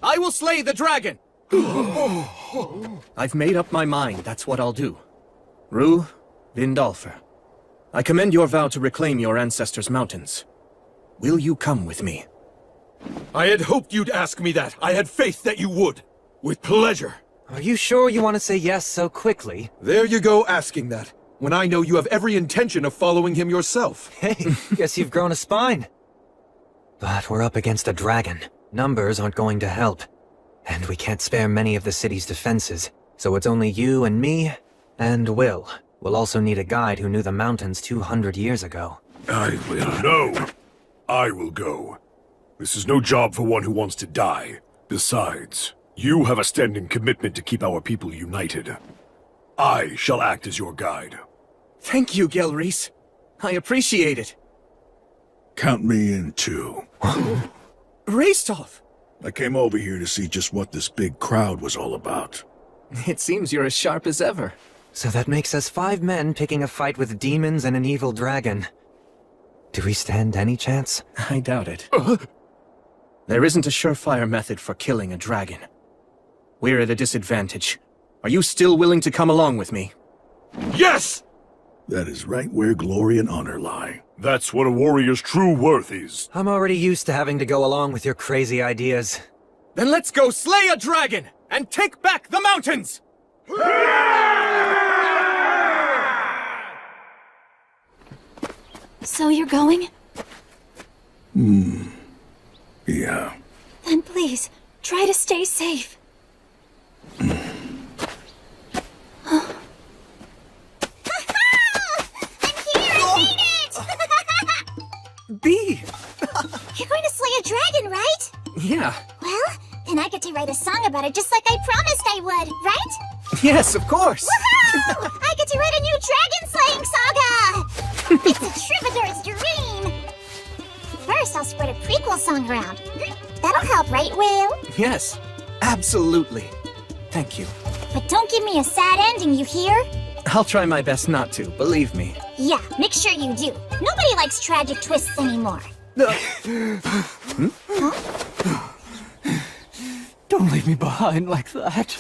I will slay the dragon! I've made up my mind, that's what I'll do. Rue, Vindalfer, I commend your vow to reclaim your ancestors' mountains. Will you come with me? I had hoped you'd ask me that. I had faith that you would. With pleasure. Are you sure you want to say yes so quickly? There you go asking that, when I know you have every intention of following him yourself. Hey, guess you've grown a spine. But we're up against a dragon. Numbers aren't going to help. And we can't spare many of the city's defenses, so it's only you and me, and Will. We'll also need a guide who knew the mountains 200 years ago. I will. No! I will go. This is no job for one who wants to die. Besides, you have a standing commitment to keep our people united. I shall act as your guide. Thank you, Gelreese. I appreciate it. Count me in, too. Rastov! I came over here to see just what this big crowd was all about. It seems you're as sharp as ever. So that makes us 5 men picking a fight with demons and an evil dragon. Do we stand any chance? I doubt it. There isn't a surefire method for killing a dragon. We're at a disadvantage. Are you still willing to come along with me? Yes! That is right where glory and honor lie. That's what a warrior's true worth is. I'm already used to having to go along with your crazy ideas. Then let's go slay a dragon and take back the mountains! So you're going? Yeah. Then please, try to stay safe. Bee! You're going to slay a dragon, right? Yeah. Well, then I get to write a song about it just like I promised I would, right? Yes, of course! Woohoo! I get to write a new dragon-slaying saga! It's a troubadour's dream! First, I'll spread a prequel song around. That'll help, right, Will? Yes, absolutely. Thank you. But don't give me a sad ending, you hear? I'll try my best not to, believe me. Yeah, make sure you do. Nobody likes tragic twists anymore. Don't leave me behind like that.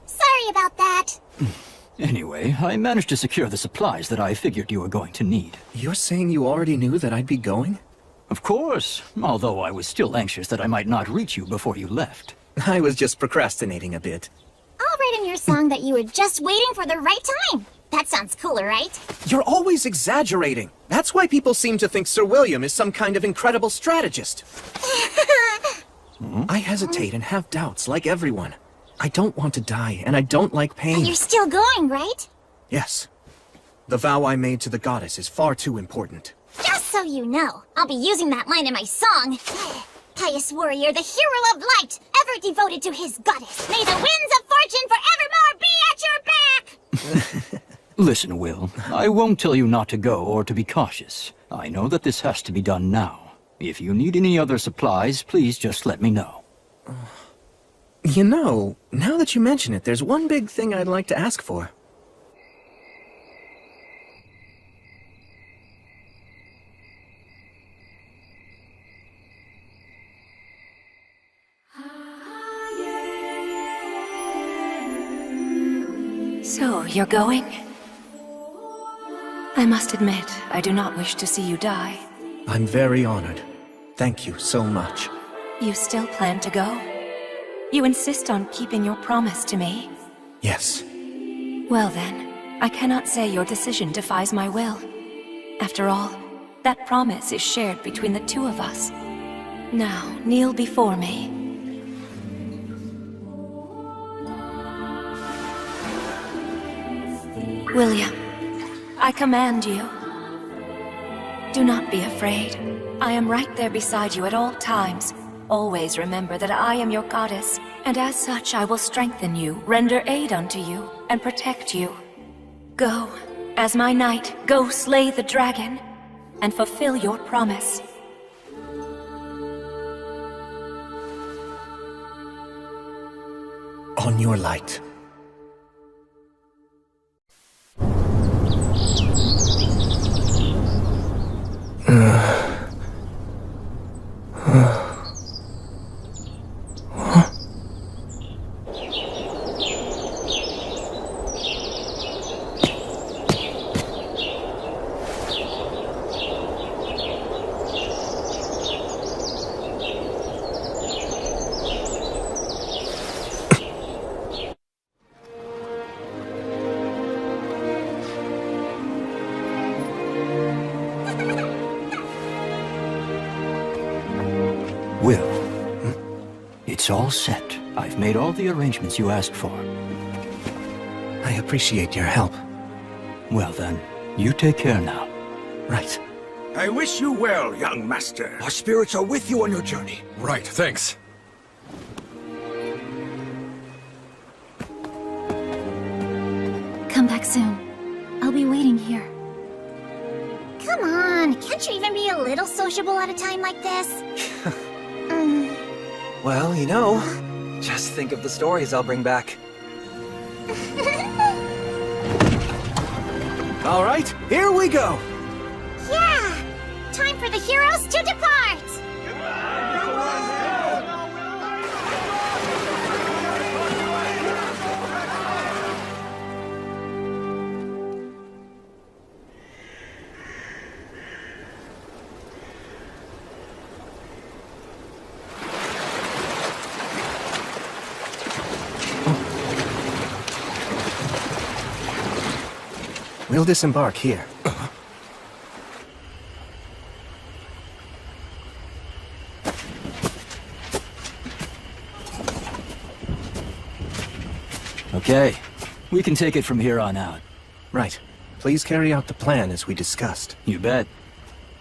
Sorry about that. Anyway, I managed to secure the supplies that I figured you were going to need. You're saying you already knew that I'd be going? Of course, although I was still anxious that I might not reach you before you left. I was just procrastinating a bit. I'll write in your song that you were just waiting for the right time. That sounds cooler, right? You're always exaggerating. That's why people seem to think Sir William is some kind of incredible strategist. I hesitate and have doubts, like everyone. I don't want to die, and I don't like pain. But you're still going, right? Yes. The vow I made to the goddess is far too important. Just so you know, I'll be using that line in my song. Pious warrior, the hero of light, ever devoted to his goddess. May the winds of fortune forevermore be at your back! Listen, Will, I won't tell you not to go or to be cautious. I know that this has to be done now. If you need any other supplies, please just let me know. You know, now that you mention it, there's one big thing I'd like to ask for. So, you're going? I must admit, I do not wish to see you die. I'm very honored. Thank you so much. You still plan to go? You insist on keeping your promise to me? Yes. Well then, I cannot say your decision defies my will. After all, that promise is shared between the two of us. Now, kneel before me. William, I command you. Do not be afraid. I am right there beside you at all times. Always remember that I am your goddess, and as such I will strengthen you, render aid unto you, and protect you. Go, as my knight, go slay the dragon, and fulfill your promise. On your light. It's all set. I've made all the arrangements you asked for. I appreciate your help. Well then, you take care now. Right. I wish you well, young master. Our spirits are with you on your journey. Right, thanks. Come back soon. I'll be waiting here. Come on, can't you even be a little sociable at a time like this? Well, you know, just think of the stories I'll bring back. All right, here we go! Yeah! Time for the heroes to depart! We'll disembark here. Okay, we can take it from here on out. Right. Please carry out the plan as we discussed. You bet.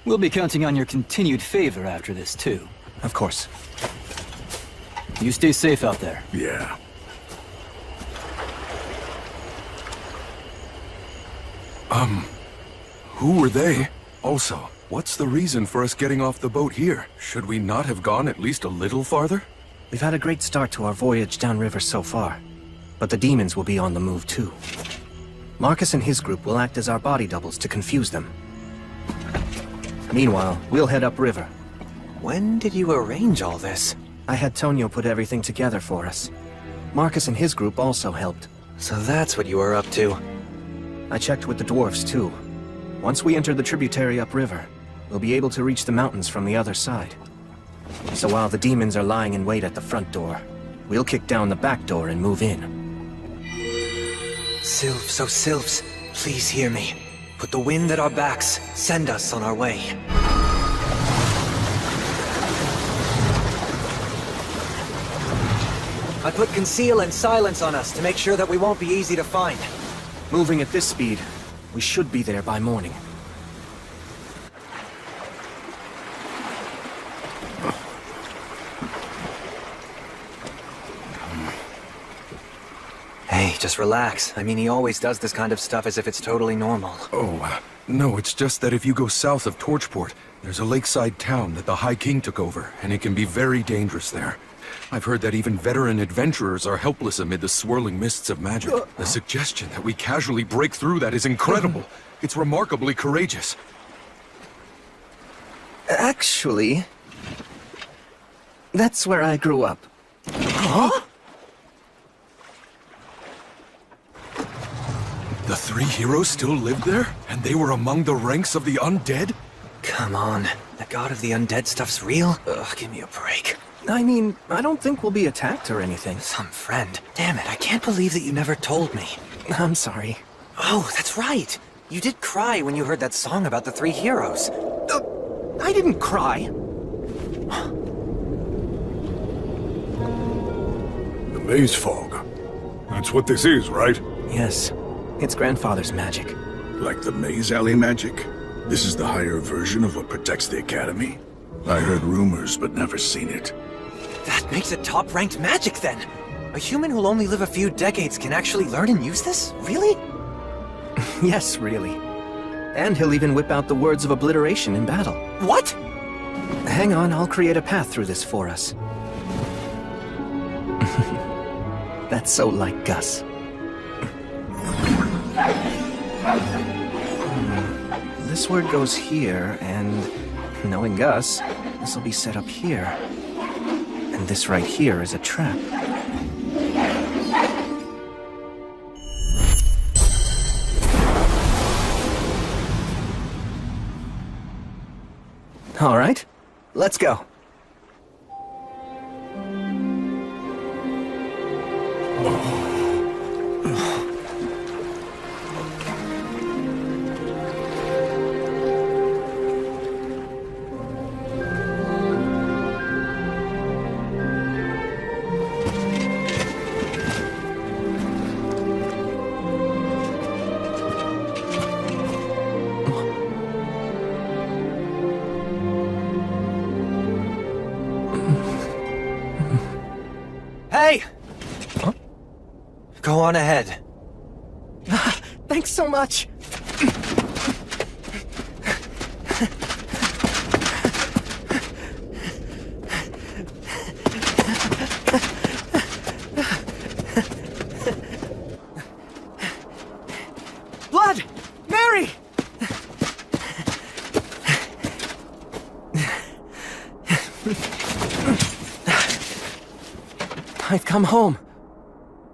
We'll be counting on your continued favor after this, too. Of course. You stay safe out there. Yeah. Who were they? Also, what's the reason for us getting off the boat here? Should we not have gone at least a little farther? We've had a great start to our voyage downriver so far, but the demons will be on the move too. Marcus and his group will act as our body doubles to confuse them. Meanwhile, we'll head upriver. When did you arrange all this? I had Tonio put everything together for us. Marcus and his group also helped. So that's what you were up to. I checked with the dwarves too. Once we enter the tributary upriver, we'll be able to reach the mountains from the other side. So while the demons are lying in wait at the front door, we'll kick down the back door and move in. Sylphs, oh Sylphs, please hear me. Put the wind at our backs. Send us on our way. I put conceal and silence on us to make sure that we won't be easy to find. Moving at this speed, we should be there by morning. Hey, just relax. I mean, he always does this kind of stuff as if it's totally normal. Oh, no, it's just that if you go south of Torchport, there's a lakeside town that the High King took over, and it can be very dangerous there. I've heard that even veteran adventurers are helpless amid the swirling mists of magic. The suggestion that we casually break through that is incredible. It's remarkably courageous. Actually, that's where I grew up. Huh? The three heroes still lived there? And they were among the ranks of the undead? Come on. The god of the undead stuff's real? Ugh, give me a break. I mean, I don't think we'll be attacked or anything. Some friend. Damn it, I can't believe that you never told me. I'm sorry. Oh, that's right. You did cry when you heard that song about the three heroes. I didn't cry. The maze fog. That's what this is, right? Yes. It's grandfather's magic. Like the maze alley magic? This is the higher version of what protects the Academy? I heard rumors, but never seen it. That makes it top-ranked magic, then! A human who'll only live a few decades can actually learn and use this? Really? Yes, really. And he'll even whip out the words of obliteration in battle. What? Hang on, I'll create a path through this for us. That's so like Gus. This word goes here, and knowing Gus, this will be set up here. And this right here is a trap. All right, let's go. Hey! Huh? Go on ahead. Thanks so much. Blood! Mary! I've come home.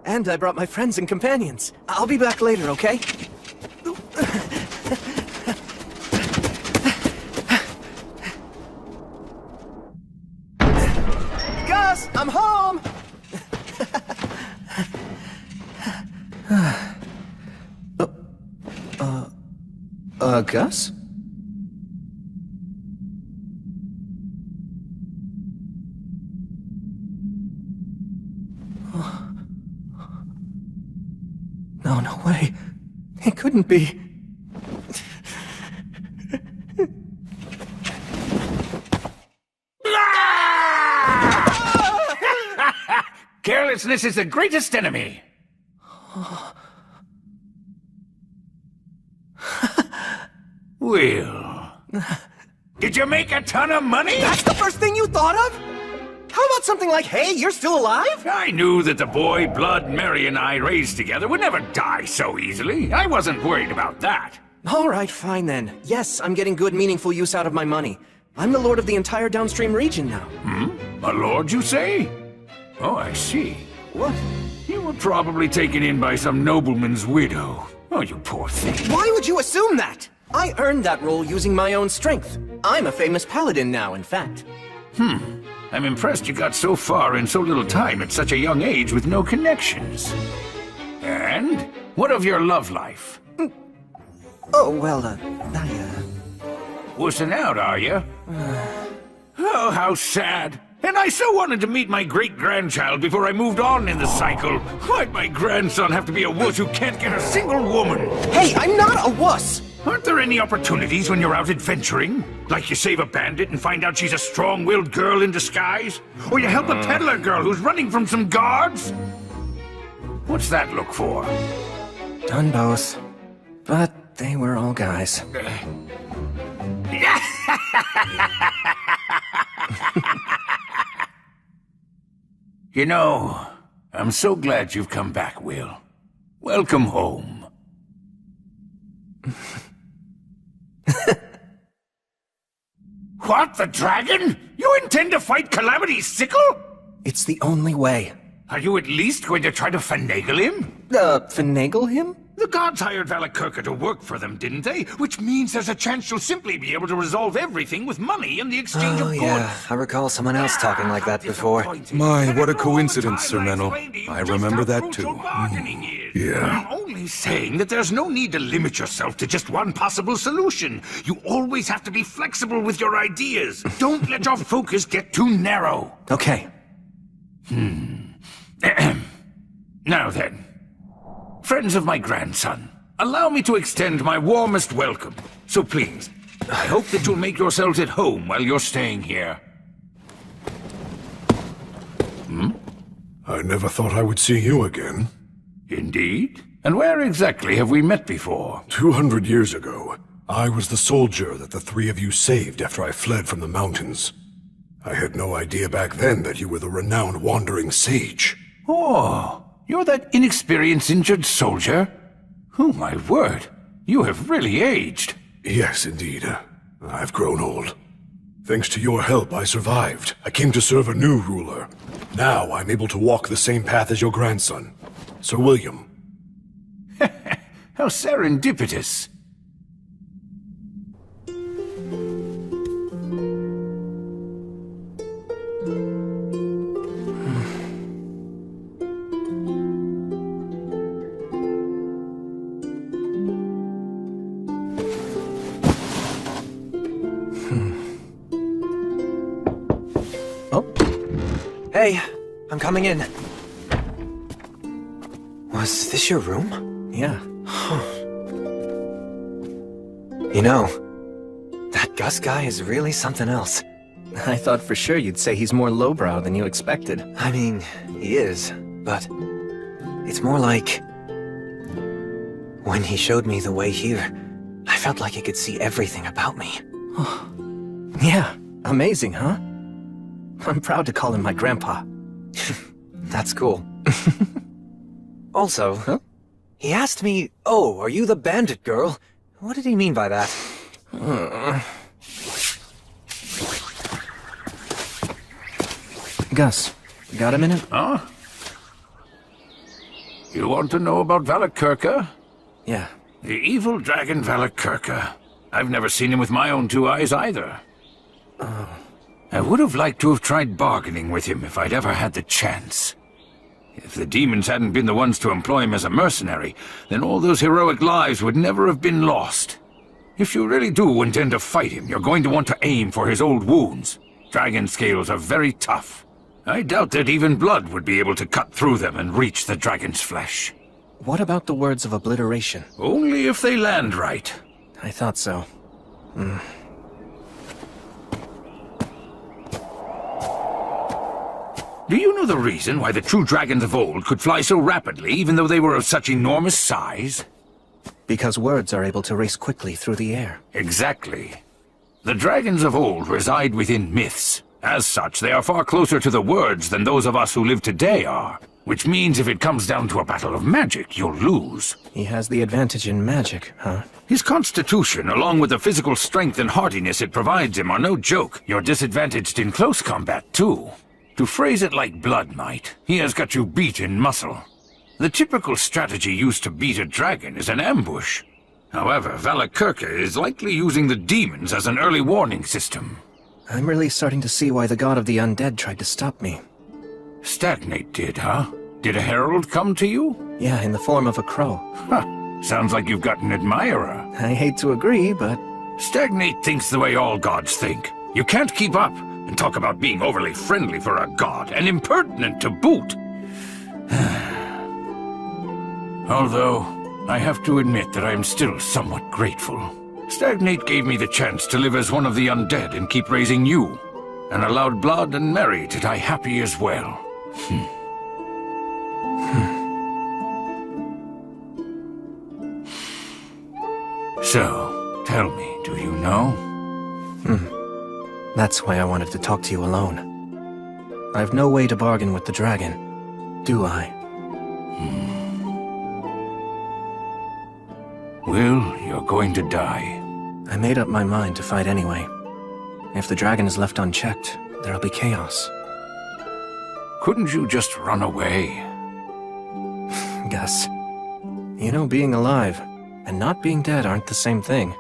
And I brought my friends and companions. I'll be back later, okay? Gus, I'm home! Gus? No, no way. It couldn't be. Carelessness is the greatest enemy. Will, did you make a ton of money? That's the first thing you thought of? How about something like, hey, you're still alive? I knew that the boy Blood Mary and I raised together would never die so easily. I wasn't worried about that. All right, fine then. Yes, I'm getting good, meaningful use out of my money. I'm the lord of the entire downstream region now. A lord, you say? Oh, I see. What? You were probably taken in by some nobleman's widow. Oh, you poor thing. Why would you assume that? I earned that role using my own strength. I'm a famous paladin now, in fact. I'm impressed you got so far in so little time at such a young age with no connections. And? What of your love life? Oh, well, Wussing out, are you? Oh, how sad. And I so wanted to meet my great-grandchild before I moved on in the cycle. Why'd my grandson have to be a wuss who can't get a single woman? Hey, I'm not a wuss! Aren't there any opportunities when you're out adventuring? Like you save a bandit and find out she's a strong-willed girl in disguise? Or you help a peddler girl who's running from some guards? What's that look for? Done both. But they were all guys. You know, I'm so glad you've come back, Will. Welcome home. What, the dragon? You intend to fight Calamity's sickle? It's the only way. Are you at least going to try to finagle him? Finagle him? The gods hired Valakirka to work for them, didn't they? Which means there's a chance you'll simply be able to resolve everything with money in the exchange of goods. Yeah, I recall someone else talking like that before. My, what a coincidence, Sir Menel. I remember that too. I'm only saying that there's no need to limit yourself to just one possible solution. You always have to be flexible with your ideas. Don't let your focus get too narrow. Okay. Now then, friends of my grandson, allow me to extend my warmest welcome. So please, I hope that you'll make yourselves at home while you're staying here. I never thought I would see you again. Indeed? And where exactly have we met before? 200 years ago, I was the soldier that the three of you saved after I fled from the mountains. I had no idea back then that you were the renowned wandering sage. Oh, you're that inexperienced injured soldier? Oh, my word. You have really aged. Yes, indeed. I've grown old. Thanks to your help, I survived. I came to serve a new ruler. Now I'm able to walk the same path as your grandson, Sir William. How serendipitous. Hey, I'm coming in. Was this your room? Yeah. You know, that Gus guy is really something else. I thought for sure you'd say he's more lowbrow than you expected. I mean, he is, but it's more like... when he showed me the way here, I felt like he could see everything about me. Yeah, amazing, huh? I'm proud to call him my grandpa. That's cool. Also, he asked me, "Oh, are you the bandit girl?" What did he mean by that? Gus, got a minute? Huh? You want to know about Valakirka? Yeah. The evil dragon Valakirka. I've never seen him with my own two eyes either. I would have liked to have tried bargaining with him if I'd ever had the chance. If the demons hadn't been the ones to employ him as a mercenary, then all those heroic lives would never have been lost. If you really do intend to fight him, you're going to want to aim for his old wounds. Dragon scales are very tough. I doubt that even blood would be able to cut through them and reach the dragon's flesh. What about the words of obliteration? Only if they land right. I thought so. Do you know the reason why the true dragons of old could fly so rapidly, even though they were of such enormous size? Because words are able to race quickly through the air. Exactly. The dragons of old reside within myths. As such, they are far closer to the words than those of us who live today are. Which means if it comes down to a battle of magic, you'll lose. He has the advantage in magic, huh? His constitution, along with the physical strength and hardiness it provides him, are no joke. You're disadvantaged in close combat, too. To phrase it like Blood might, he has got you beat in muscle. The typical strategy used to beat a dragon is an ambush. However, Valakirka is likely using the demons as an early warning system. I'm really starting to see why the god of the undead tried to stop me. Stagnate did, huh? Did a herald come to you? Yeah, in the form of a crow. Huh. Sounds like you've got an admirer. I hate to agree, but... Stagnate thinks the way all gods think. You can't keep up, and talk about being overly friendly for a god, and impertinent to boot. Although, I have to admit that I am still somewhat grateful. Stagnate gave me the chance to live as one of the undead and keep raising you, and allowed Blood and Mary to die happy as well. So, tell me, do you know? That's why I wanted to talk to you alone. I've no way to bargain with the dragon, do I? Well, you're going to die. I made up my mind to fight anyway. If the dragon is left unchecked, there'll be chaos. Couldn't you just run away? Gus, you know being alive and not being dead aren't the same thing.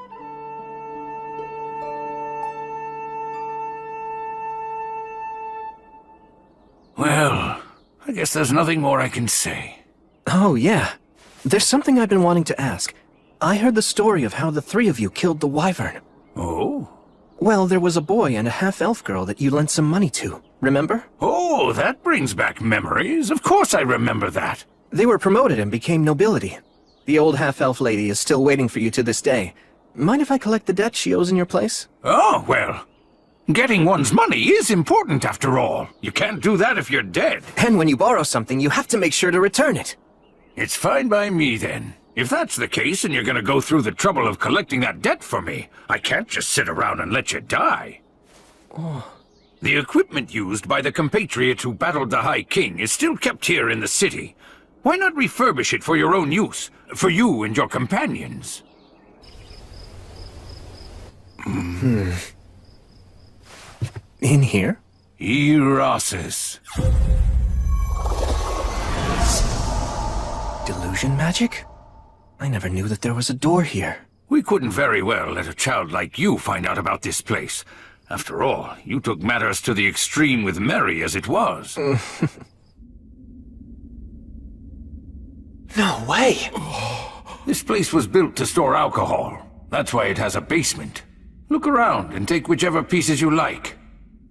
Well, I guess there's nothing more I can say. Oh, yeah. There's something I've been wanting to ask. I heard the story of how the three of you killed the wyvern. Oh? Well, there was a boy and a half-elf girl that you lent some money to, remember? Oh, that brings back memories. Of course I remember that. They were promoted and became nobility. The old half-elf lady is still waiting for you to this day. Mind if I collect the debt she owes in your place? Oh, well, getting one's money is important after all. You can't do that if you're dead. And when you borrow something, you have to make sure to return it. It's fine by me, then. If that's the case and you're gonna go through the trouble of collecting that debt for me, I can't just sit around and let you die. Oh. The equipment used by the compatriots who battled the High King is still kept here in the city. Why not refurbish it for your own use, for you and your companions? In here? Erasis. Delusion magic? I never knew that there was a door here. We couldn't very well let a child like you find out about this place. After all, you took matters to the extreme with Mary as it was. No way! This place was built to store alcohol. That's why it has a basement. Look around and take whichever pieces you like.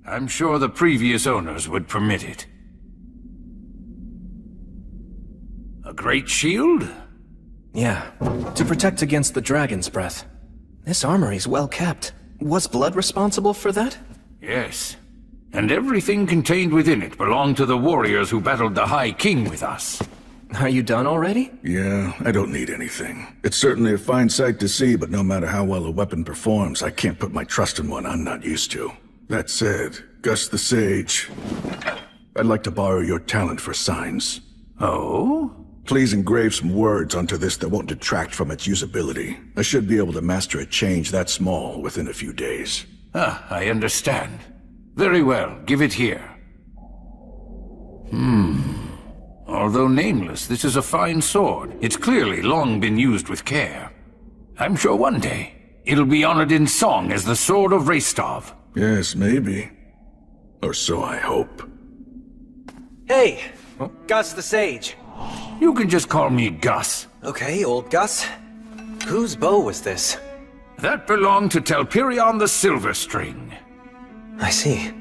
I'm sure the previous owners would permit it. A great shield? Yeah, to protect against the dragon's breath. This armory's well kept. Was Blood responsible for that? Yes. And everything contained within it belonged to the warriors who battled the High King with us. Are you done already? Yeah, I don't need anything. It's certainly a fine sight to see, but no matter how well a weapon performs, I can't put my trust in one I'm not used to. That said, Gus the Sage, I'd like to borrow your talent for signs. Oh? Please engrave some words onto this that won't detract from its usability. I should be able to master a change that small within a few days. Ah, I understand. Very well, give it here. Although nameless, this is a fine sword. It's clearly long been used with care. I'm sure one day, it'll be honored in song as the Sword of Rastov. Yes, maybe. Or so I hope. Hey! Gus the Sage. You can just call me Gus. Okay, old Gus. Whose bow was this? That belonged to Telperion the Silverstring. I see.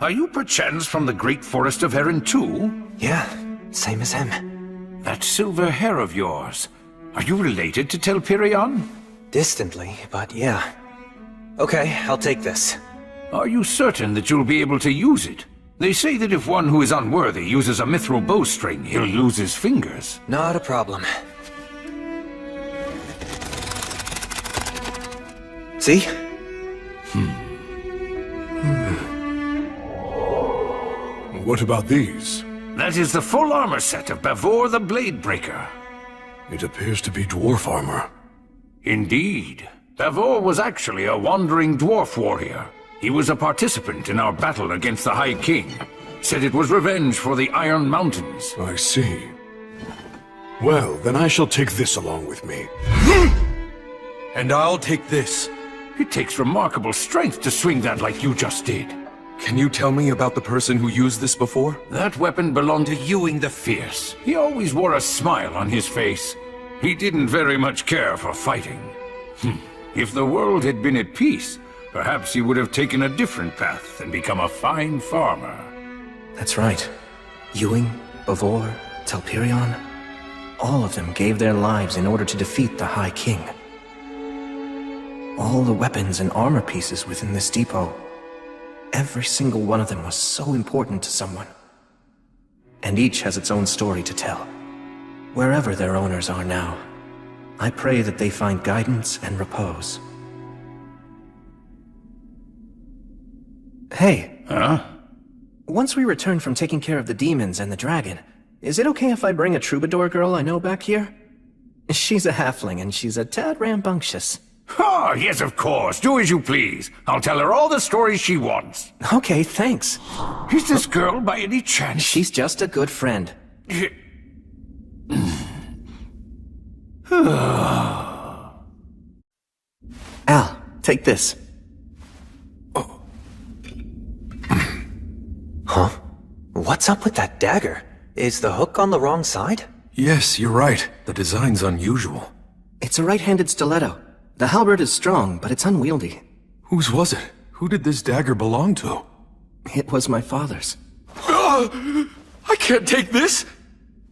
Are you perchance from the great forest of Erin too? Yeah, same as him. That silver hair of yours. Are you related to Telperion? Distantly, but yeah. Okay, I'll take this. Are you certain that you'll be able to use it? They say that if one who is unworthy uses a mithril bowstring, he'll lose his fingers. Not a problem. See? What about these? That is the full armor set of Bavor the Bladebreaker. It appears to be dwarf armor. Indeed. Bavor was actually a wandering dwarf warrior. He was a participant in our battle against the High King. Said it was revenge for the Iron Mountains. I see. Well, then I shall take this along with me. And I'll take this. It takes remarkable strength to swing that like you just did. Can you tell me about the person who used this before? That weapon belonged to Ewing the Fierce. He always wore a smile on his face. He didn't very much care for fighting. If the world had been at peace, perhaps he would have taken a different path and become a fine farmer. That's right. Ewing, Bavor, Telperion, all of them gave their lives in order to defeat the High King. All the weapons and armor pieces within this depot, every single one of them was so important to someone. And each has its own story to tell. Wherever their owners are now, I pray that they find guidance and repose. Hey. Huh? Once we return from taking care of the demons and the dragon, is it okay if I bring a troubadour girl I know back here? She's a halfling and she's a tad rambunctious. Oh, yes, of course. Do as you please. I'll tell her all the stories she wants. Okay, thanks. Is this girl by any chance? She's just a good friend. Al, take this. Huh? What's up with that dagger? Is the hook on the wrong side? Yes, you're right. The design's unusual. It's a right-handed stiletto. The halberd is strong, but it's unwieldy. Whose was it? Who did this dagger belong to? It was my father's. I can't take this!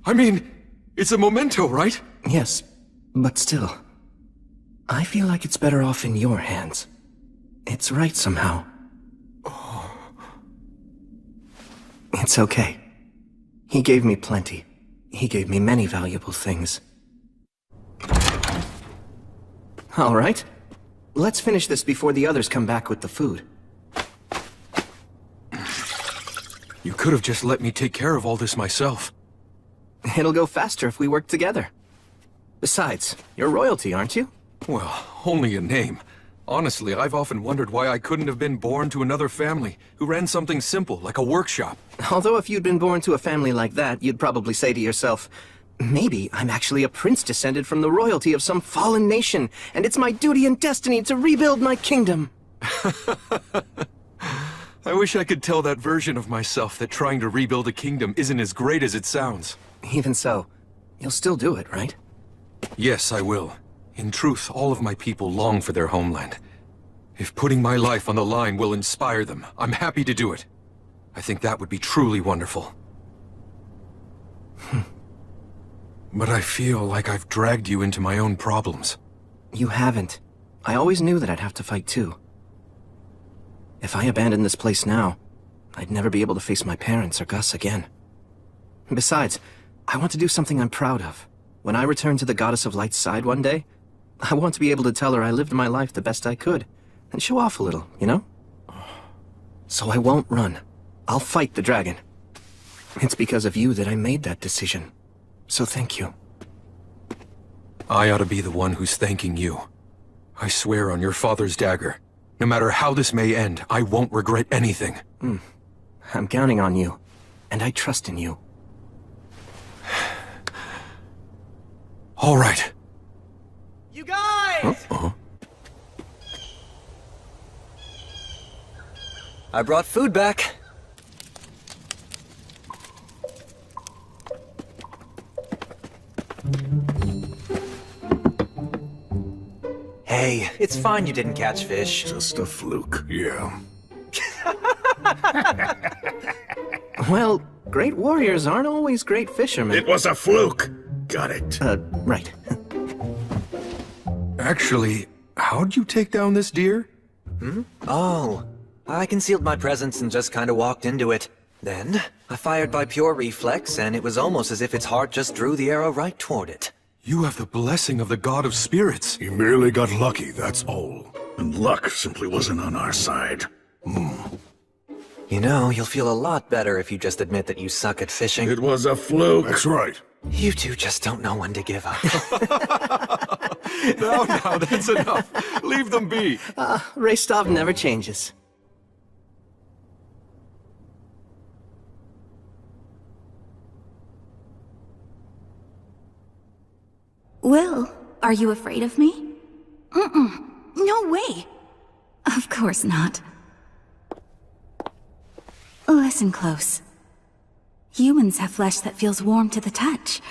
I mean, it's a memento, right? Yes, but still. I feel like it's better off in your hands. It's right somehow. It's okay. He gave me plenty. He gave me many valuable things. All right. Let's finish this before the others come back with the food. You could have just let me take care of all this myself. It'll go faster if we work together. Besides, you're royalty, aren't you? Well, only a name. Honestly, I've often wondered why I couldn't have been born to another family who ran something simple, like a workshop. Although if you'd been born to a family like that, you'd probably say to yourself, maybe I'm actually a prince descended from the royalty of some fallen nation, and it's my duty and destiny to rebuild my kingdom. I wish I could tell that version of myself that trying to rebuild a kingdom isn't as great as it sounds. Even so, you'll still do it, right? Yes, I will. In truth, all of my people long for their homeland. If putting my life on the line will inspire them, I'm happy to do it. I think that would be truly wonderful. But I feel like I've dragged you into my own problems. You haven't. I always knew that I'd have to fight too. If I abandon this place now, I'd never be able to face my parents or Gus again. Besides, I want to do something I'm proud of. When I return to the Goddess of Light's side one day, I want to be able to tell her I lived my life the best I could, and show off a little, you know? So I won't run. I'll fight the dragon. It's because of you that I made that decision. So thank you. I ought to be the one who's thanking you. I swear on your father's dagger, no matter how this may end, I won't regret anything. I'm counting on you, and I trust in you. All right. You guys! I brought food back. Hey, it's fine you didn't catch fish. Just a fluke, yeah. Well, great warriors aren't always great fishermen. It was a fluke! Got it. Right. Actually, how'd you take down this deer? Oh, I concealed my presence and just kind of walked into it. Then, I fired by pure reflex, and it was almost as if its heart just drew the arrow right toward it. You have the blessing of the God of Spirits. He merely got lucky, that's all. And luck simply wasn't on our side. You know, you'll feel a lot better if you just admit that you suck at fishing. It was a fluke. That's right. You two just don't know when to give up. No, that's enough. Leave them be. Restov never changes. Will, are you afraid of me? No way. Of course not. Listen close. Humans have flesh that feels warm to the touch,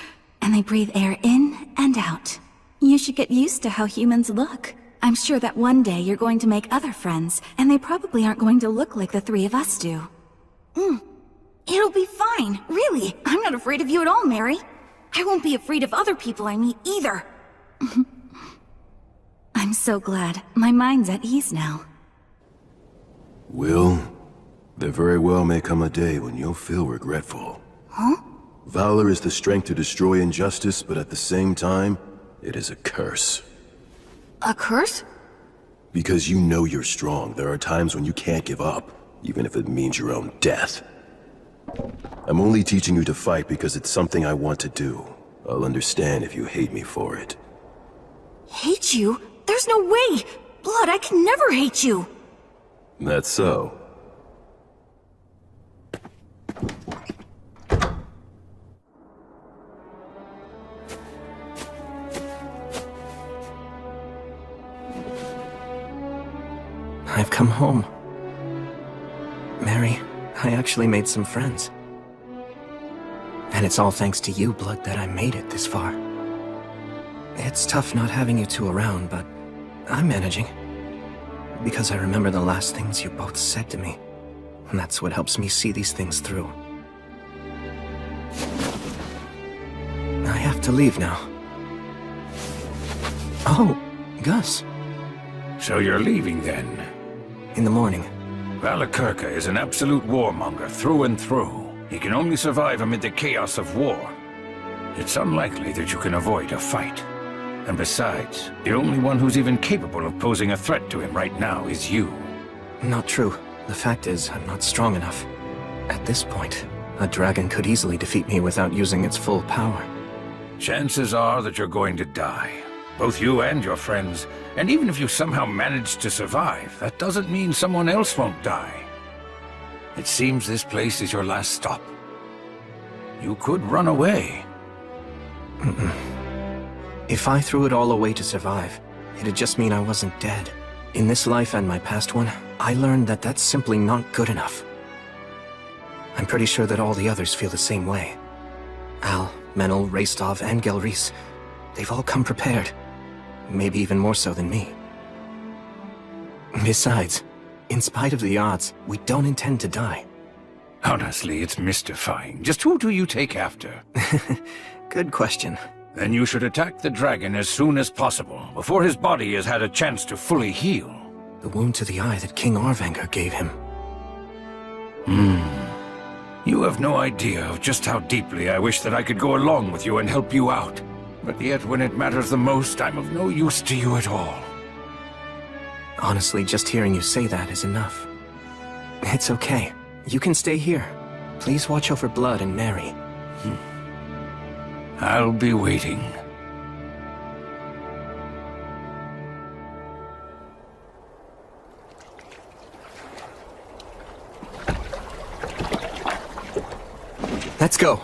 and they breathe air in and out. You should get used to how humans look. I'm sure that one day you're going to make other friends, and they probably aren't going to look like the three of us do. It'll be fine, really. I'm not afraid of you at all, Mary. I won't be afraid of other people I meet either. I'm so glad. My mind's at ease now. Will, there very well may come a day when you'll feel regretful. Huh? Valor is the strength to destroy injustice, but at the same time, it is a curse. A curse? Because you know you're strong, there are times when you can't give up, even if it means your own death. I'm only teaching you to fight because it's something I want to do. I'll understand if you hate me for it. Hate you? There's no way! Blood, I can never hate you! That's so. I've come home. Mary, I actually made some friends. And it's all thanks to you, Blood, that I made it this far. It's tough not having you two around, but I'm managing. Because I remember the last things you both said to me. And that's what helps me see these things through. I have to leave now. Oh, Gus. So you're leaving then? In the morning. Valakirka is an absolute warmonger through and through. He can only survive amid the chaos of war. It's unlikely that you can avoid a fight. And besides, the only one who's even capable of posing a threat to him right now is you. Not true. The fact is, I'm not strong enough. At this point, a dragon could easily defeat me without using its full power. Chances are that you're going to die. Both you and your friends. And even if you somehow manage to survive, that doesn't mean someone else won't die. It seems this place is your last stop. You could run away. If I threw it all away to survive, it'd just mean I wasn't dead. In this life and my past one, I learned that that's simply not good enough. I'm pretty sure that all the others feel the same way. Al, Menel, Restov, and Gelreese, they've all come prepared. Maybe even more so than me. Besides, in spite of the odds, we don't intend to die. Honestly, it's mystifying. Just who do you take after? Good question. Then you should attack the dragon as soon as possible, before his body has had a chance to fully heal. The wound to the eye that King Arvanger gave him. You have no idea of just how deeply I wish that I could go along with you and help you out. But yet, when it matters the most, I'm of no use to you at all. Honestly, just hearing you say that is enough. It's okay. You can stay here. Please watch over Blood and Mary. I'll be waiting. Let's go.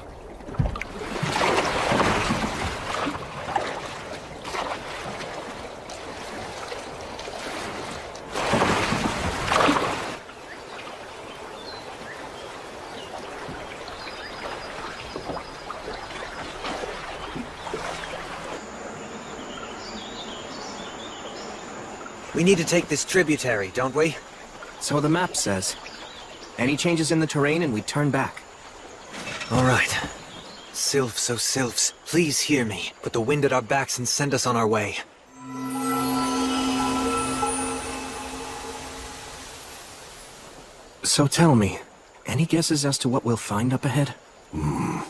We need to take this tributary, don't we? So the map says. Any changes in the terrain and we turn back. All right. Sylphs, oh Sylphs, please hear me. Put the wind at our backs and send us on our way. So tell me, any guesses as to what we'll find up ahead? I'm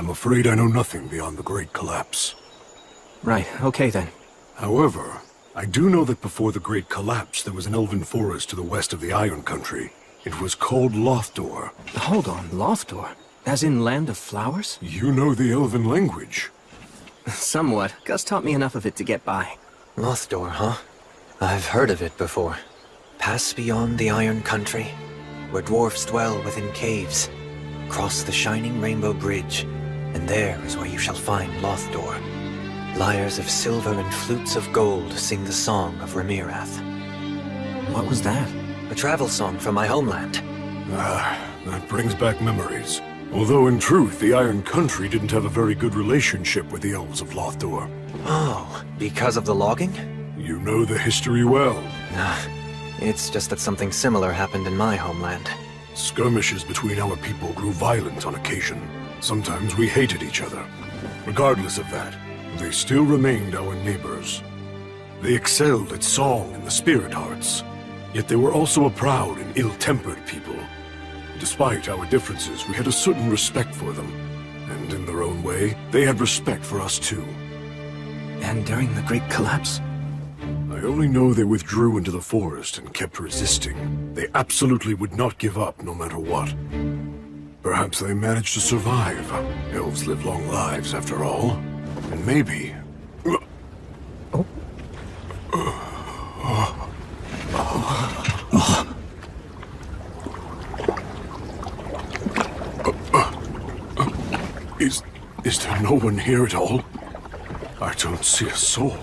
afraid I know nothing beyond the Great Collapse. Right, okay then. However, I do know that before the Great Collapse, there was an elven forest to the west of the Iron Country. It was called Lothdor. Hold on, Lothdor? As in Land of Flowers? You know the elven language. Somewhat. Gus taught me enough of it to get by. Lothdor, huh? I've heard of it before. Pass beyond the Iron Country, where dwarfs dwell within caves. Cross the shining rainbow bridge, and there is where you shall find Lothdor. Lyres of silver and flutes of gold sing the song of Remirath. What was that? A travel song from my homeland. That brings back memories. Although in truth, the Iron Country didn't have a very good relationship with the elves of Lothdor. Oh, because of the logging? You know the history well. It's just that something similar happened in my homeland. Skirmishes between our people grew violent on occasion. Sometimes we hated each other. Regardless of that, they still remained our neighbors. They excelled at song and the spirit arts, yet they were also a proud and ill-tempered people. Despite our differences, we had a certain respect for them, and in their own way, they had respect for us too. And during the Great Collapse? I only know they withdrew into the forest and kept resisting. They absolutely would not give up no matter what. Perhaps they managed to survive. Elves live long lives after all. And maybe... Is there no one here at all? I don't see a soul.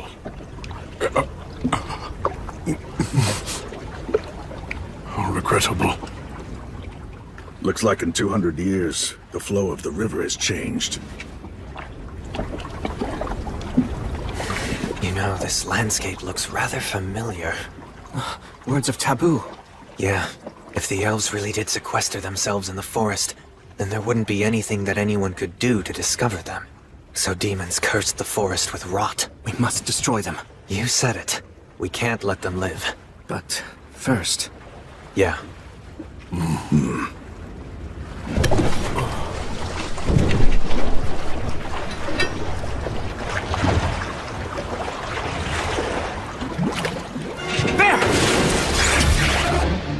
How regrettable. Looks like in 200 years, the flow of the river has changed. You know, this landscape looks rather familiar. Words of taboo. Yeah, if the elves really did sequester themselves in the forest, then there wouldn't be anything that anyone could do to discover them. So demons cursed the forest with rot. We must destroy them. You said it. We can't let them live. But first... Yeah. There!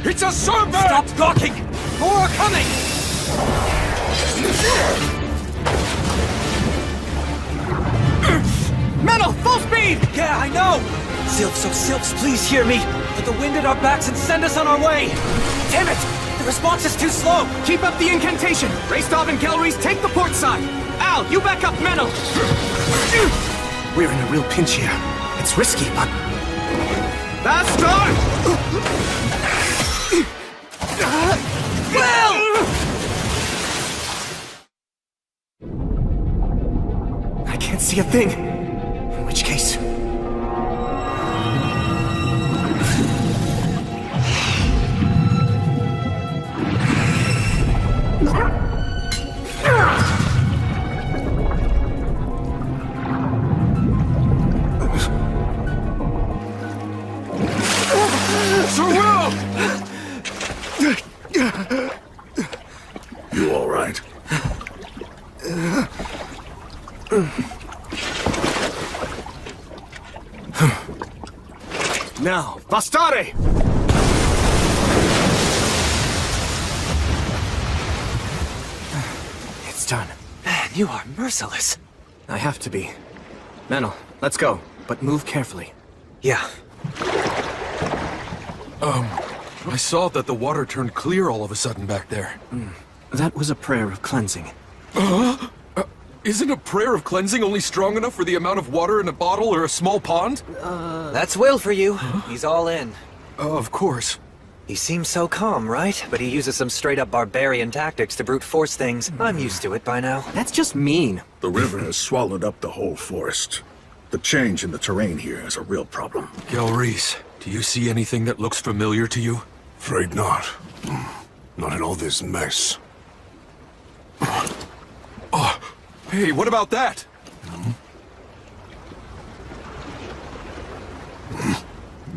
It's a serpent! Stop gawking! More are coming! Metal, full speed! Yeah, I know! Sylphs, oh Sylphs, please hear me! Put the wind at our backs and send us on our way! Damn it! The response is too slow! Keep up the incantation! Raystov and Gelreese, take the port side! Al, you back up Metal! We're in a real pinch here. It's risky, but... Faster! Will! I can't see a thing. In which case... Sir Will! Now, Bastare! It's done. Man, you are merciless. I have to be. Menel, let's go, but move carefully. Yeah. I saw that the water turned clear all of a sudden back there. That was a prayer of cleansing. Isn't a prayer of cleansing only strong enough for the amount of water in a bottle or a small pond? That's Will for you. He's all in. Of course. He seems so calm, right? But he uses some straight-up barbarian tactics to brute force things. I'm used to it by now. That's just mean. The river has swallowed up the whole forest. The change in the terrain here is a real problem. Gelreese, do you see anything that looks familiar to you? Afraid not. Not in all this mess. Oh, hey, what about that?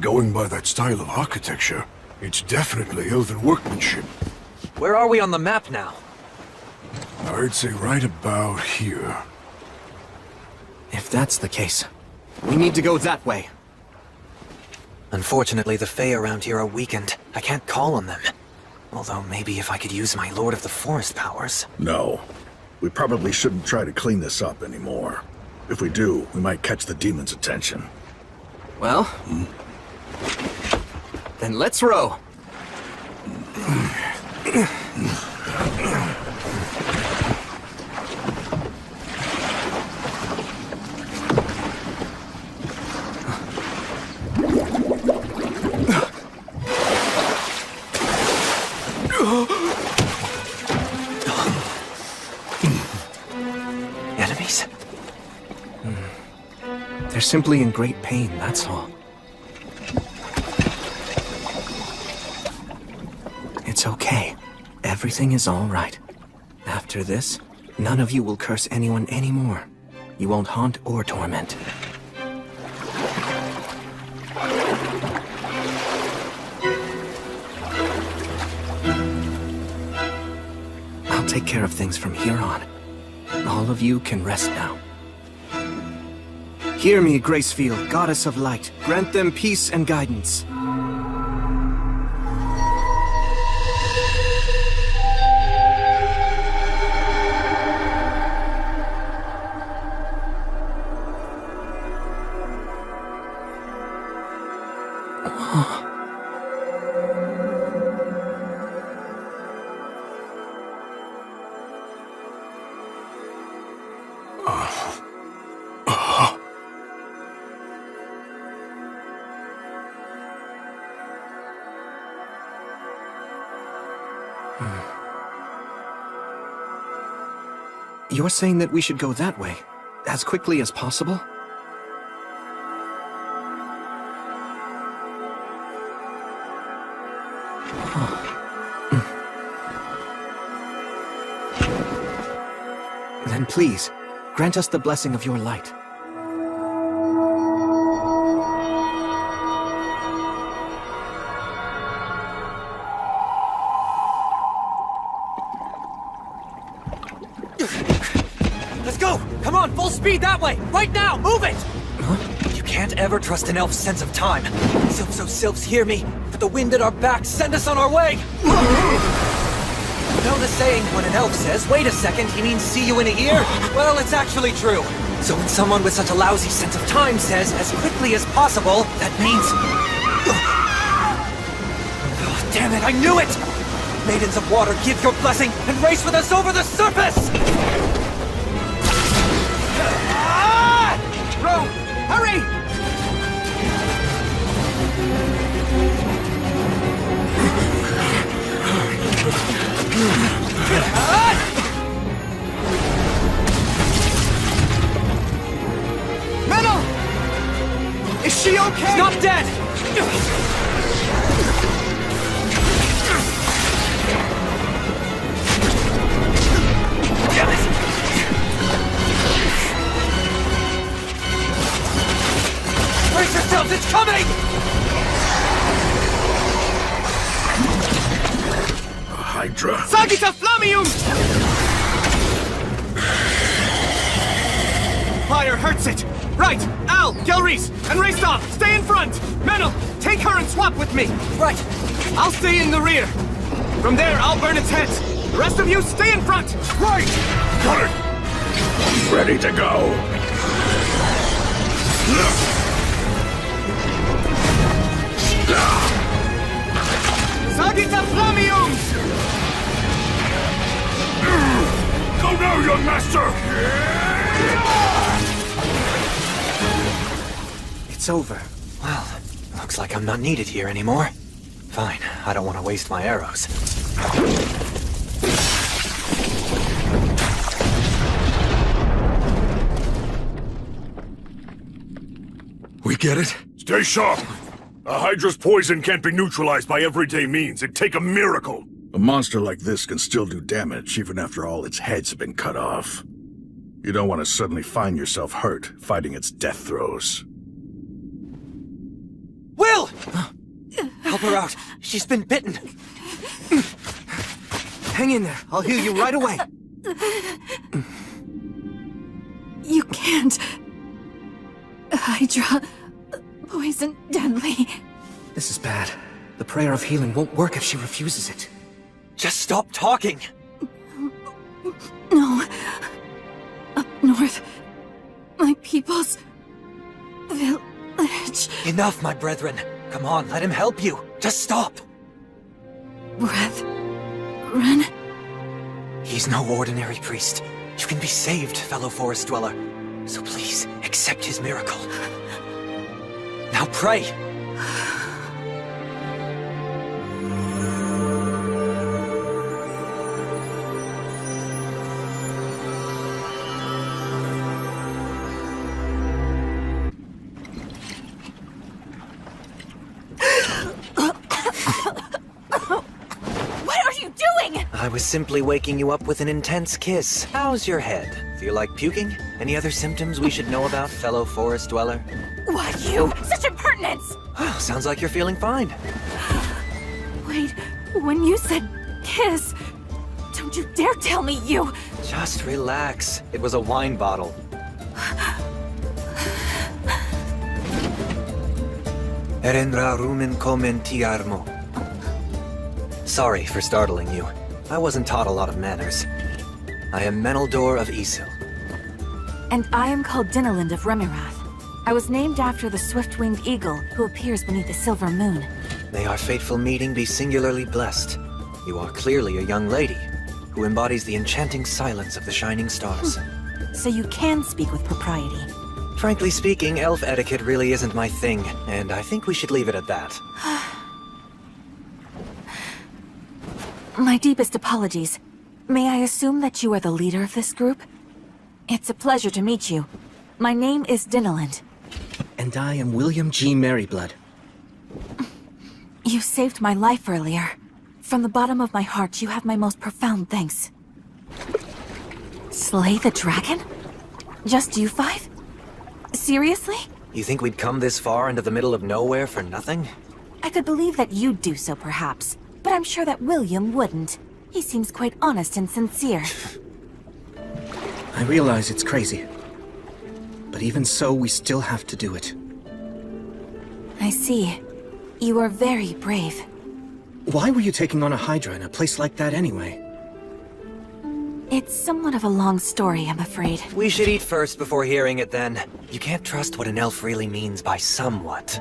Going by that style of architecture, it's definitely elven workmanship. Where are we on the map now? I'd say right about here. If that's the case, we need to go that way. Unfortunately, the Fae around here are weakened. I can't call on them. Although maybe if I could use my Lord of the Forest powers. No. We probably shouldn't try to clean this up anymore. If we do, we might catch the demon's attention. Well, then let's row. Enemies? They're simply in great pain, that's all. It's okay. Everything is all right. After this, none of you will curse anyone anymore. You won't haunt or torment. I'll take care of things from here on. All of you can rest now. Hear me, Gracefield, Goddess of Light. Grant them peace and guidance. You're saying that we should go that way, as quickly as possible? Then please, grant us the blessing of your light. Let's go! Come on, full speed that way! Right now! Move it! Huh? You can't ever trust an elf's sense of time. Sylphs, hear me. Put the wind at our backs, send us on our way! You know the saying, when an elf says, wait a second, he means see you in a year? Well, it's actually true. So when someone with such a lousy sense of time says, as quickly as possible, that means... Oh, damn it, I knew it! Maidens of Water, give your blessing and race with us over the surface! Row! Hurry! Menel! Is she okay? She's not dead! Brace yourselves, it's coming! A Hydra? Sagita Flamium! hurts it! Right! Al, Gelreese, and Raystov, stay in front! Menel, take her and swap with me! Right! I'll stay in the rear. From there, I'll burn its head. The rest of you, stay in front! Right! Got it! Ready to go! Sagita Flamium! Go now, young master! It's over. Well, looks like I'm not needed here anymore. Fine, I don't want to waste my arrows. We get it? Stay sharp! A Hydra's poison can't be neutralized by everyday means. It'd take a miracle. A monster like this can still do damage even after all its heads have been cut off. You don't want to suddenly find yourself hurt fighting its death throes. Will! Help her out. She's been bitten. Hang in there. I'll heal you right away. You can't. Hydra. Poison deadly. This is bad. The prayer of healing won't work if she refuses it. Just stop talking! No. Up north. My people's village. Enough, my brethren. Come on, let him help you. Just stop. Brethren? He's no ordinary priest. You can be saved, fellow forest dweller. So please, accept his miracle. Now pray! I was simply waking you up with an intense kiss. How's your head? Feel like puking? Any other symptoms we should know about, fellow forest dweller? Why, you? Such impertinence! Oh, sounds like you're feeling fine. Wait, when you said kiss, don't you dare tell me you... Just relax. It was a wine bottle. Erenra rumen komen tiarmo. Sorry for startling you. I wasn't taught a lot of manners. I am Meneldor of Isil. And I am called Dinalind of Remirath. I was named after the swift-winged eagle who appears beneath the silver moon. May our fateful meeting be singularly blessed. You are clearly a young lady who embodies the enchanting silence of the shining stars. So you can speak with propriety. Frankly speaking, elf etiquette really isn't my thing, and I think we should leave it at that. My deepest apologies. May I assume that you are the leader of this group? It's a pleasure to meet you. My name is Dinalind. And I am William G. Merryblood. You saved my life earlier. From the bottom of my heart, you have my most profound thanks. Slay the dragon? Just you five? Seriously? You think we'd come this far into the middle of nowhere for nothing? I could believe that you'd do so, perhaps. But I'm sure that William wouldn't. He seems quite honest and sincere. I realize it's crazy. But even so, we still have to do it. I see. You are very brave. Why were you taking on a Hydra in a place like that anyway? It's somewhat of a long story, I'm afraid. We should eat first before hearing it then. You can't trust what an elf really means by somewhat.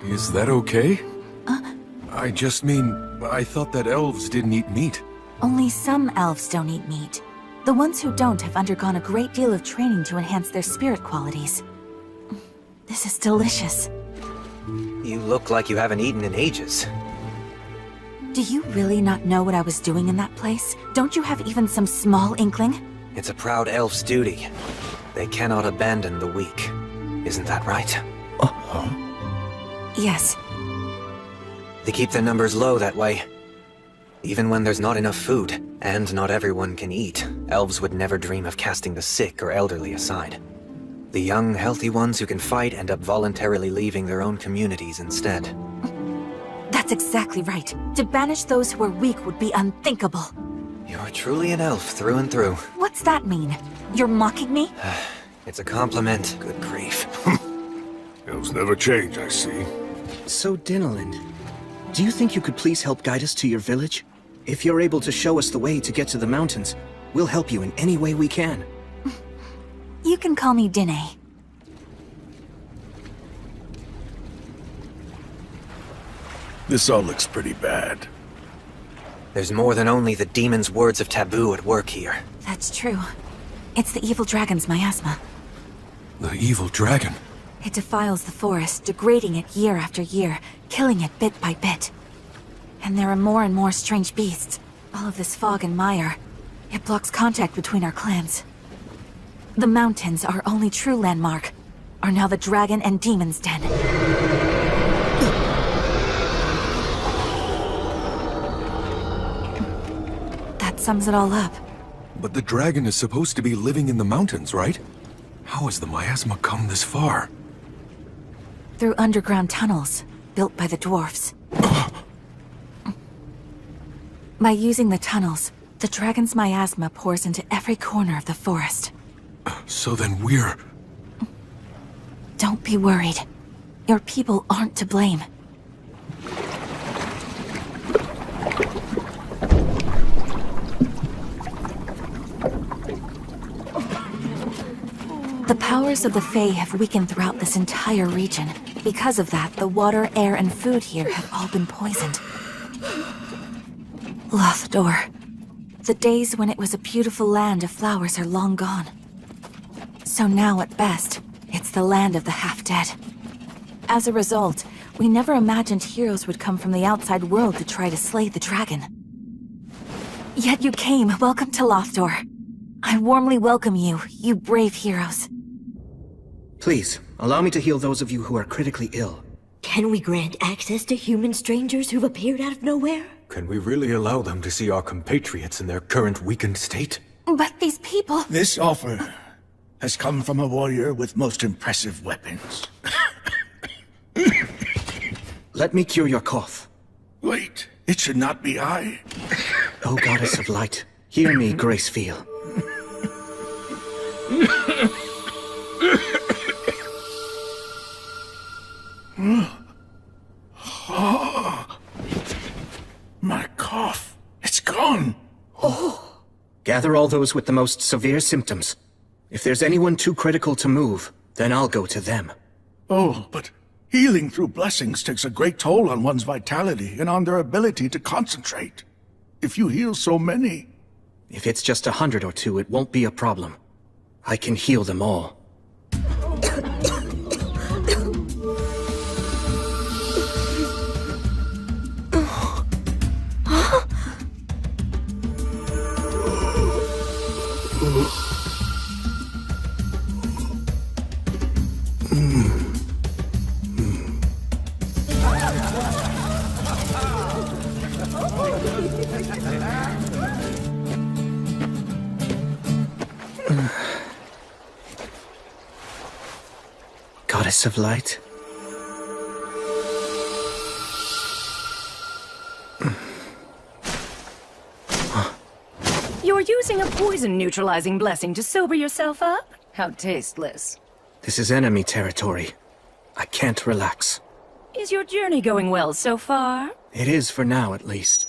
Is that okay? I just mean, I thought that elves didn't eat meat. Only some elves don't eat meat. The ones who don't have undergone a great deal of training to enhance their spirit qualities. This is delicious. You look like you haven't eaten in ages. Do you really not know what I was doing in that place? Don't you have even some small inkling? It's a proud elf's duty. They cannot abandon the weak. Isn't that right? Yes. They keep their numbers low that way. Even when there's not enough food, and not everyone can eat, elves would never dream of casting the sick or elderly aside. The young, healthy ones who can fight end up voluntarily leaving their own communities instead. That's exactly right. To banish those who are weak would be unthinkable. You're truly an elf through and through. What's that mean? You're mocking me? It's a compliment. Good grief. Elves never change, I see. So, Dinalind, do you think you could please help guide us to your village? If you're able to show us the way to get to the mountains, we'll help you in any way we can. You can call me Dine. This all looks pretty bad. There's more than only the demon's words of taboo at work here. That's true. It's the evil dragon's miasma. The evil dragon? It defiles the forest, degrading it year after year, killing it bit by bit. And there are more and more strange beasts. All of this fog and mire. It blocks contact between our clans. The mountains, our only true landmark, are now the dragon and demon's den. That sums it all up. But the dragon is supposed to be living in the mountains, right? How has the miasma come this far? Through underground tunnels, built by the dwarfs. By using the tunnels, the dragon's miasma pours into every corner of the forest. So then we're... Don't be worried. Your people aren't to blame. The powers of the Fae have weakened throughout this entire region. Because of that, the water, air, and food here have all been poisoned. Lothdor. The days when it was a beautiful land of flowers are long gone. So now, at best, it's the land of the half-dead. As a result, we never imagined heroes would come from the outside world to try to slay the dragon. Yet you came. Welcome to Lothdor. I warmly welcome you, you brave heroes. Please, allow me to heal those of you who are critically ill. Can we grant access to human strangers who've appeared out of nowhere? Can we really allow them to see our compatriots in their current weakened state? But these people... This offer has come from a warrior with most impressive weapons. Let me cure your cough. Wait, it should not be I. O Goddess of Light, hear me, Gracefiel. My cough. It's gone. Oh. Gather all those with the most severe symptoms. If there's anyone too critical to move, then I'll go to them. Oh, but healing through blessings takes a great toll on one's vitality and on their ability to concentrate. If you heal so many... If it's just 100 or 2, it won't be a problem. I can heal them all. Goddess of Light. You're using a poison-neutralizing blessing to sober yourself up? How tasteless. This is enemy territory. I can't relax. Is your journey going well so far? It is for now, at least.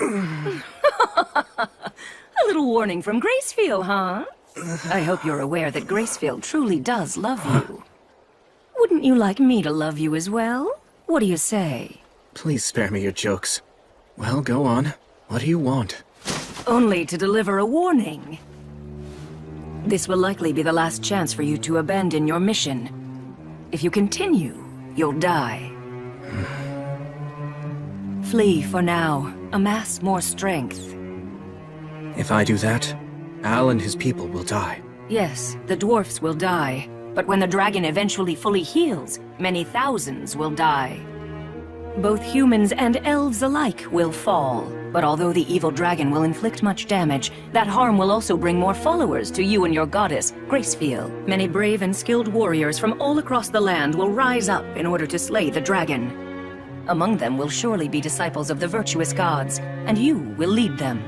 A little warning from Gracefiel, huh? I hope you're aware that Gracefiel truly does love you. Wouldn't you like me to love you as well? What do you say? Please spare me your jokes. Well, go on. What do you want? Only to deliver a warning. This will likely be the last chance for you to abandon your mission. If you continue, you'll die. Flee for now. Amass more strength. If I do that, Al and his people will die. Yes, the dwarfs will die. But when the dragon eventually fully heals, many thousands will die. Both humans and elves alike will fall. But although the evil dragon will inflict much damage, that harm will also bring more followers to you and your goddess, Gracefiel. Many brave and skilled warriors from all across the land will rise up in order to slay the dragon. Among them will surely be disciples of the virtuous gods, and you will lead them.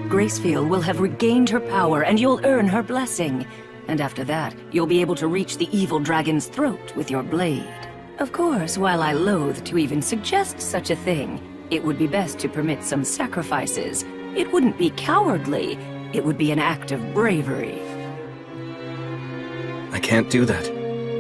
Gracefield will have regained her power, and you'll earn her blessing. And after that, you'll be able to reach the evil dragon's throat with your blade. Of course, while I loathe to even suggest such a thing, it would be best to permit some sacrifices. It wouldn't be cowardly. It would be an act of bravery. I can't do that.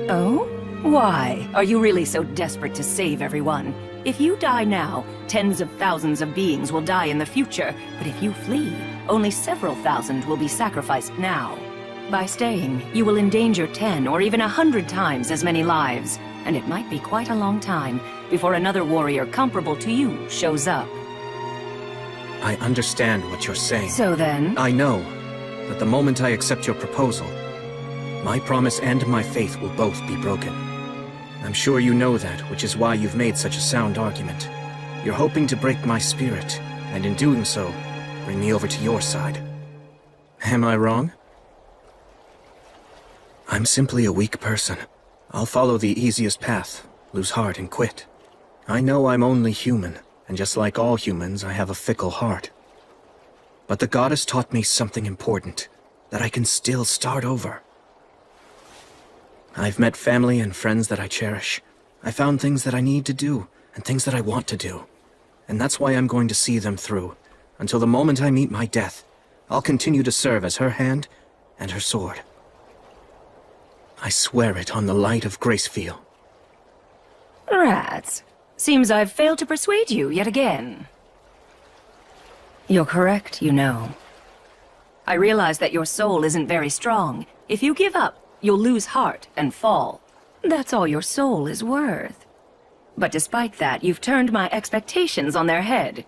Oh? Why? Are you really so desperate to save everyone? If you die now, tens of thousands of beings will die in the future. But if you flee, only several thousand will be sacrificed now. By staying, you will endanger 10 or even 100 times as many lives. And it might be quite a long time before another warrior comparable to you shows up. I understand what you're saying. So then? I know that the moment I accept your proposal, my promise and my faith will both be broken. I'm sure you know that, which is why you've made such a sound argument. You're hoping to break my spirit, and in doing so, bring me over to your side. Am I wrong? I'm simply a weak person. I'll follow the easiest path, lose heart and quit. I know I'm only human, and just like all humans, I have a fickle heart. But the goddess taught me something important, that I can still start over. I've met family and friends that I cherish. I found things that I need to do, and things that I want to do. And that's why I'm going to see them through. Until the moment I meet my death, I'll continue to serve as her hand and her sword. I swear it on the light of Gracefield. Rats. Seems I've failed to persuade you yet again. You're correct, you know. I realize that your soul isn't very strong. If you give up, you'll lose heart and fall. That's all your soul is worth. But despite that, you've turned my expectations on their head.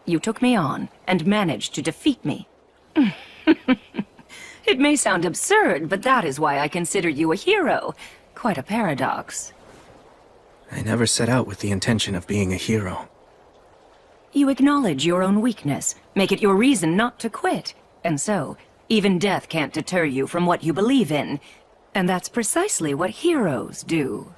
You took me on and managed to defeat me. It may sound absurd, but that is why I consider you a hero. Quite a paradox. I never set out with the intention of being a hero. You acknowledge your own weakness, make it your reason not to quit. And so, even death can't deter you from what you believe in. And that's precisely what heroes do.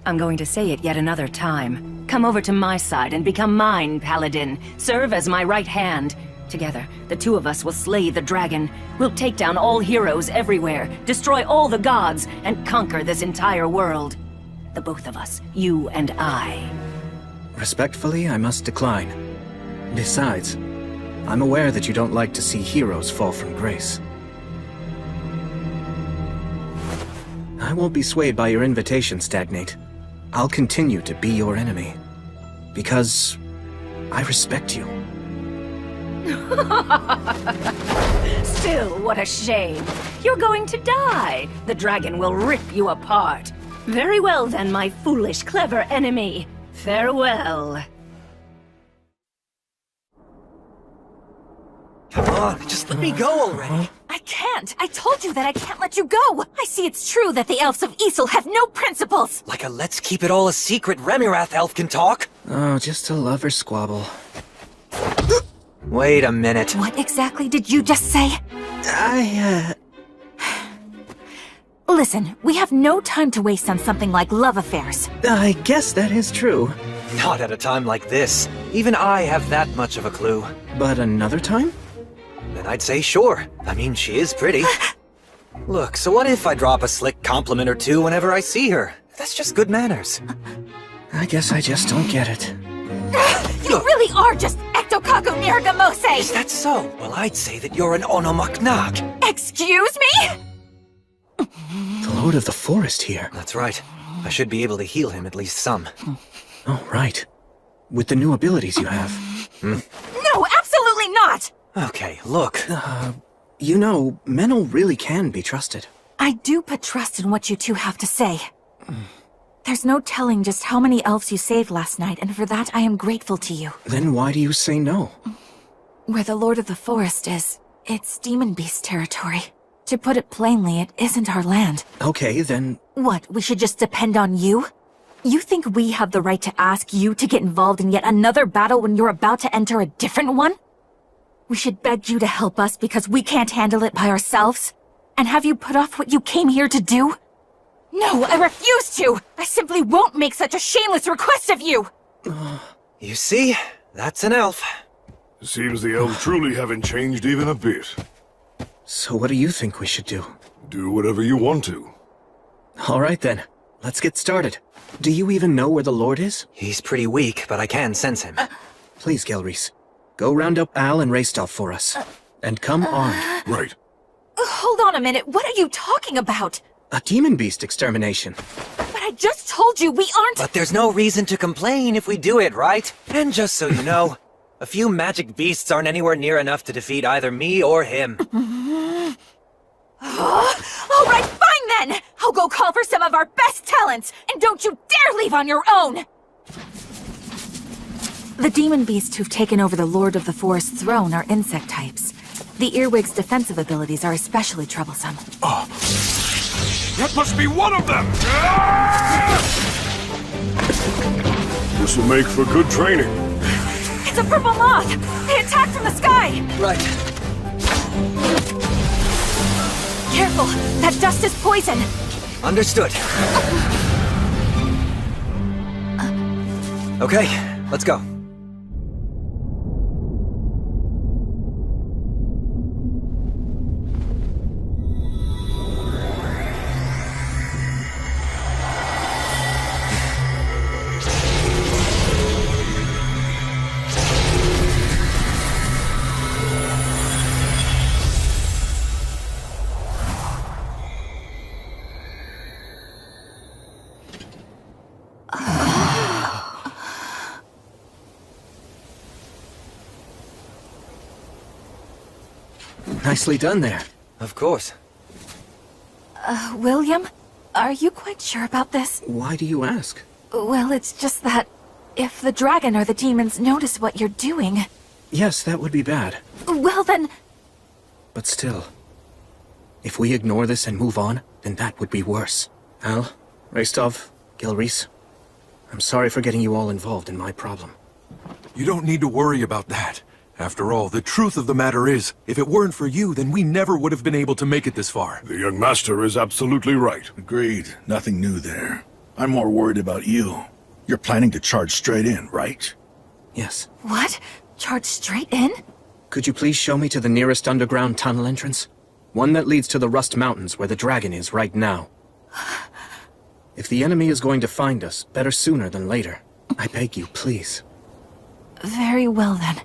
I'm going to say it yet another time. Come over to my side and become mine, Paladin. Serve as my right hand. Together, the two of us will slay the dragon. We'll take down all heroes everywhere, destroy all the gods, and conquer this entire world. The both of us, you and I. Respectfully, I must decline. Besides, I'm aware that you don't like to see heroes fall from grace. I won't be swayed by your invitation, Stagnate. I'll continue to be your enemy. Because I respect you. Still, what a shame. You're going to die. The dragon will rip you apart. Very well then, my foolish, clever enemy. Farewell. Come on, just let me go already. I can't. I told you that I can't let you go. I see it's true that the elves of Ysel have no principles. Like a let's keep it all a secret Remirath elf can talk. Oh, just a lover squabble. Wait a minute. What exactly did you just say? Listen, we have no time to waste on something like love affairs. I guess that is true. Not at a time like this. Even I have that much of a clue. But another time? Then I'd say sure. I mean, she is pretty. Look, so what if I drop a slick compliment or two whenever I see her? That's just good manners. I guess I just don't get it. You really are just Ectokaku Niragamose! Is that so? Well, I'd say that you're an Onomaknak. Excuse me? The Lord of the Forest here. That's right. I should be able to heal him at least some. Oh, right. With the new abilities you have. No, absolutely not! Okay, look. You know, Menel really can be trusted. I do put trust in what you two have to say. There's no telling just how many elves you saved last night, and for that I am grateful to you. Then why do you say no? Where the Lord of the Forest is, it's Demon Beast territory. To put it plainly, it isn't our land. Okay, then... What, we should just depend on you? You think we have the right to ask you to get involved in yet another battle when you're about to enter a different one? We should beg you to help us because we can't handle it by ourselves? And have you put off what you came here to do? No, I refuse to! I simply won't make such a shameless request of you! You see? That's an elf. Seems the elves truly haven't changed even a bit. So what do you think we should do? Do whatever you want to. All right then, let's get started. Do you even know where the Lord is? He's pretty weak, but I can sense him. Please, Gelreese, go round up Al and Raystov for us. And come armed. Right. Hold on a minute, what are you talking about? A demon beast extermination. But I just told you we aren't— But there's no reason to complain if we do it, right? And just so you know, a few magic beasts aren't anywhere near enough to defeat either me or him. All right, fine then! I'll go call for some of our best talents, and don't you dare leave on your own! The demon beasts who've taken over the Lord of the Forest's throne are insect types. The earwig's defensive abilities are especially troublesome. That must be one of them! This will make for good training. It's a purple moth! They attack from the sky! Right. Careful! That dust is poison! Understood. Okay, let's go. Nicely done there. Of course. William? Are you quite sure about this? Why do you ask? Well, it's just that if the dragon or the demons notice what you're doing... Yes, that would be bad. Well then... But still, if we ignore this and move on, then that would be worse. Al, Raystov, Gelreese, I'm sorry for getting you all involved in my problem. You don't need to worry about that. After all, the truth of the matter is, if it weren't for you, then we never would have been able to make it this far. The young master is absolutely right. Agreed. Nothing new there. I'm more worried about you. You're planning to charge straight in, right? Yes. What? Charge straight in? Could you please show me to the nearest underground tunnel entrance? One that leads to the Rust Mountains where the dragon is right now. If the enemy is going to find us, better sooner than later. I beg you, please. Very well then.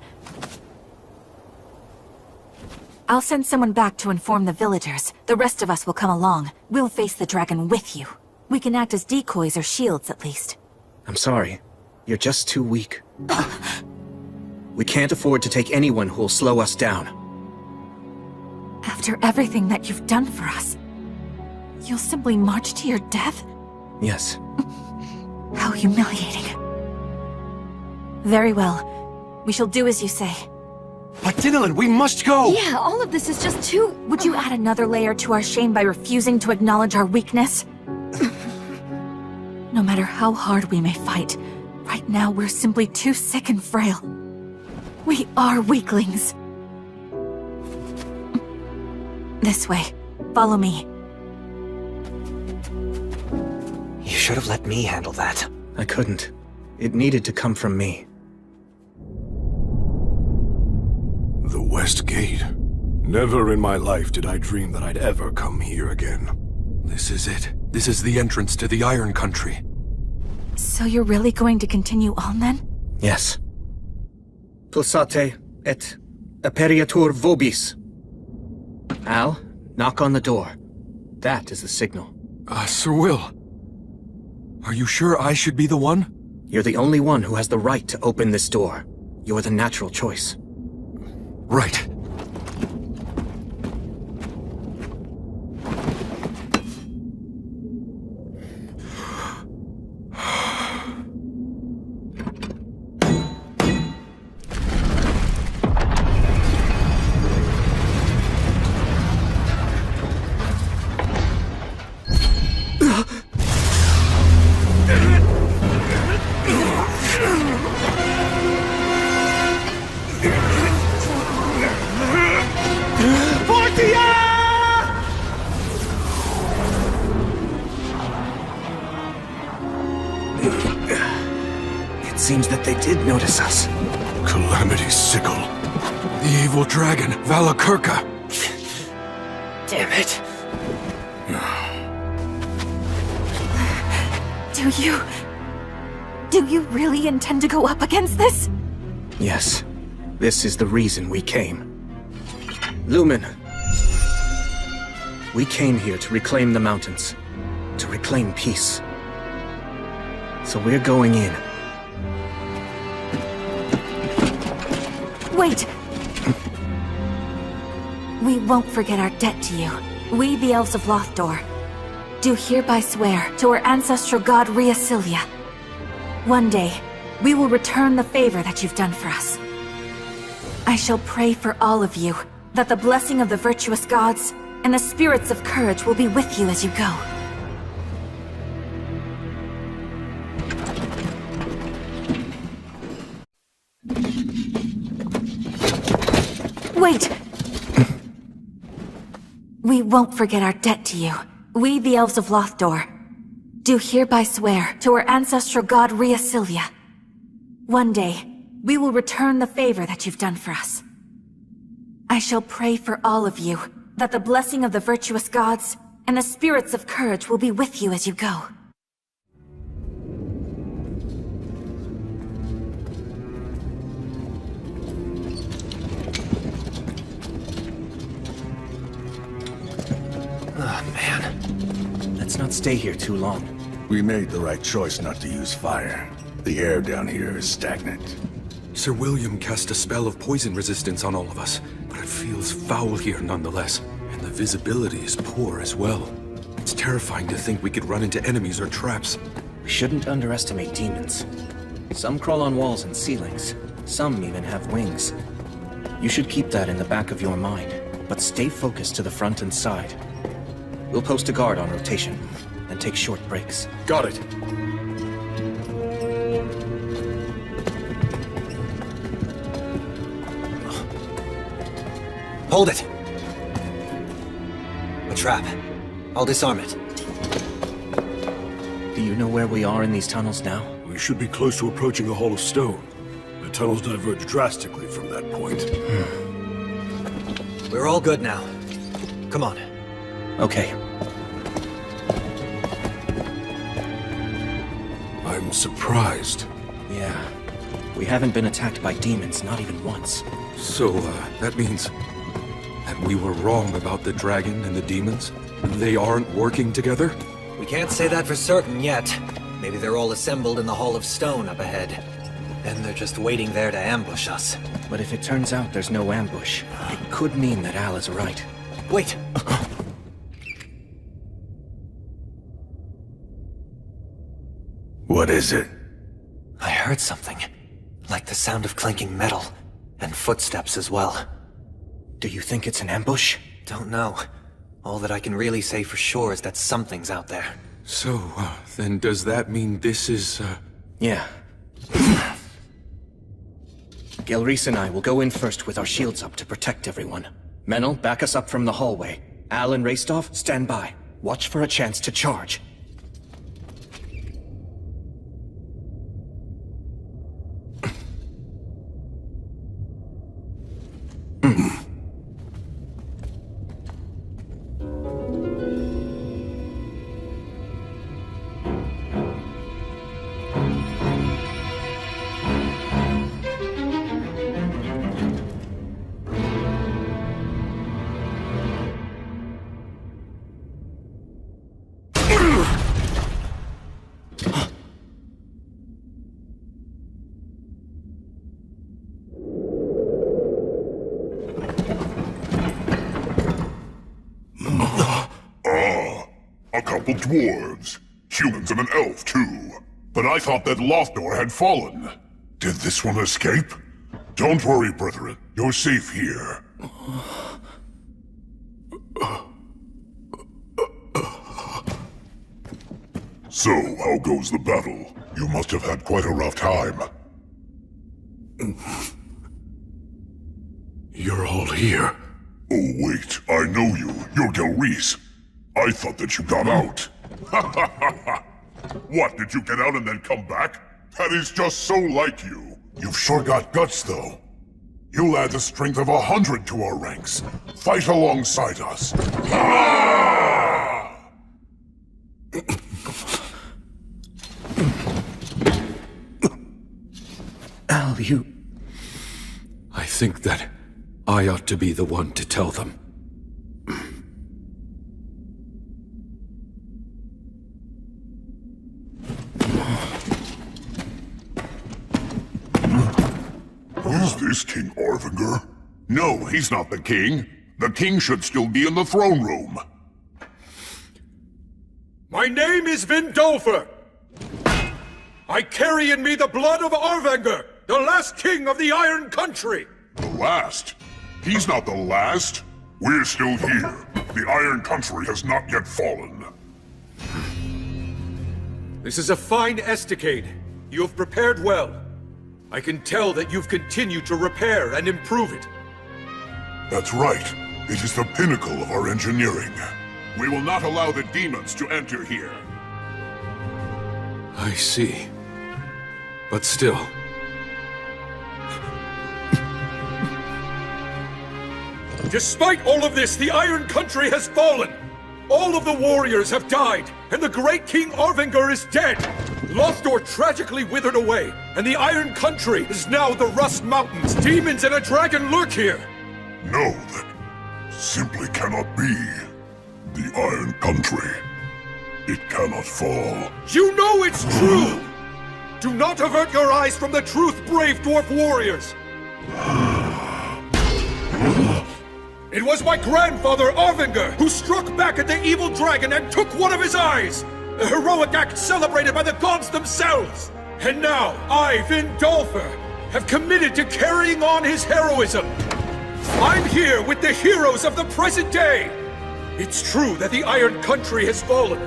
I'll send someone back to inform the villagers. The rest of us will come along. We'll face the dragon with you. We can act as decoys or shields, at least. I'm sorry. You're just too weak. We can't afford to take anyone who'll slow us down. After everything that you've done for us, you'll simply march to your death? Yes. How humiliating. Very well. We shall do as you say. But Dinalin, we must go! Yeah, all of this is just too... Would you add another layer to our shame by refusing to acknowledge our weakness? No matter how hard we may fight, right now we're simply too sick and frail. We are weaklings. This way. Follow me. You should have let me handle that. I couldn't. It needed to come from me. The West Gate. Never in my life did I dream that I'd ever come here again. This is it. This is the entrance to the Iron Country. So you're really going to continue on then? Yes. Pulsate et aperiatur vobis. Al, knock on the door. That is the signal. Sir Will. Are you sure I should be the one? You're the only one who has the right to open this door. You're the natural choice. Right. It seems that they did notice us. Calamity Sickle. The evil dragon, Valakirka. Damn it. Do you really intend to go up against this? Yes. This is the reason we came. Lumen. We came here to reclaim the mountains. To reclaim peace. So we're going in. Wait! We won't forget our debt to you. We, the Elves of Lothdor, do hereby swear to our ancestral god Rheasilia. One day, we will return the favor that you've done for us. I shall pray for all of you, that the blessing of the virtuous gods and the spirits of courage will be with you as you go. Wait! We won't forget our debt to you. We, the Elves of Lothdor, do hereby swear to our ancestral god Rheasilia. One day, we will return the favor that you've done for us. I shall pray for all of you, that the blessing of the virtuous gods and the spirits of courage will be with you as you go. Oh, man. Let's not stay here too long. We made the right choice not to use fire. The air down here is stagnant. Sir William cast a spell of poison resistance on all of us, but it feels foul here nonetheless. And the visibility is poor as well. It's terrifying to think we could run into enemies or traps. We shouldn't underestimate demons. Some crawl on walls and ceilings. Some even have wings. You should keep that in the back of your mind, but stay focused to the front and side. We'll post a guard on rotation, and take short breaks. Got it. Hold it! A trap. I'll disarm it. Do you know where we are in these tunnels now? We should be close to approaching the Hall of Stone. The tunnels diverge drastically from that point. We're all good now. Come on. Okay. I'm surprised. Yeah. We haven't been attacked by demons, not even once. So, that means that we were wrong about the dragon and the demons? They aren't working together? We can't say that for certain yet. Maybe they're all assembled in the Hall of Stone up ahead. And they're just waiting there to ambush us. But if it turns out there's no ambush, it could mean that Al is right. Wait! What is it? I heard something. Like the sound of clanking metal. And footsteps as well. Do you think it's an ambush? Don't know. All that I can really say for sure is that something's out there. So, then does that mean this is, Yeah. Gelreese and I will go in first with our shields up to protect everyone. Menel, back us up from the hallway. Al and Raistov, stand by. Watch for a chance to charge. Dwarves, humans and an elf too. But I thought that Lothdor had fallen. Did this one escape? Don't worry, brethren. You're safe here. So, how goes the battle? You must have had quite a rough time. You're all here. Oh wait, I know you. You're Gelreese. I thought that you got out. What, did you get out and then come back? That is just so like you. You've sure got guts, though. You'll add the strength of 100 to our ranks. Fight alongside us. Al, you... I think that I ought to be the one to tell them. Is this King Orvanger? No, he's not the king. The king should still be in the throne room. My name is Vindolfer. I carry in me the blood of Orvanger, the last king of the Iron Country. The last? He's not the last. We're still here. The Iron Country has not yet fallen. This is a fine estacade. You have prepared well. I can tell that you've continued to repair and improve it. That's right. It is the pinnacle of our engineering. We will not allow the demons to enter here. I see. But still... Despite all of this, the Iron Country has fallen! All of the warriors have died, and the great King Orvanger is dead! Lothdor tragically withered away, and the Iron Country is now the Rust Mountains. Demons and a dragon lurk here! No, that simply cannot be. The Iron Country. It cannot fall. You know it's true! Do not avert your eyes from the truth, brave dwarf warriors! It was my grandfather, Orvanger, who struck back at the evil dragon and took one of his eyes! A heroic act celebrated by the gods themselves! And now, I, Vindolfer, have committed to carrying on his heroism! I'm here with the heroes of the present day! It's true that the Iron Country has fallen,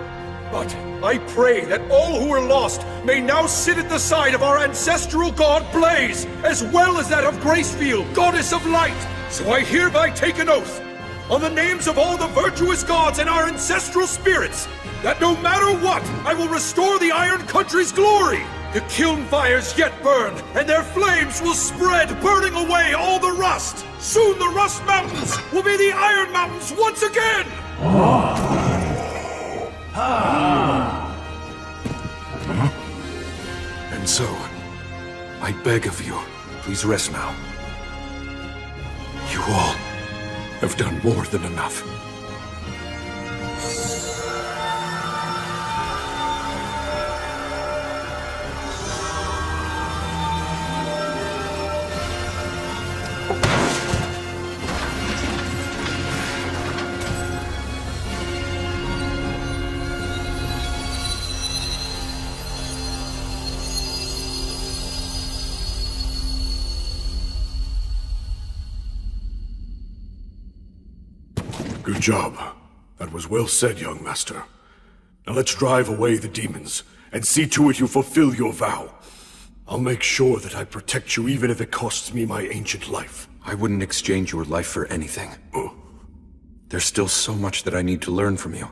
but I pray that all who are lost may now sit at the side of our ancestral god Blaze, as well as that of Gracefield, goddess of light! So I hereby take an oath, on the names of all the virtuous gods and our ancestral spirits, that no matter what, I will restore the Iron Country's glory! The kiln fires yet burn, and their flames will spread, burning away all the rust! Soon the Rust Mountains will be the Iron Mountains once again! And so, I beg of you, please rest now. You all have done more than enough. Good job. That was well said, young master. Now let's drive away the demons, and see to it you fulfill your vow. I'll make sure that I protect you even if it costs me my ancient life. I wouldn't exchange your life for anything. There's still so much that I need to learn from you.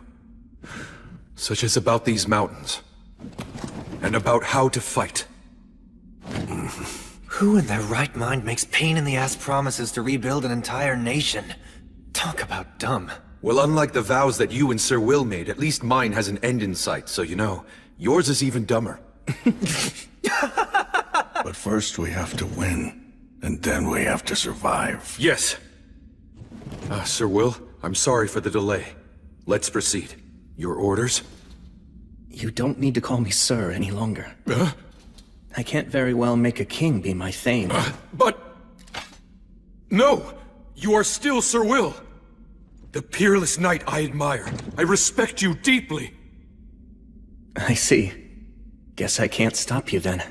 Such as about these mountains. And about how to fight. Who in their right mind makes pain-in-the-ass promises to rebuild an entire nation? Talk about dumb. Well, unlike the vows that you and Sir Will made, at least mine has an end in sight, so you know, yours is even dumber. But first we have to win, and then we have to survive. Yes. Sir Will, I'm sorry for the delay. Let's proceed. Your orders? You don't need to call me sir any longer. I can't very well make a king be my thane. But... No! You are still Sir Will! The peerless knight I admire. I respect you deeply. I see. Guess I can't stop you then.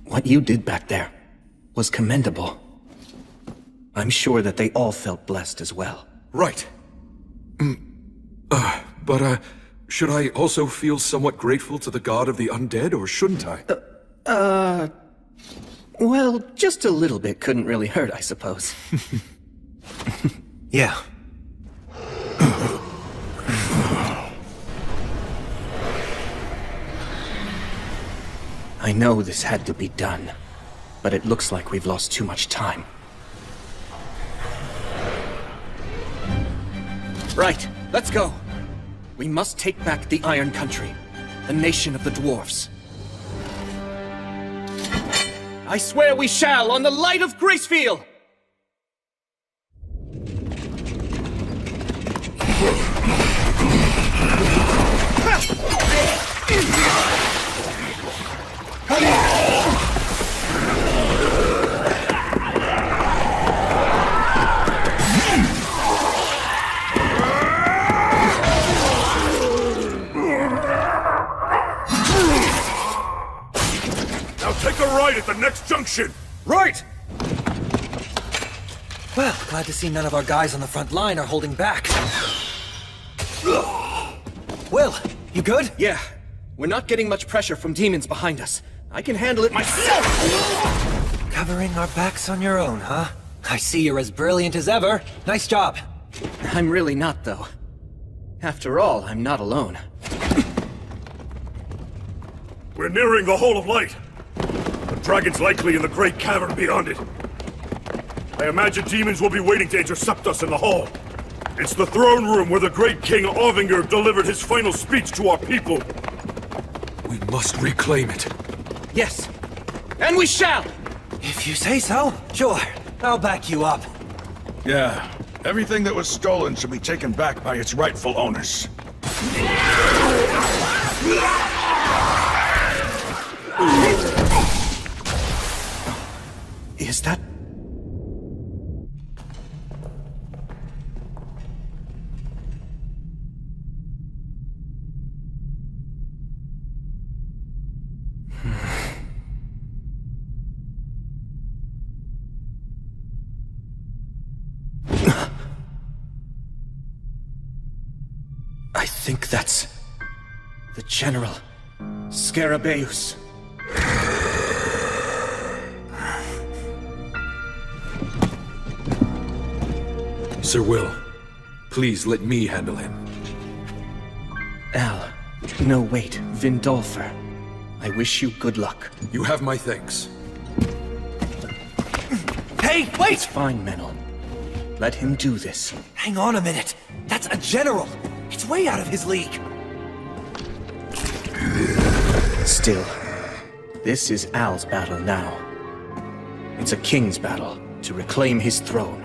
What you did back there was commendable. I'm sure that they all felt blessed as well. Right. But should I also feel somewhat grateful to the god of the undead, or shouldn't I? Well, just a little bit couldn't really hurt, I suppose. Yeah. I know this had to be done, but it looks like we've lost too much time. Right, let's go. We must take back the Iron Country, the nation of the dwarves. I swear we shall, on the light of Gracefield! Now take a right at the next junction! Right! Well, glad to see none of our guys on the front line are holding back. Will, you good? Yeah. We're not getting much pressure from demons behind us. I can handle it myself! Covering our backs on your own, huh? I see you're as brilliant as ever. Nice job. I'm really not, though. After all, I'm not alone. We're nearing the Hall of Light. The dragon's likely in the great cavern beyond it. I imagine demons will be waiting to intercept us in the hall. It's the throne room where the great King Ovinger delivered his final speech to our people. We must reclaim it. Yes, and we shall! If you say so, sure. I'll back you up. Yeah, everything that was stolen should be taken back by its rightful owners. Is that... I think that's... the General Scarabaeus. Sir Will, please let me handle him. Al. No, wait. Vindolfer. I wish you good luck. You have my thanks. Hey, wait! It's fine, Menel. Let him do this. Hang on a minute. That's a general. It's way out of his league. Still, this is Al's battle now. It's a king's battle to reclaim his throne.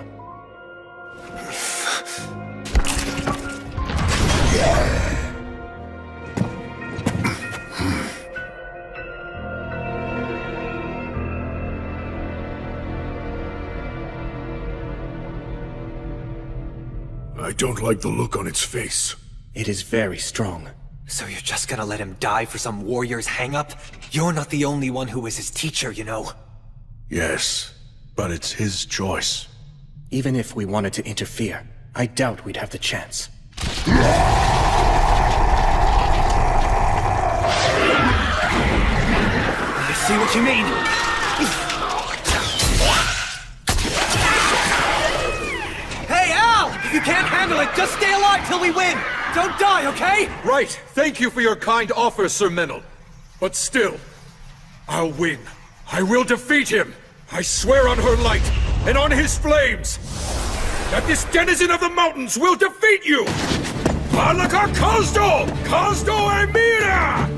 I don't like the look on its face. It is very strong. So you're just gonna let him die for some warrior's hang-up? You're not the only one who is his teacher, you know. Yes, but it's his choice. Even if we wanted to interfere, I doubt we'd have the chance. I see what you mean. Hey, Al! If you can't handle it, just stay alive till we win! Don't die, okay? Right! Thank you for your kind offer, Sir Menel. But still, I'll win. I will defeat him! I swear on her light, and on his flames, that this denizen of the mountains will defeat you! Malakar Kazdo! Kazdo Emira!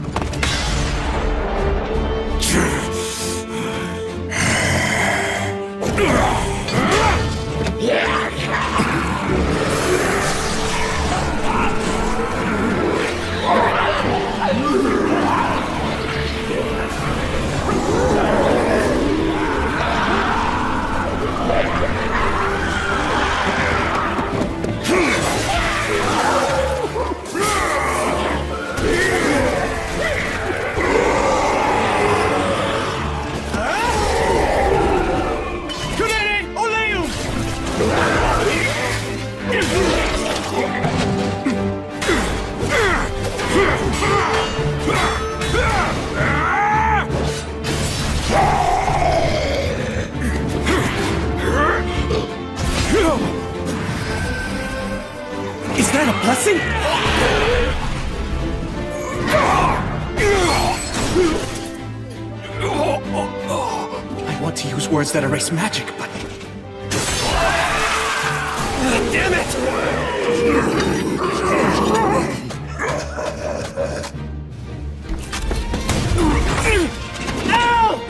to use words that erase magic, but... Damn it! Ow!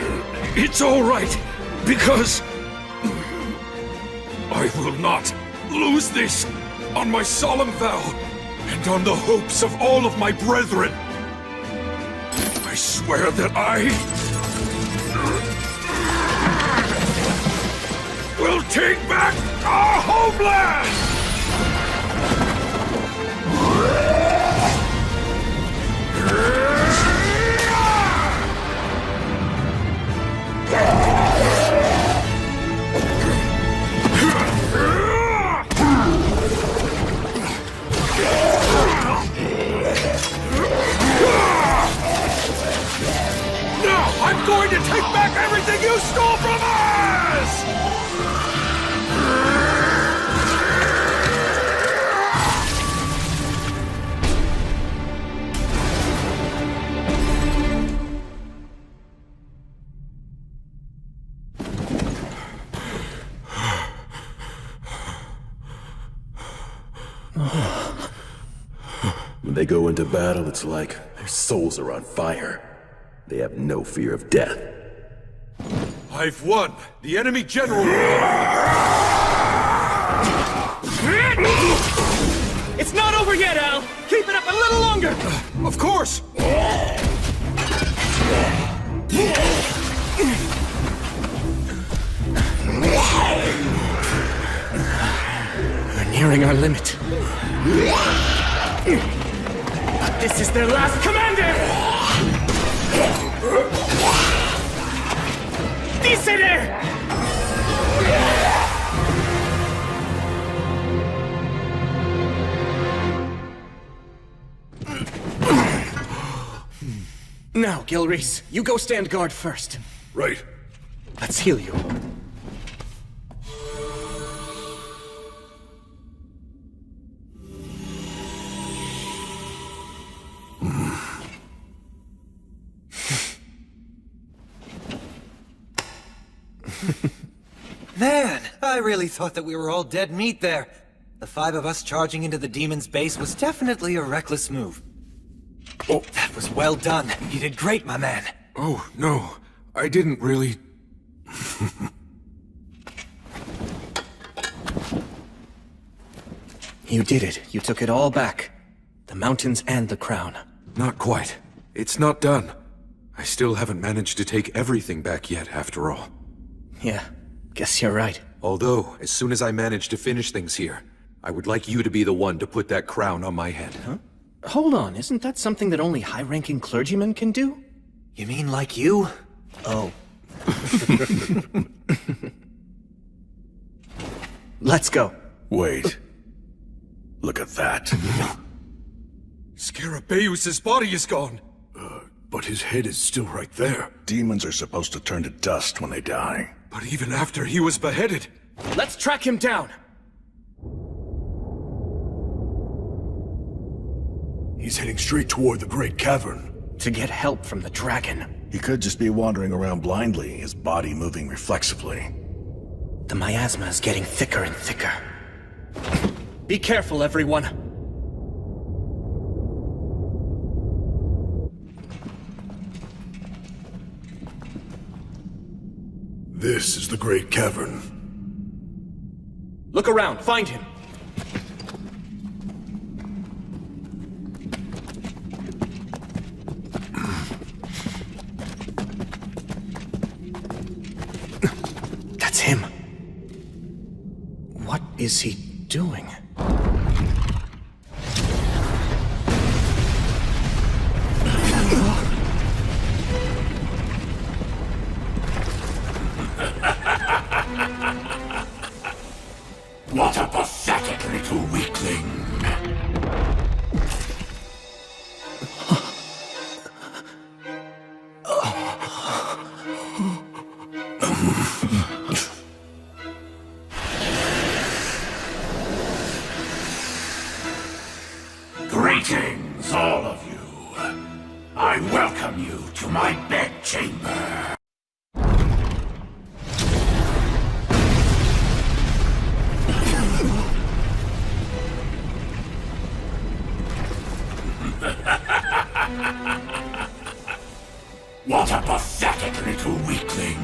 It's all right, because... I will not lose this on my solemn vow and on the hopes of all of my brethren. I swear that I will take back our homeland! I'm going to take back everything you stole from us! When they go into battle, it's like their souls are on fire. They have no fear of death. I've won! The enemy general... It's not over yet, Al! Keep it up a little longer! Of course! We're nearing our limit. But this is their last commander! Dice there! Now, Gilreese, you go stand guard first. Right. Let's heal you. Man, I really thought that we were all dead meat there. The 5 of us charging into the demon's base was definitely a reckless move. Oh, that was well done. You did great, my man. Oh, no. I didn't really... You did it. You took it all back. The mountains and the crown. Not quite. It's not done. I still haven't managed to take everything back yet, after all. Yeah, guess you're right. Although, as soon as I manage to finish things here, I would like you to be the one to put that crown on my head. Huh? Hold on, isn't that something that only high-ranking clergymen can do? You mean like you? Oh. Let's go. Wait. Look at that. Scarabeus' body is gone! But his head is still right there. Demons are supposed to turn to dust when they die. But even after he was beheaded... Let's track him down! He's heading straight toward the Great Cavern. To get help from the dragon. He could just be wandering around blindly, his body moving reflexively. The miasma is getting thicker and thicker. Be careful, everyone. This is the Great Cavern. Look around, find him. That's him. What is he doing? What a pathetic little weakling! Greetings, all of you. I welcome you to my bedchamber. What a pathetic little weakling.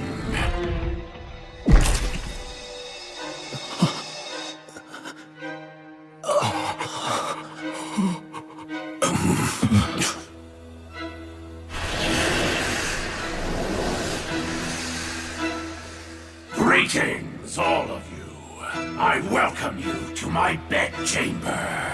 Greetings, all of you. I welcome you to my bedchamber.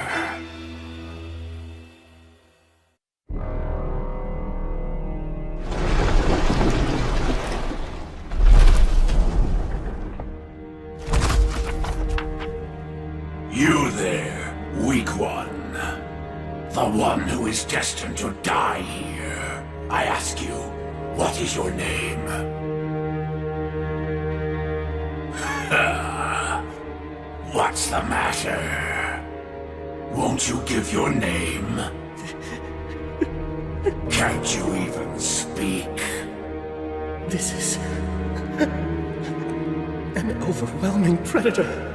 You there, weak one. The one who is destined to die here. I ask you, what is your name? What's the matter? Won't you give your name? Can't you even speak? This is... an overwhelming predator.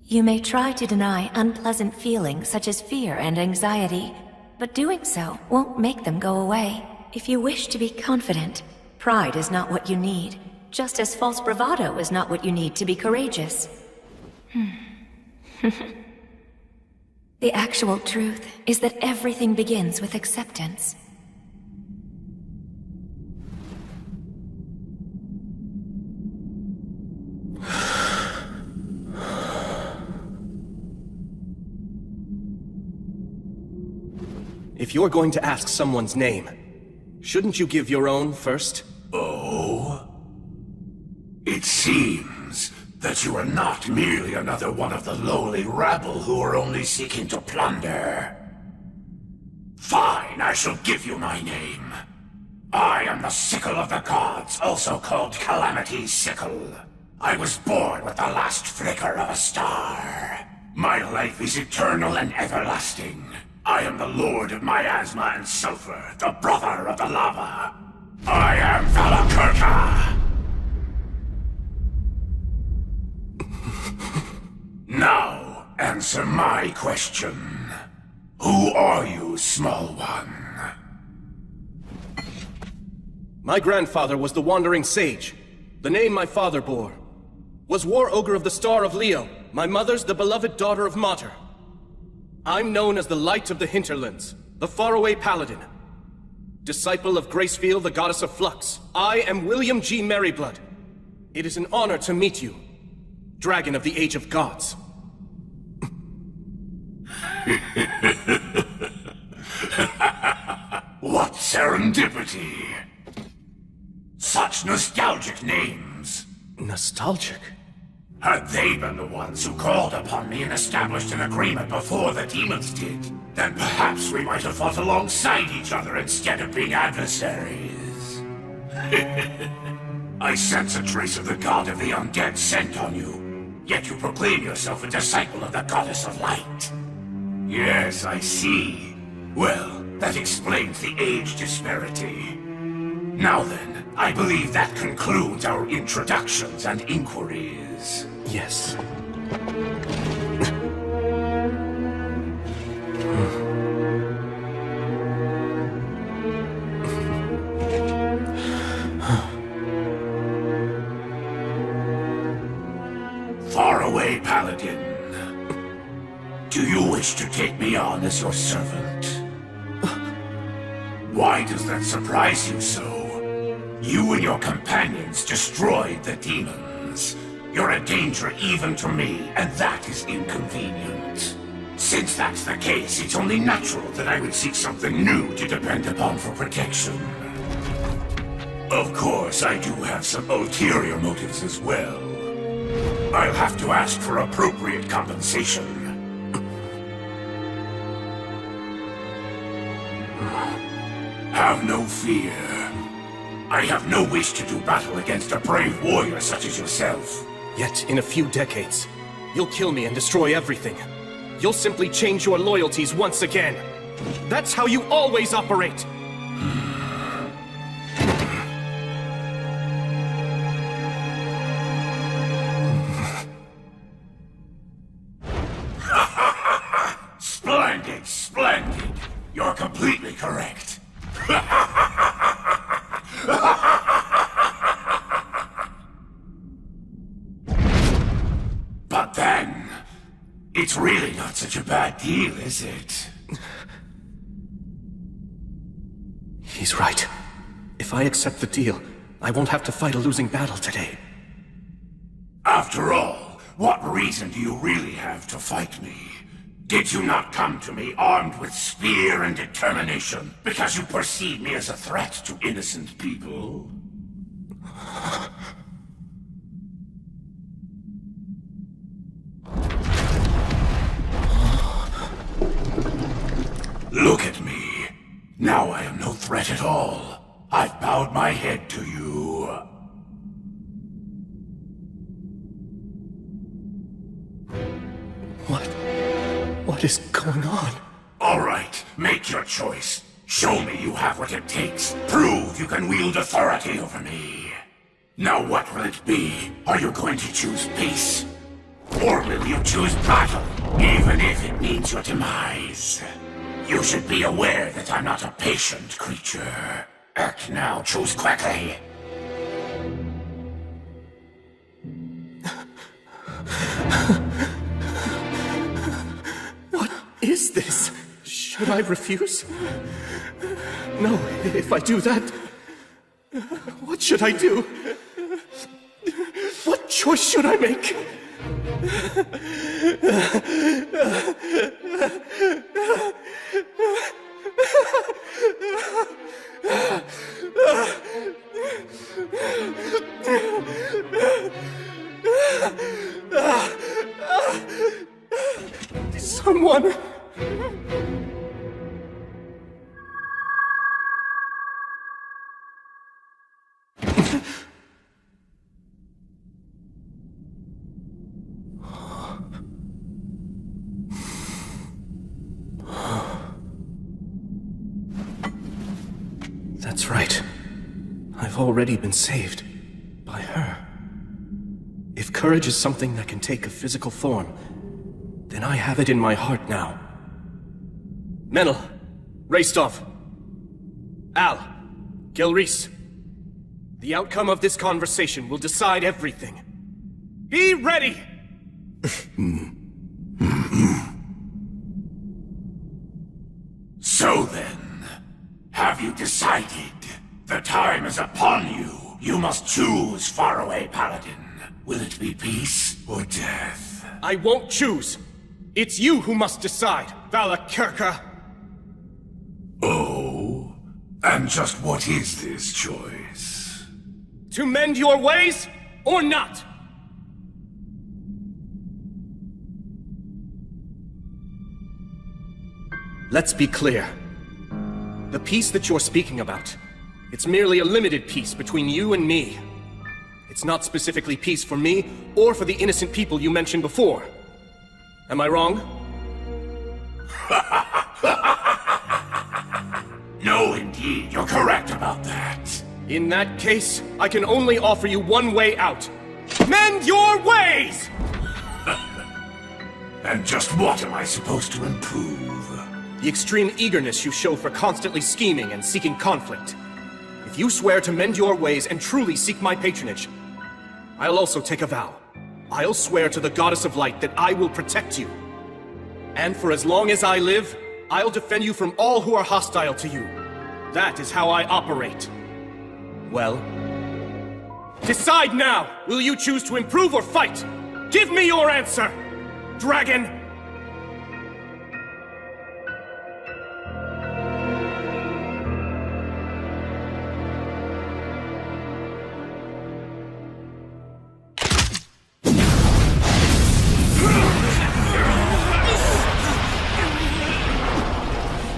You may try to deny unpleasant feelings such as fear and anxiety, but doing so won't make them go away. If you wish to be confident, pride is not what you need, just as false bravado is not what you need to be courageous. The actual truth is that everything begins with acceptance. If you're going to ask someone's name, shouldn't you give your own first? Oh? It seems that you are not merely another one of the lowly rabble who are only seeking to plunder. Fine, I shall give you my name. I am the Sickle of the Gods, also called Calamity's Sickle. I was born with the last flicker of a star. My life is eternal and everlasting. I am the Lord of Miasma and Sulfur, the brother of the lava. I am Valakirka! Now, answer my question. Who are you, small one? My grandfather was the Wandering Sage. The name my father bore was War Ogre of the Star of Leo. My mother's the beloved daughter of Mater. I'm known as the Light of the Hinterlands, the Faraway Paladin. Disciple of Gracefield, the Goddess of Flux. I am William G. Merryblood. It is an honor to meet you, Dragon of the Age of Gods. What serendipity! Such nostalgic names. Nostalgic? Had they been the ones who called upon me and established an agreement before the demons did, then perhaps we might have fought alongside each other instead of being adversaries. I sense a trace of the god of the undead scent on you, yet you proclaim yourself a disciple of the goddess of light. Yes, I see. Well, that explains the age disparity. Now then, I believe that concludes our introductions and inquiries. Yes. Faraway Paladin. Do you wish to take me on as your servant? Why does that surprise you so? You and your companions destroyed the demons. You're a danger even to me, and that is inconvenient. Since that's the case, it's only natural that I would seek something new to depend upon for protection. Of course, I do have some ulterior motives as well. I'll have to ask for appropriate compensation. Have no fear. I have no wish to do battle against a brave warrior such as yourself. Yet, in a few decades, you'll kill me and destroy everything. You'll simply change your loyalties once again. That's how you always operate! But then, it's really not such a bad deal, is it? He's right. If I accept the deal, I won't have to fight a losing battle today. After all, what reason do you really have to fight me? Did you not come to me armed with spear and determination because you perceive me as a threat to innocent people? Look at me. Now I am no threat at all. I've bowed my head to you. What is going on? All right, make your choice. Show me you have what it takes. Prove you can wield authority over me. Now what will it be? Are you going to choose peace? Or will you choose battle, even if it means your demise? You should be aware that I'm not a patient creature. Act now, choose quickly. What is this? Should I refuse? No, if I do that, what should I do? What choice should I make? Someone... That's right. I've already been saved. By her. If courage is something that can take a physical form, then I have it in my heart now. Menel, Raistov, Al, Gelreese. The outcome of this conversation will decide everything. Be ready! So then, have you decided? The time is upon you. You must choose, faraway paladin. Will it be peace or death? I won't choose. It's you who must decide, Valakirka. Oh? And just what is this choice? To mend your ways, or not? Let's be clear. The peace that you're speaking about, it's merely a limited peace between you and me. It's not specifically peace for me, or for the innocent people you mentioned before. Am I wrong? No, indeed, you're correct about that. In that case, I can only offer you one way out. Mend your ways! And just what am I supposed to improve? The extreme eagerness you show for constantly scheming and seeking conflict. If you swear to mend your ways and truly seek my patronage, I'll also take a vow. I'll swear to the Goddess of Light that I will protect you. And for as long as I live, I'll defend you from all who are hostile to you. That is how I operate. Well, decide now! Will you choose to improve or fight? Give me your answer! Dragon!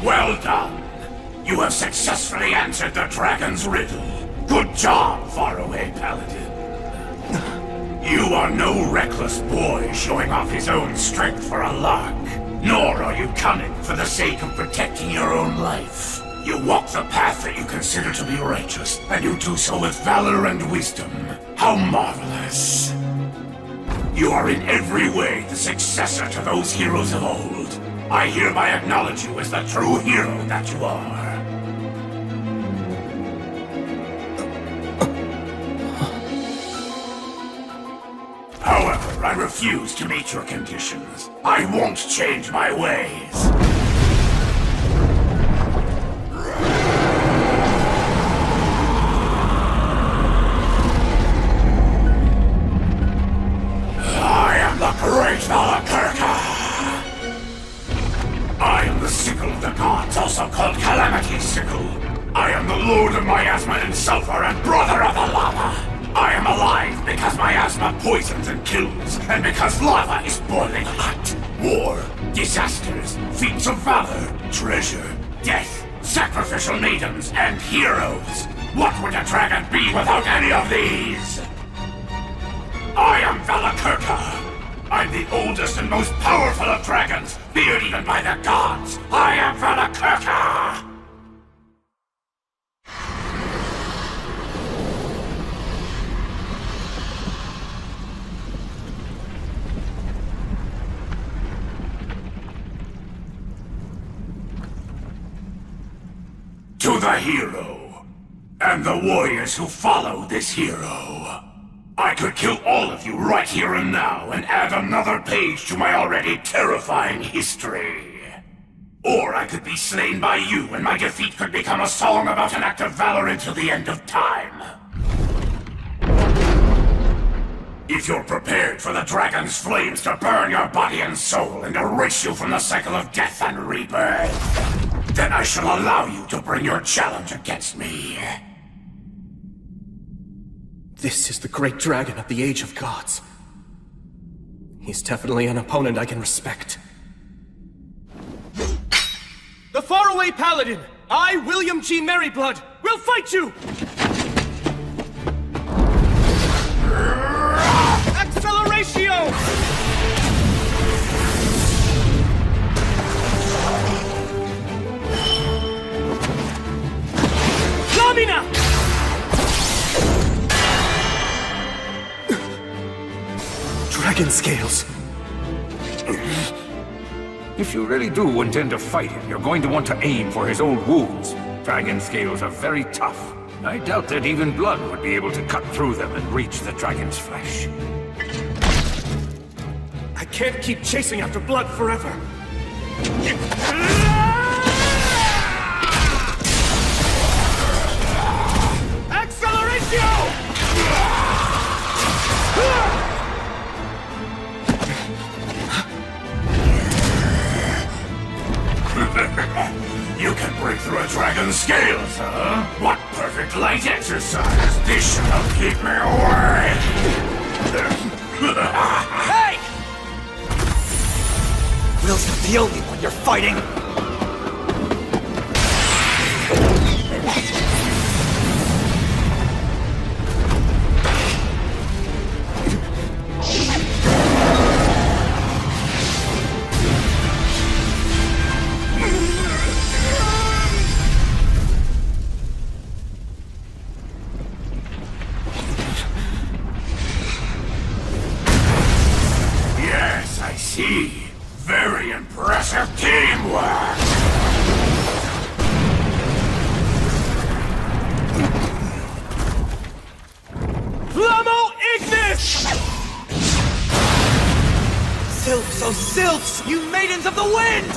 Well done! You have successfully answered the dragon's riddle. Good job, faraway paladin. You are no reckless boy showing off his own strength for a lark. Nor are you cunning for the sake of protecting your own life. You walk the path that you consider to be righteous, and you do so with valor and wisdom. How marvelous! You are in every way the successor to those heroes of old. I hereby acknowledge you as the true hero that you are. refuse to meet your conditions. I won't change my ways. I am the great Valakirka! I am the sickle of the gods, also called Calamity's sickle. I am the lord of miasma and sulfur and brother of the lava. I am alive because miasma poisons and kills, and because lava is boiling hot. War, disasters, feats of valor, treasure, death, sacrificial maidens, and heroes. What would a dragon be without any of these? I am Valakirka. I'm the oldest and most powerful of dragons, feared even by the gods. I am Valakirka! To the hero, and the warriors who follow this hero. I could kill all of you right here and now and add another page to my already terrifying history. Or I could be slain by you and my defeat could become a song about an act of valor until the end of time. If you're prepared for the dragon's flames to burn your body and soul and erase you from the cycle of death and rebirth, then I shall allow you to bring your challenge against me. This is the great dragon of the Age of Gods. He's definitely an opponent I can respect. The faraway paladin, I, William G. Merryblood, will fight you! Acceleratio! Lamina! Dragon scales. If you really do intend to fight him, you're going to want to aim for his old wounds. Dragon scales are very tough. I doubt that even blood would be able to cut through them and reach the dragon's flesh. I can't keep chasing after blood forever. Acceleratio! You can break through a dragon's scales, huh? What perfect light exercise! This should help keep me away! Hey! Will's not the only one you're fighting! Very impressive teamwork! Flamo Ignis! Sylphs, oh sylphs, you maidens of the wind!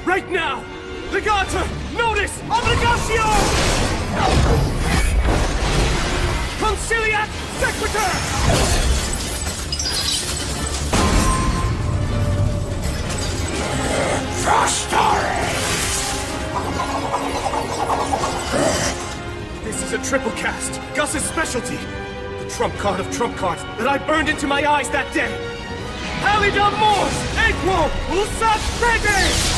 Right now! Legata! Notice! Obligatio! Conciliat Sequitur! This is a triple cast, Gus's specialty. The trump card of trump cards that I burned into my eyes that day. Halidam Mors! Equo! Usat Fede!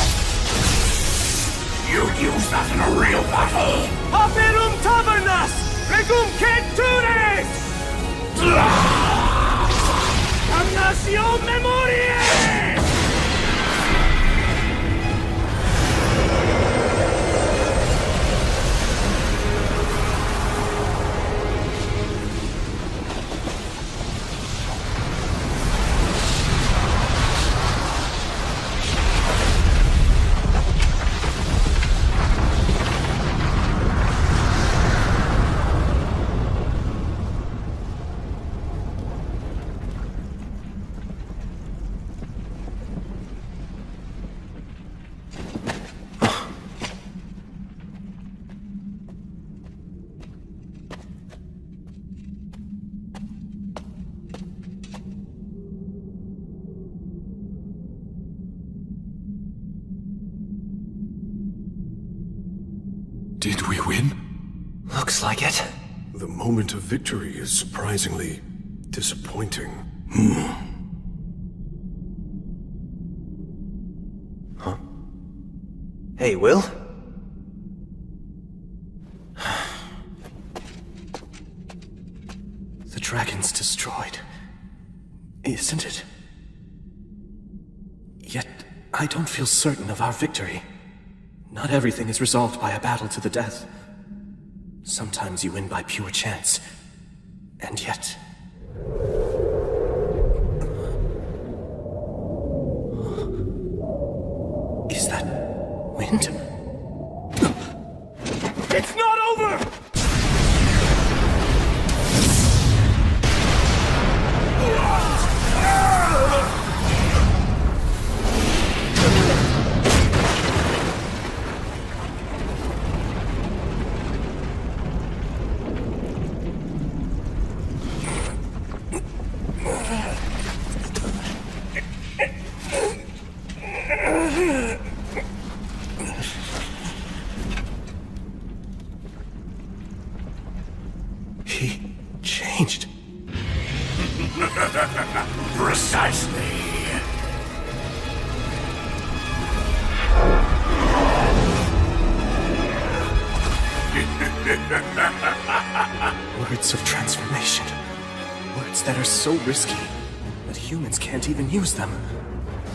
You'd use that in a real battle! Aperum tavernas! Regum centures! Damnatio memoriae! Did we win? Looks like it. The moment of victory is surprisingly disappointing. Huh? Hey, Will? The dragon's destroyed, isn't it? Yet, I don't feel certain of our victory. Not everything is resolved by a battle to the death. Sometimes you win by pure chance. And yet... Is that wind? It's not over! He changed. Precisely. Words of transformation. Words that are so risky that humans can't even use them.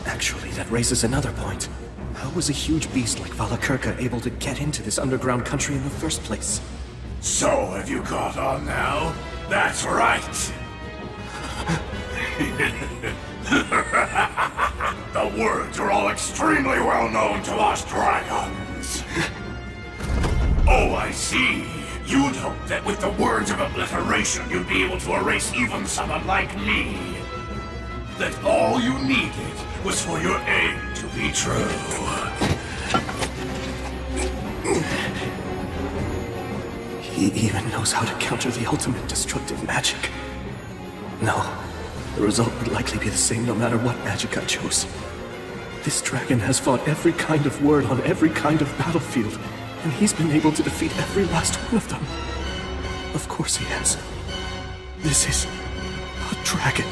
Actually, that raises another point. How was a huge beast like Valakirka able to get into this underground country in the first place? So, have you caught on now? That's right! The words are all extremely well known to us dragons. Oh, I see. You'd hope that with the words of obliteration you'd be able to erase even someone like me. That all you needed was for your aim to be true. He even knows how to counter the ultimate destructive magic. No, the result would likely be the same no matter what magic I chose. This dragon has fought every kind of word on every kind of battlefield, and he's been able to defeat every last one of them. Of course he has. This is a dragon.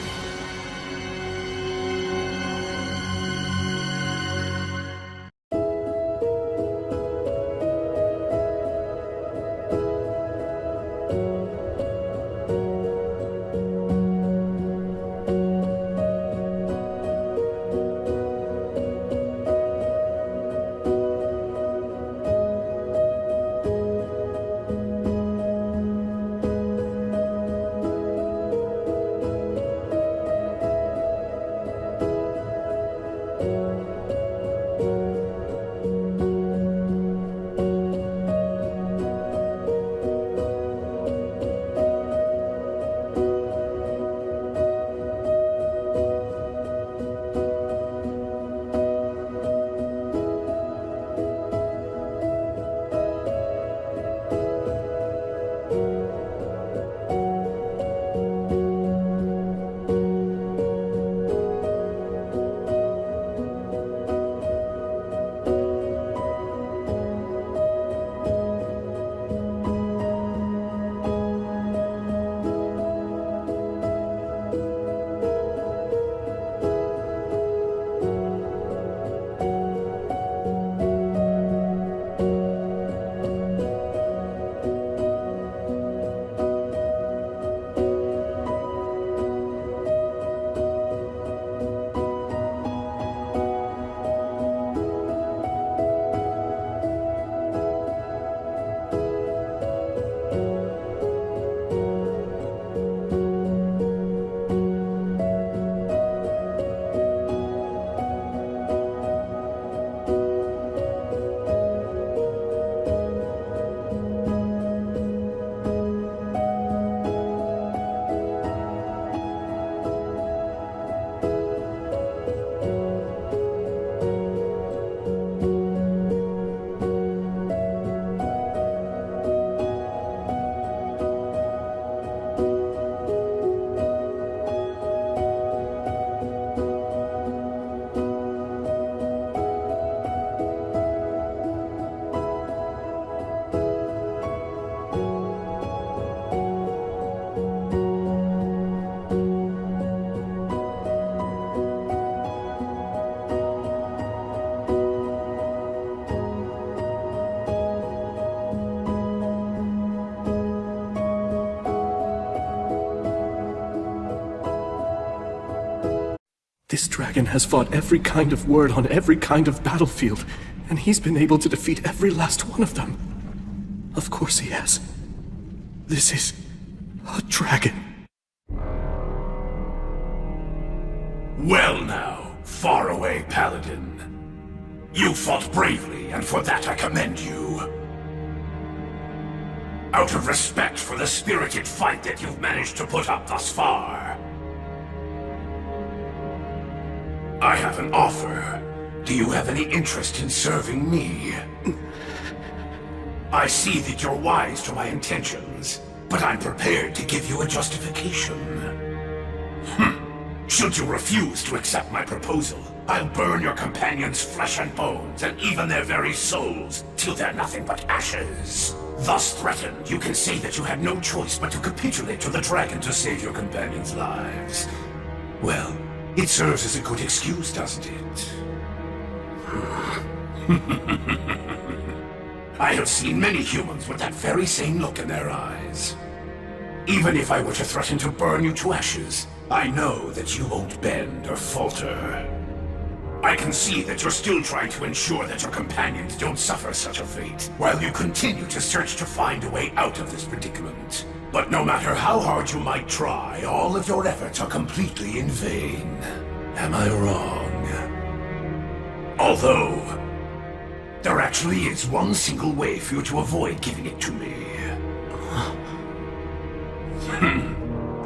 This dragon has fought every kind of word on every kind of battlefield, and he's been able to defeat every last one of them. Of course he has. This is a dragon. Well now, faraway paladin. You fought bravely, and for that I commend you. Out of respect for the spirited fight that you've managed to put up thus far, I have an offer. Do you have any interest in serving me? I see that you're wise to my intentions, but I'm prepared to give you a justification. Should you refuse to accept my proposal, I'll burn your companions' flesh and bones, and even their very souls, till they're nothing but ashes. Thus threatened, you can say that you had no choice but to capitulate to the dragon to save your companions' lives. Well, it serves as a good excuse, doesn't it? I have seen many humans with that very same look in their eyes. Even if I were to threaten to burn you to ashes, I know that you won't bend or falter. I can see that you're still trying to ensure that your companions don't suffer such a fate, while you continue to search to find a way out of this predicament. But no matter how hard you might try, all of your efforts are completely in vain. Am I wrong? Although, there actually is one single way for you to avoid giving it to me.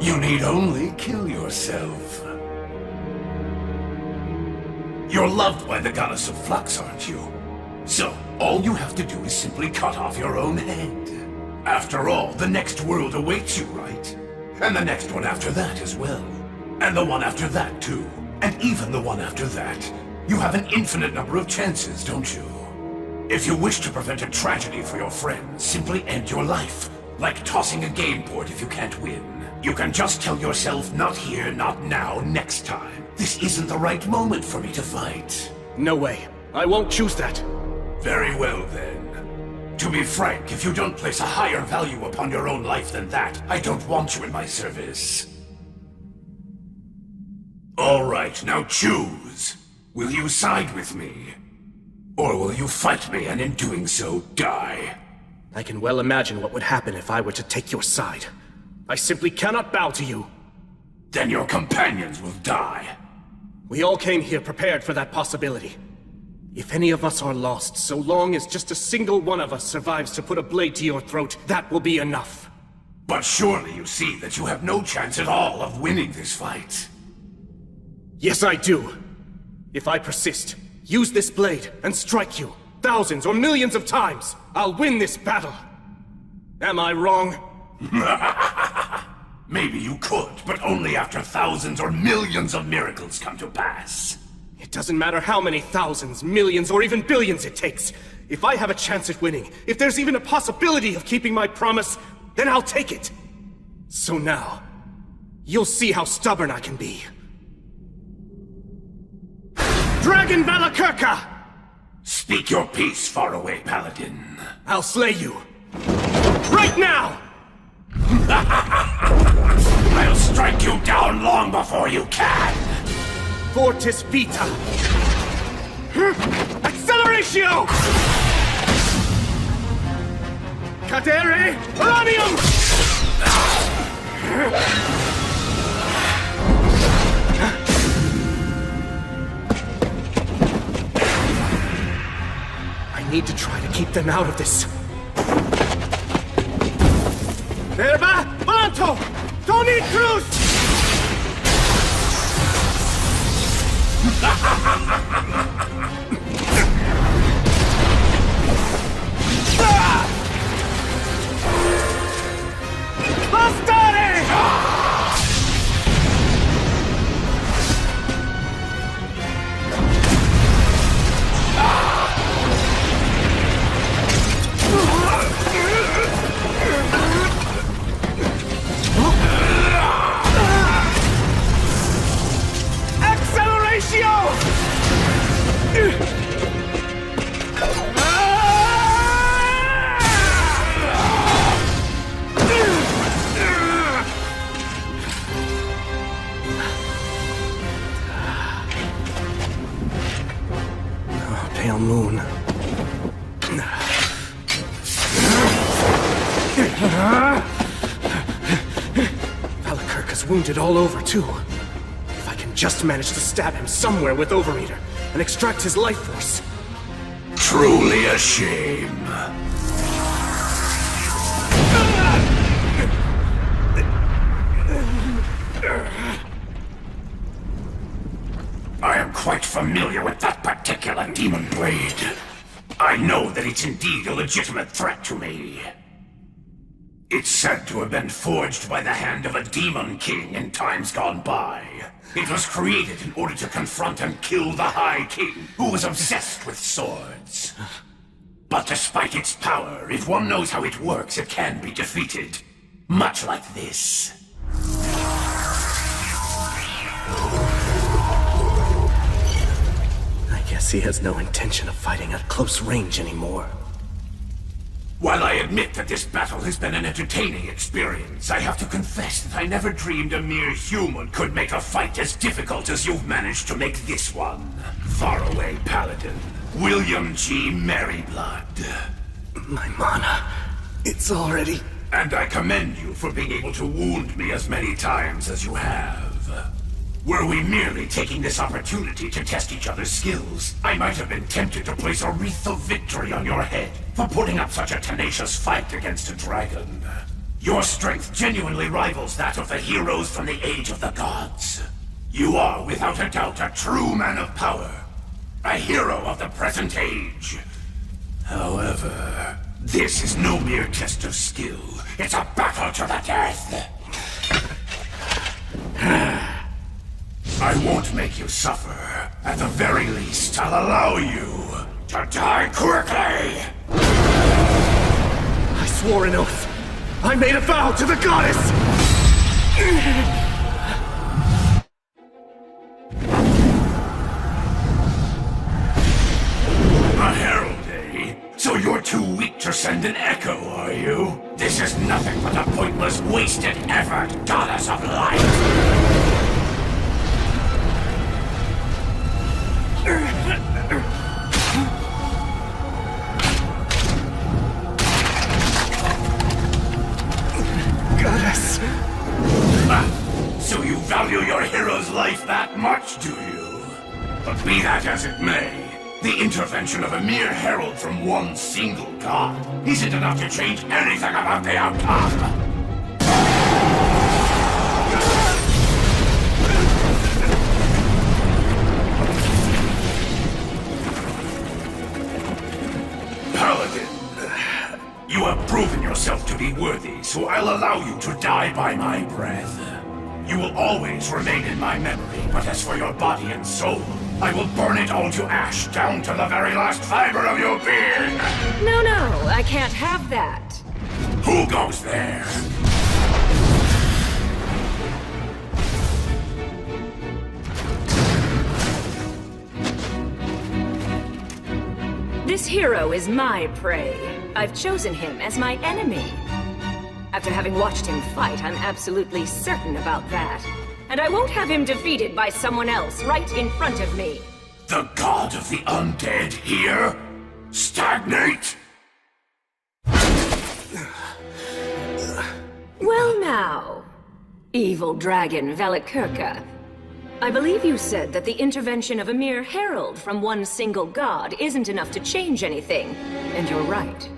You need only kill yourself. You're loved by the goddess of flux, aren't you? So, all you have to do is simply cut off your own head. After all, the next world awaits you, right? And the next one after that as well. And the one after that, too. And even the one after that. You have an infinite number of chances, don't you? If you wish to prevent a tragedy for your friends, simply end your life. Like tossing a game board if you can't win. You can just tell yourself, not here, not now, next time. This isn't the right moment for me to fight. No way. I won't choose that. Very well, then. To be frank, if you don't place a higher value upon your own life than that, I don't want you in my service. All right, now choose. Will you side with me? Or will you fight me and in doing so, die? I can well imagine what would happen if I were to take your side. I simply cannot bow to you. Then your companions will die. We all came here prepared for that possibility. If any of us are lost, so long as just a single one of us survives to put a blade to your throat, that will be enough. But surely you see that you have no chance at all of winning this fight. Yes, I do. If I persist, use this blade, and strike you, thousands or millions of times, I'll win this battle. Am I wrong? Maybe you could, but only after thousands or millions of miracles come to pass. It doesn't matter how many thousands, millions, or even billions it takes. If I have a chance at winning, if there's even a possibility of keeping my promise, then I'll take it. So now, you'll see how stubborn I can be. Dragon Valakirka! Speak your peace, faraway paladin. I'll slay you. Right now! I'll strike you down long before you can! Fortis Vita! Acceleratio! Cadere Uranium! I need to try to keep them out of this. Verba Volanto! Tony Cruz! pale moon. Valakirka's wounded all over, too. If I can just manage to stab him somewhere with Overeater and extract his life force. Truly a shame. I am quite familiar with that particular demon blade. I know that it's indeed a legitimate threat to me. It's said to have been forged by the hand of a demon king in times gone by. It was created in order to confront and kill the High King, who was obsessed with swords. But despite its power, if one knows how it works, it can be defeated. Much like this. I guess he has no intention of fighting at close range anymore. While I admit that this battle has been an entertaining experience, I have to confess that I never dreamed a mere human could make a fight as difficult as you've managed to make this one. Faraway Paladin, William G. Merryblood. My mana, it's already... And I commend you for being able to wound me as many times as you have. Were we merely taking this opportunity to test each other's skills, I might have been tempted to place a wreath of victory on your head for putting up such a tenacious fight against a dragon. Your strength genuinely rivals that of the heroes from the Age of the Gods. You are, without a doubt, a true man of power. A hero of the present age. However, this is no mere test of skill. It's a battle to the death. I won't make you suffer. At the very least, I'll allow you to die quickly! I swore an oath. I made a vow to the goddess! A herald, eh? So you're too weak to send an echo, are you? This is nothing but a pointless, wasted effort, goddess of light! Goddess! So you value your hero's life that much, do you? But be that as it may, the intervention of a mere herald from one single god isn't enough to change anything about the outcome. Paladin, you have proven yourself to be worthy, so I'll allow you to die by my breath. You will always remain in my memory, but as for your body and soul, I will burn it all to ash, down to the very last fiber of your being! No, I can't have that. Who goes there? This hero is my prey. I've chosen him as my enemy. After having watched him fight, I'm absolutely certain about that. And I won't have him defeated by someone else right in front of me. The god of the undead here? Stagnate? Well now, evil dragon Valakirka. I believe you said that the intervention of a mere herald from one single god isn't enough to change anything, and you're right.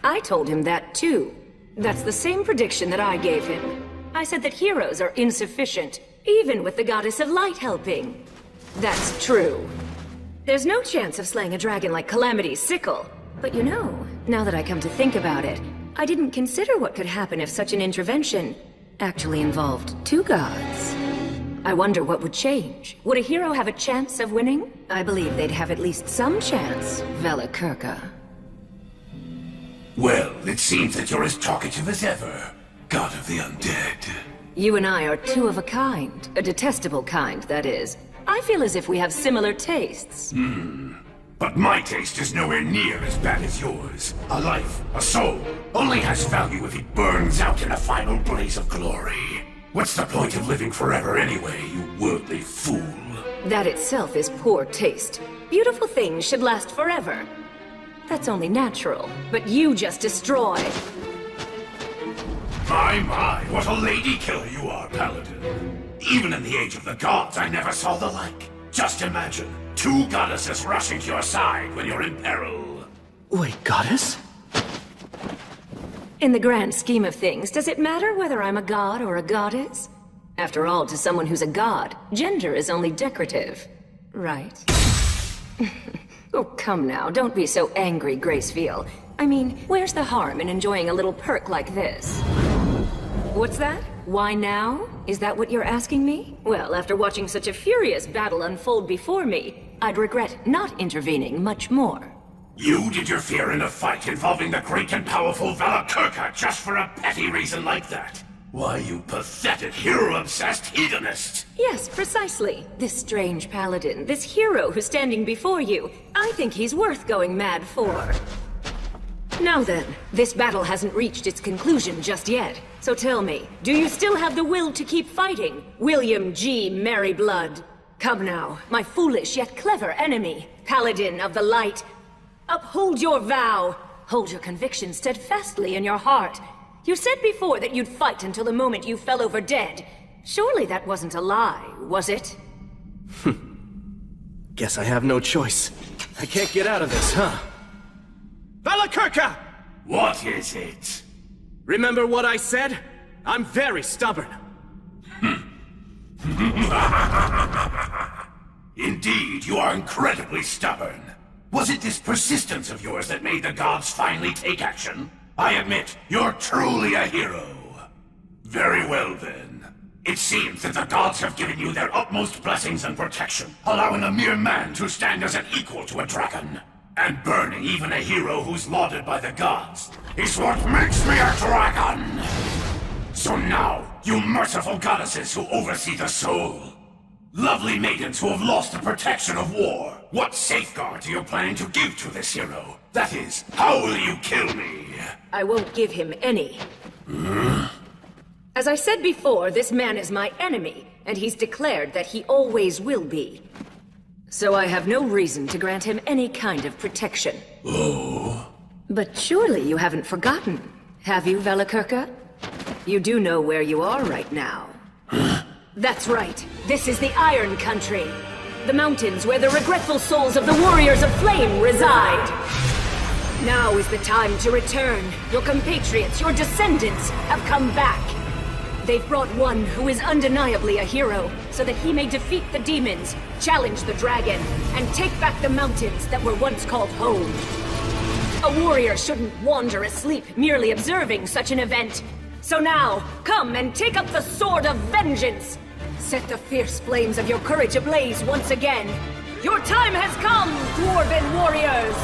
I told him that too. That's the same prediction that I gave him. I said that heroes are insufficient, even with the Goddess of Light helping. That's true. There's no chance of slaying a dragon like Calamity's sickle. But you know, now that I come to think about it, I didn't consider what could happen if such an intervention actually involved two gods. I wonder what would change. Would a hero have a chance of winning? I believe they'd have at least some chance, Valakirka. Well, it seems that you're as talkative as ever, god of the undead. You and I are two of a kind. A detestable kind, that is. I feel as if we have similar tastes. But my taste is nowhere near as bad as yours. A life, a soul, only has value if it burns out in a final blaze of glory. What's the point of living forever anyway, you worldly fool? That itself is poor taste. Beautiful things should last forever. That's only natural, but you just destroy. My, what a lady killer you are, Paladin. Even in the Age of the Gods, I never saw the like. Just imagine, two goddesses rushing to your side when you're in peril. Wait, goddess? In the grand scheme of things, does it matter whether I'm a god or a goddess? After all, to someone who's a god, gender is only decorative. Right? Oh, come now, don't be so angry, Gracefield. I mean, where's the harm in enjoying a little perk like this? What's that? Why now? Is that what you're asking me? Well, after watching such a furious battle unfold before me, I'd regret not intervening much more. You'd interfere in a fight involving the great and powerful Valakirka just for a petty reason like that? Why, you pathetic hero-obsessed hedonist! Yes, precisely. This strange paladin, this hero who's standing before you, I think he's worth going mad for. Now then, this battle hasn't reached its conclusion just yet. So tell me, do you still have the will to keep fighting, William G. Merryblood? Come now, my foolish yet clever enemy, Paladin of the Light. Uphold your vow. Hold your conviction steadfastly in your heart. You said before that you'd fight until the moment you fell over dead. Surely that wasn't a lie, was it? Guess I have no choice. I can't get out of this, huh? Valakirka! What is it? Remember what I said? I'm very stubborn. Indeed, you are incredibly stubborn. Was it this persistence of yours that made the gods finally take action? I admit, you're truly a hero. Very well then. It seems that the gods have given you their utmost blessings and protection, allowing a mere man to stand as an equal to a dragon. And burning even a hero who's lauded by the gods is what makes me a dragon! So now, you merciful goddesses who oversee the soul, lovely maidens who have lost the protection of war, what safeguards are you planning to give to this hero? That is, how will you kill me? I won't give him any. As I said before, this man is my enemy, and he's declared that he always will be. So I have no reason to grant him any kind of protection. Oh. But surely you haven't forgotten, have you, Valakirka? You do know where you are right now. That's right. This is the Iron Country. The mountains where the regretful souls of the Warriors of Flame reside. Now is the time to return. Your compatriots, your descendants, have come back. They've brought one who is undeniably a hero, so that he may defeat the demons, challenge the dragon, and take back the mountains that were once called home. A warrior shouldn't wander asleep merely observing such an event. So now, come and take up the sword of vengeance! Set the fierce flames of your courage ablaze once again. Your time has come, Dwarven warriors!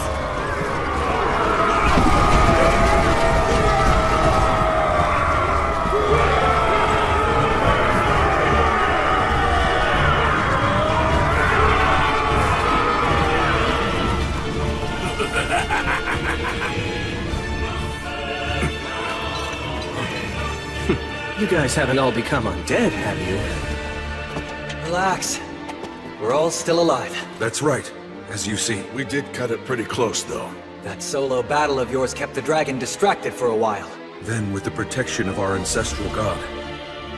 You guys haven't all become undead, have you? Relax. We're all still alive. That's right. As you see. We did cut it pretty close, though. That solo battle of yours kept the dragon distracted for a while. Then, with the protection of our ancestral god.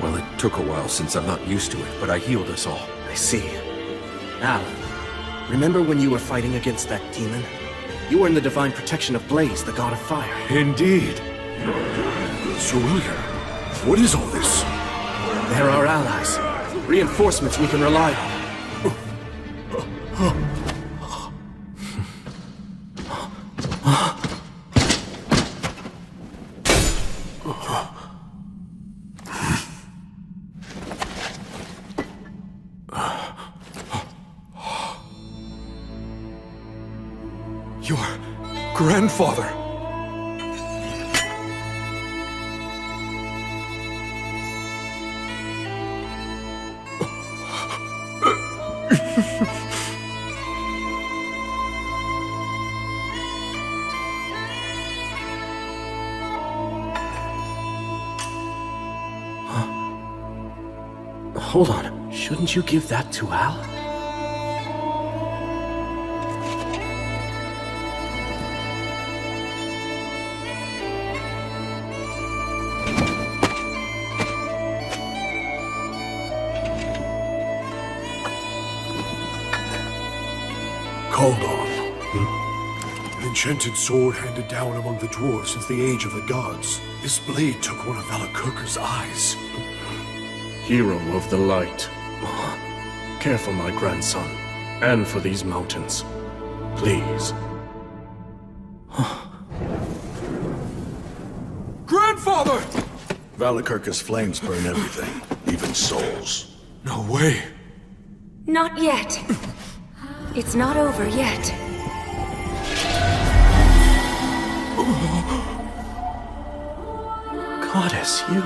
Well, it took a while since I'm not used to it, but I healed us all. I see. Al, remember when you were fighting against that demon? You were in the divine protection of Blaze, the god of fire. Indeed. Sir William, what is all this? They're our allies. Reinforcements we can rely on. Your grandfather! Hold on. Shouldn't you give that to Al? called on. An enchanted sword handed down among the dwarves since the age of the gods. This blade took one of Valakirka's eyes. Hero of the light. Care for my grandson, and for these mountains. Please. Grandfather! Valakirka's flames burn everything, even souls. No way. Not yet. It's not over yet. Goddess, you...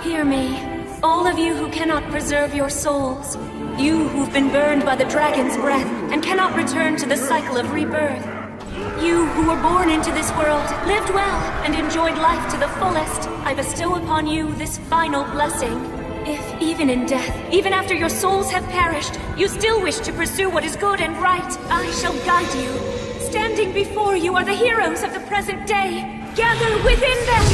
Hear me, all of you who cannot preserve your souls. You who've been burned by the dragon's breath and cannot return to the cycle of rebirth. You who were born into this world, lived well, and enjoyed life to the fullest. I bestow upon you this final blessing. If, even in death, even after your souls have perished, you still wish to pursue what is good and right, I shall guide you. Standing before you are the heroes of the present day. Gather within them!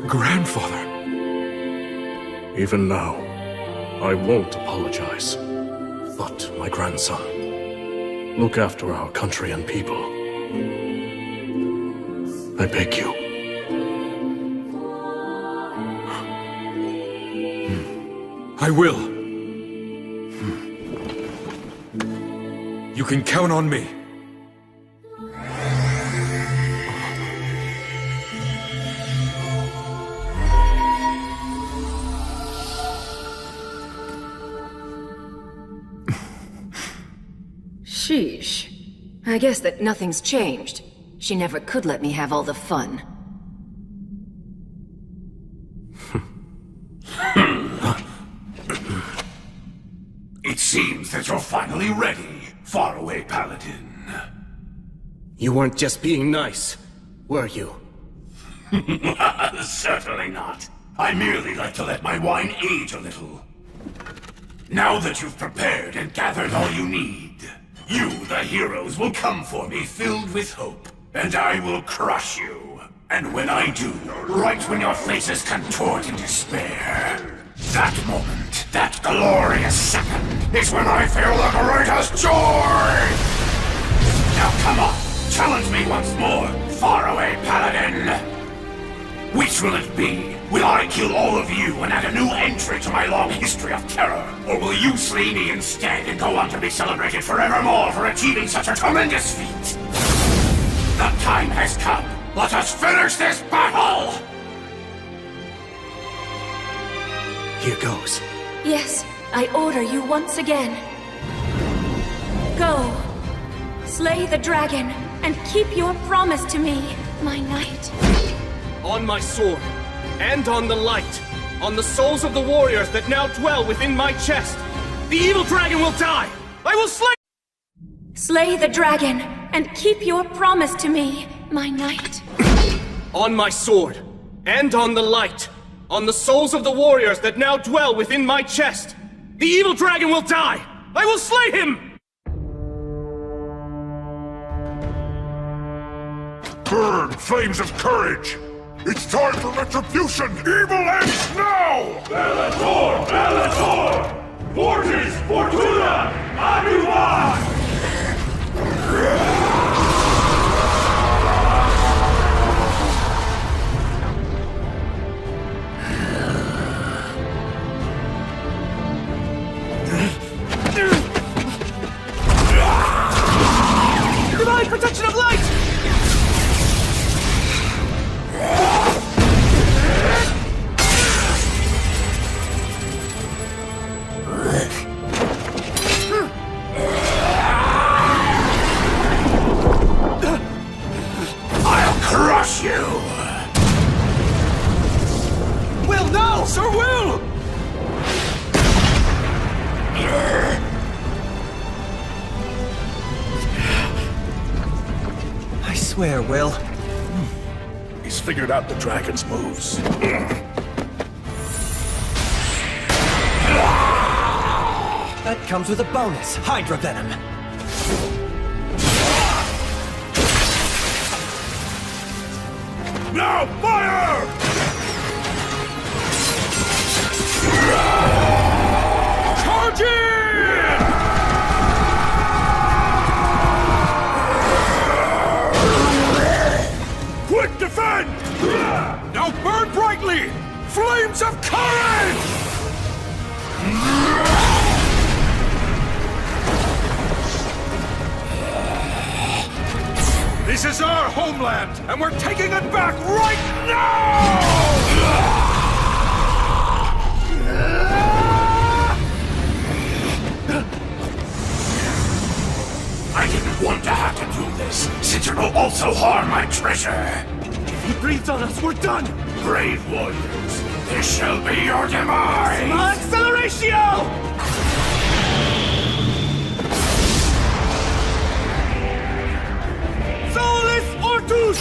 Grandfather. Even now, I won't apologize. But, my grandson, look after our country and people. I beg you. I will. You can count on me. Sheesh. I guess that nothing's changed. She never could let me have all the fun. It seems that you're finally ready, faraway paladin. You weren't just being nice, were you? Certainly not. I merely like to let my wine age a little. Now that you've prepared and gathered all you need, you, the heroes, will come for me filled with hope, and I will crush you. And when I do, right when your faces contort in despair, that moment, that glorious second, is when I feel the greatest joy! Now come on, challenge me once more, faraway paladin! Which will it be? Will I kill all of you and add a new entry to my long history of terror? Or will you slay me instead and go on to be celebrated forevermore for achieving such a tremendous feat? The time has come. Let us finish this battle! Here goes. Yes, I order you once again. Go. Slay the dragon, and keep your promise to me, my knight. On my sword, and on the light, on the souls of the warriors that now dwell within my chest, the evil dragon will die! I will slay— Slay the dragon, and keep your promise to me, my knight. On my sword, and on the light, on the souls of the warriors that now dwell within my chest, the evil dragon will die! I will slay him! Burn, flames of courage! It's time for retribution! Evil ends now! Bellator! Bellator! Fortis! Fortuna! Anuva! Divine protection of light! swear, Will. He's figured out the dragon's moves. That comes with a bonus, Hydra Venom. Now fire! Charge in! Quick defend! Now burn brightly! Flames of courage! This is our homeland, and we're taking it back right now! I didn't want to have to do this, since it will also harm my treasure. If he breathes on us, we're done! Brave warriors, this shall be your demise! Acceleratio! Solus Ortus!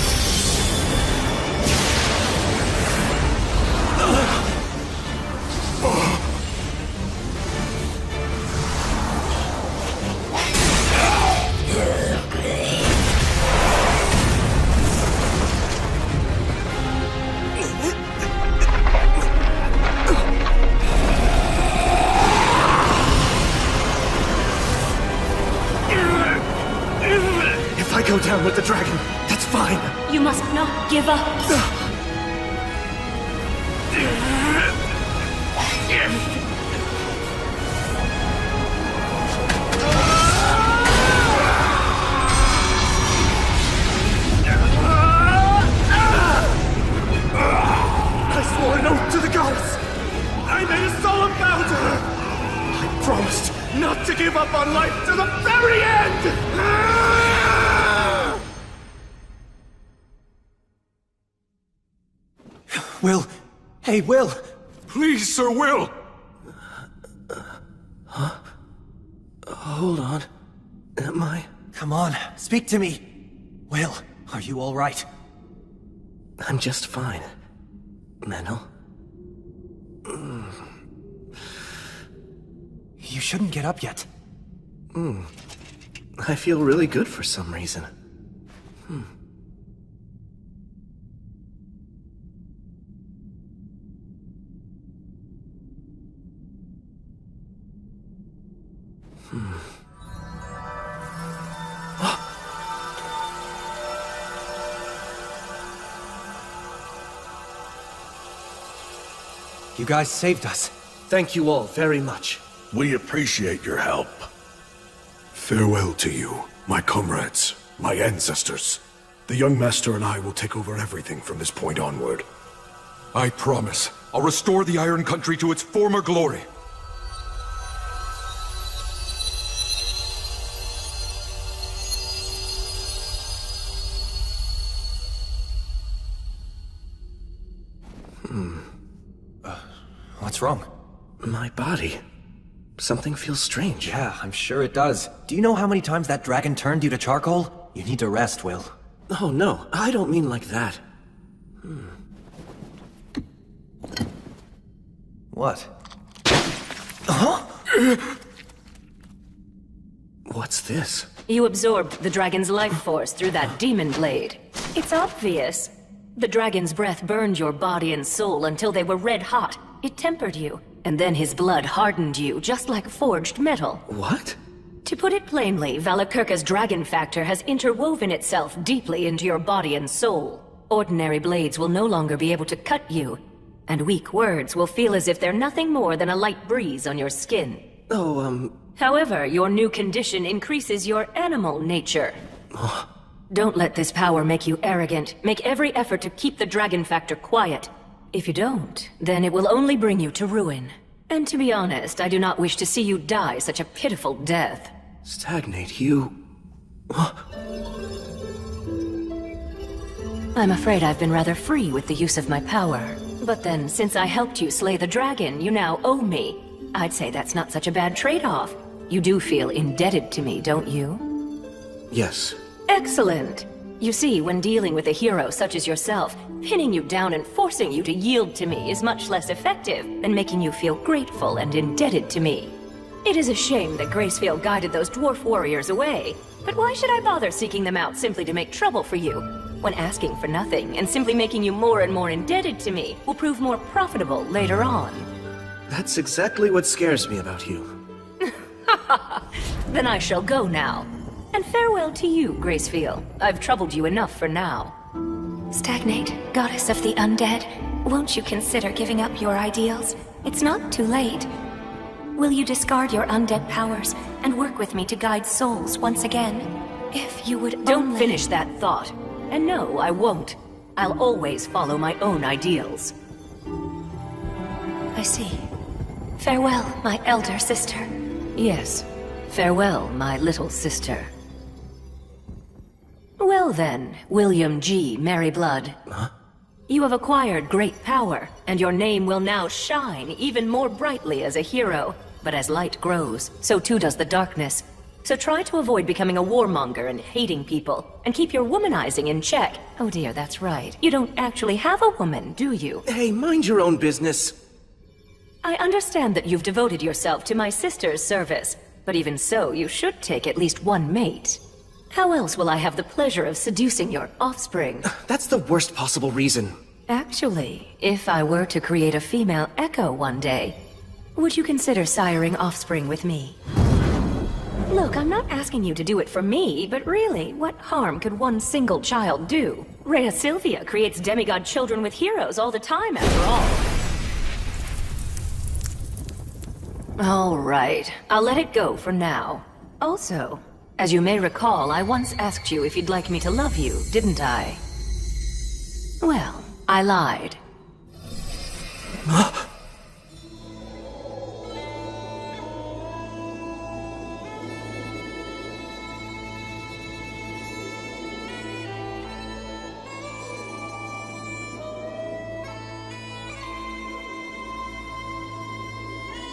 If I go down with the dragon, that's fine. You must not give up. I swore an oath to the gods. I made a solemn vow to her. I promised not to give up on life to the very end! Will! Hey, Will! Please, Sir Will! Huh? Hold on. Am I? Come on, speak to me! Will, are you alright? I'm just fine. Menel. You shouldn't get up yet. I feel really good for some reason. You guys saved us. Thank you all very much. We appreciate your help. Farewell to you, my comrades, my ancestors. The young master and I will take over everything from this point onward. I promise. I'll restore the Iron Country to its former glory. What's wrong? My body. Something feels strange. Yeah, I'm sure it does. Do you know how many times that dragon turned you to charcoal? You need to rest, Will. Oh, no. I don't mean like that. What? Huh? What's this? You absorbed the dragon's life force through that demon blade. It's obvious. The dragon's breath burned your body and soul until they were red hot. It tempered you, and then his blood hardened you, just like forged metal. What? To put it plainly, Valakirka's dragon factor has interwoven itself deeply into your body and soul. Ordinary blades will no longer be able to cut you, and weak words will feel as if they're nothing more than a light breeze on your skin. However, your new condition increases your animal nature. Don't let this power make you arrogant. Make every effort to keep the dragon factor quiet. If you don't, then it will only bring you to ruin. And to be honest, I do not wish to see you die such a pitiful death. Stagnate, you... I'm afraid I've been rather free with the use of my power. But then, since I helped you slay the dragon, you now owe me. I'd say that's not such a bad trade-off. You do feel indebted to me, don't you? Yes. Excellent. You see, when dealing with a hero such as yourself, pinning you down and forcing you to yield to me is much less effective than making you feel grateful and indebted to me. It is a shame that Gracefield guided those dwarf warriors away, but why should I bother seeking them out simply to make trouble for you, when asking for nothing and simply making you more and more indebted to me will prove more profitable later on? That's exactly what scares me about you. Then I shall go now. And farewell to you, Gracefield. I've troubled you enough for now. Stagnate, goddess of the undead, won't you consider giving up your ideals? It's not too late. Will you discard your undead powers and work with me to guide souls once again? If you would Don't finish that thought. And no, I won't. I'll always follow my own ideals. I see. Farewell, my elder sister. Yes. Farewell, my little sister. Well then, William G. Merryblood. Huh? You have acquired great power, and your name will now shine even more brightly as a hero. But as light grows, so too does the darkness. So try to avoid becoming a warmonger and hating people, and keep your womanizing in check. Oh dear, that's right. You don't actually have a woman, do you? Hey, mind your own business. I understand that you've devoted yourself to my sister's service, but even so, you should take at least one mate. How else will I have the pleasure of seducing your offspring? That's the worst possible reason. Actually, if I were to create a female Echo one day, would you consider siring offspring with me? Look, I'm not asking you to do it for me, but really, what harm could one single child do? Rhea Sylvia creates demigod children with heroes all the time, after all. All right, I'll let it go for now. Also, as you may recall, I once asked you if you'd like me to love you, didn't I? Well, I lied.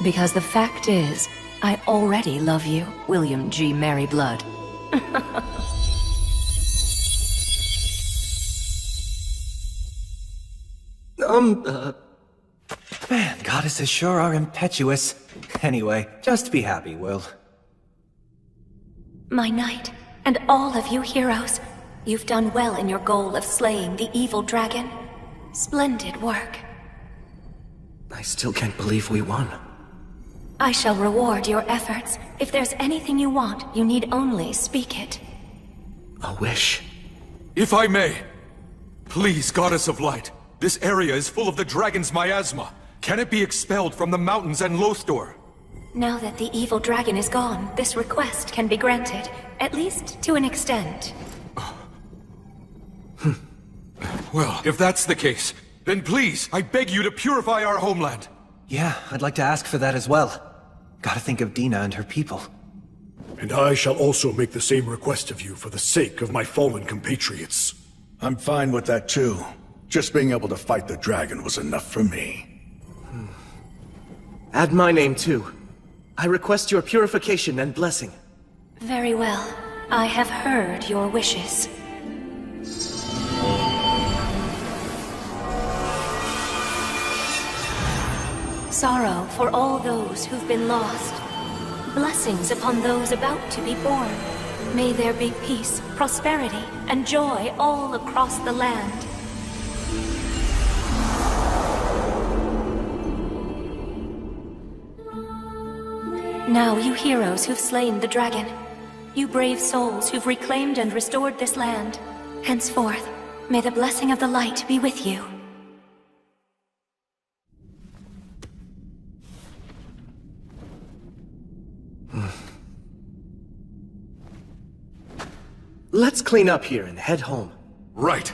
Because the fact is, I already love you, William G. Merryblood. Man, goddesses sure are impetuous. Anyway, just be happy, Will. My knight, and all of you heroes, you've done well in your goal of slaying the evil dragon. Splendid work. I still can't believe we won. I shall reward your efforts. If there's anything you want, you need only speak it. A wish. If I may, please, Goddess of Light, this area is full of the dragon's miasma. Can it be expelled from the mountains and Lothdor? Now that the evil dragon is gone, this request can be granted, at least to an extent. Well, if that's the case, then please, I beg you to purify our homeland. Yeah, I'd like to ask for that as well. Gotta think of Dina and her people. And I shall also make the same request of you for the sake of my fallen compatriots. I'm fine with that too. Just being able to fight the dragon was enough for me. Add my name too. I request your purification and blessing. Very well. I have heard your wishes. Sorrow for all those who've been lost. Blessings upon those about to be born. May there be peace, prosperity, and joy all across the land. Now, you heroes who've slain the dragon, you brave souls who've reclaimed and restored this land, henceforth, may the blessing of the light be with you. Let's clean up here and head home. Right.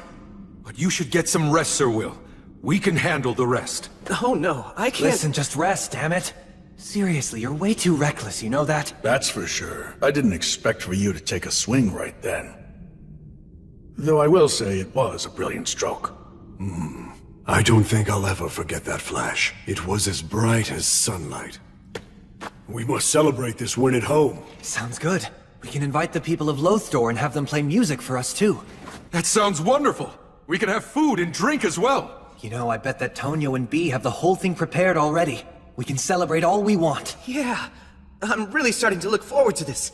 But you should get some rest, Sir Will. We can handle the rest. Oh no, I can't— Listen, just rest, damn it. Seriously, you're way too reckless, you know that? That's for sure. I didn't expect for you to take a swing right then. Though I will say it was a brilliant stroke. I don't think I'll ever forget that flash. It was as bright as sunlight. We must celebrate this win at home. Sounds good. We can invite the people of Lothdor and have them play music for us too. That sounds wonderful! We can have food and drink as well! You know, I bet that Tonio and Bee have the whole thing prepared already. We can celebrate all we want. Yeah, I'm really starting to look forward to this.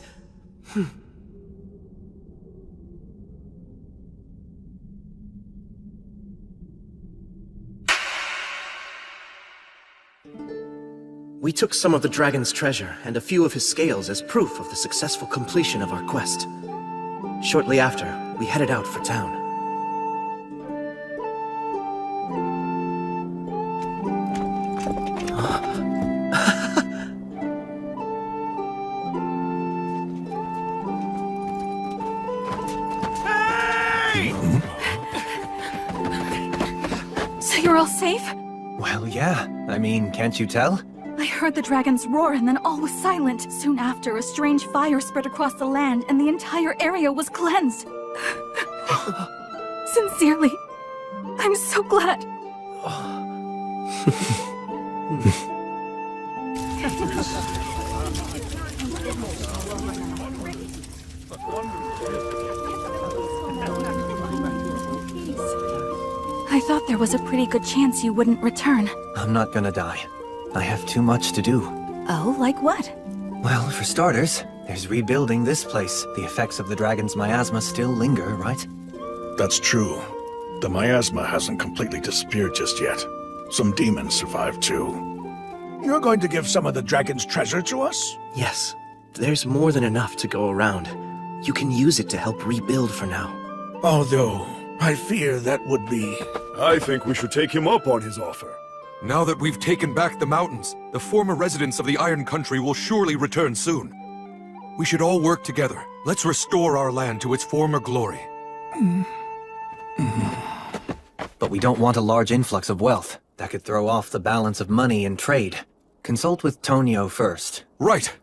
We took some of the dragon's treasure and a few of his scales as proof of the successful completion of our quest. Shortly after, we headed out for town. So you're all safe? Well, yeah. I mean, can't you tell? I heard the dragons roar and then all was silent. Soon after, a strange fire spread across the land and the entire area was cleansed. Sincerely, I'm so glad. I thought there was a pretty good chance you wouldn't return. I'm not gonna die. I have too much to do. Oh, like what? Well, for starters, there's rebuilding this place. The effects of the dragon's miasma still linger, right? That's true. The miasma hasn't completely disappeared just yet. Some demons survived too. You're going to give some of the dragon's treasure to us? Yes, there's more than enough to go around. You can use it to help rebuild for now. Although, I fear that would be... I think we should take him up on his offer. Now that we've taken back the mountains, the former residents of the Iron Country will surely return soon. We should all work together. Let's restore our land to its former glory. But we don't want a large influx of wealth. That could throw off the balance of money and trade. Consult with Tonio first. Right.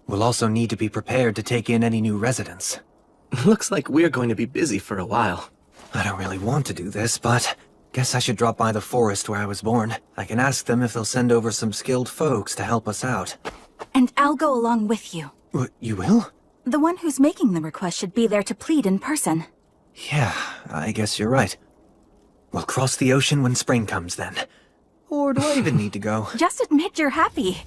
We'll also need to be prepared to take in any new residents. Looks like we're going to be busy for a while. I don't really want to do this, but... guess I should drop by the forest where I was born. I can ask them if they'll send over some skilled folks to help us out. And I'll go along with you. You will? The one who's making the request should be there to plead in person. Yeah, I guess you're right. We'll cross the ocean when spring comes then. Or do I even need to go? Just admit you're happy.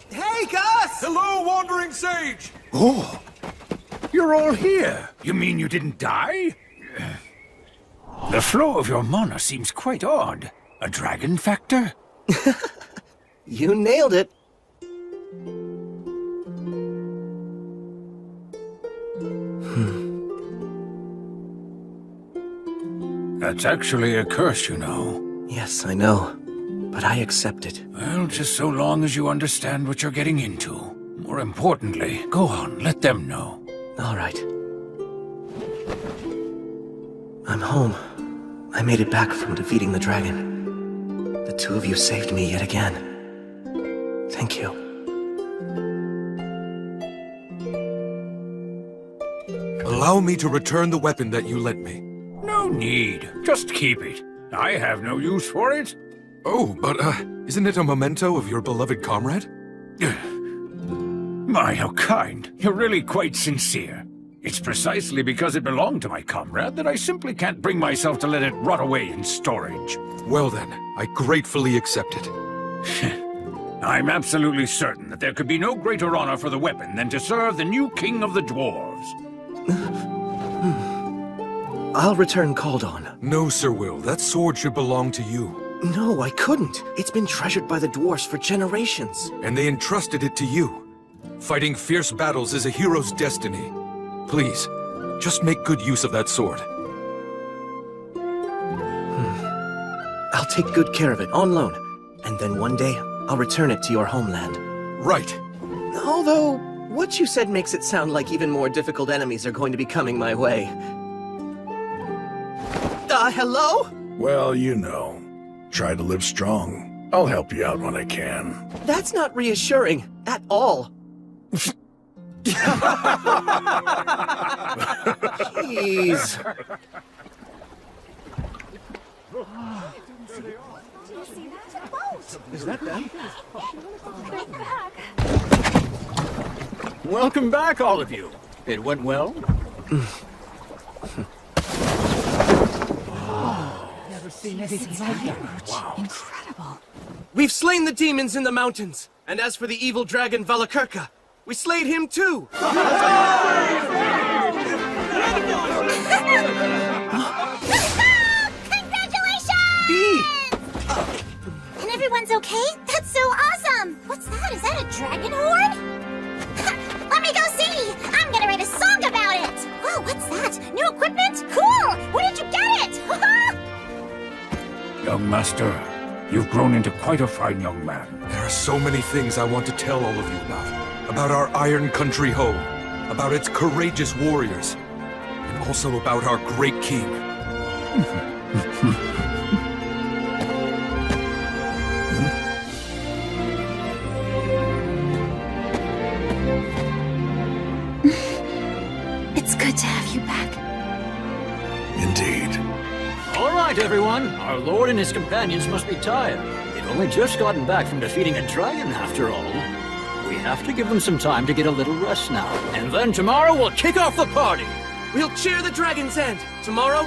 Hey, Gus! Hello, Wandering Sage! Oh, you're all here. You mean you didn't die? The flow of your mana seems quite odd. A dragon factor? You nailed it. That's actually a curse, you know. Yes, I know. But I accept it. Well, just so long as you understand what you're getting into. More importantly, go on, let them know. All right. I'm home. I made it back from defeating the dragon. The two of you saved me yet again. Thank you. Allow me to return the weapon that you lent me. No need. Just keep it. I have no use for it. Oh, but, isn't it a memento of your beloved comrade? My, how kind. You're really quite sincere. It's precisely because it belonged to my comrade that I simply can't bring myself to let it rot away in storage. Well then, I gratefully accept it. I'm absolutely certain that there could be no greater honor for the weapon than to serve the new king of the dwarves. I'll return Kaldon. No, Sir Will. That sword should belong to you. No, I couldn't. It's been treasured by the dwarfs for generations. And they entrusted it to you. Fighting fierce battles is a hero's destiny. Please, just make good use of that sword. I'll take good care of it, on loan. And then one day, I'll return it to your homeland. Right. Although, what you said makes it sound like even more difficult enemies are going to be coming my way. Hello? Well, you know. Try to live strong. I'll help you out when I can. That's not reassuring, at all. Jeez. Is that them? Welcome back, all of you. It went well? Never seen anything like that. Wow. Incredible. We've slain the demons in the mountains, and as for the evil dragon Valakirka, we slayed him too! Congratulations! Bee! And everyone's okay? That's so awesome! What's that? Is that a dragon horde? Let me go see! I'm gonna write a song about it! Whoa, what's that? New equipment? Cool! Where did you get it? Young master, you've grown into quite a fine young man. There are so many things I want to tell all of you about. About our Iron Country home, about its courageous warriors, and also about our great king. It's good to have you back. Indeed. All right, everyone. Our lord and his companions must be tired. They've only just gotten back from defeating a dragon, after all. We have to give them some time to get a little rest now. And then tomorrow we'll kick off the party. We'll cheer the dragon's end. Tomorrow,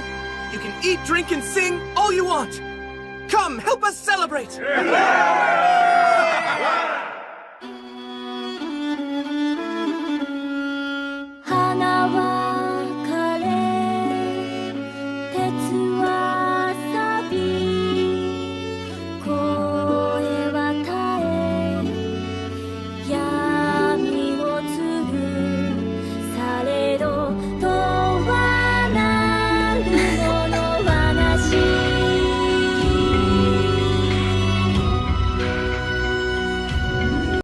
you can eat, drink, and sing all you want. Come, help us celebrate! Yeah!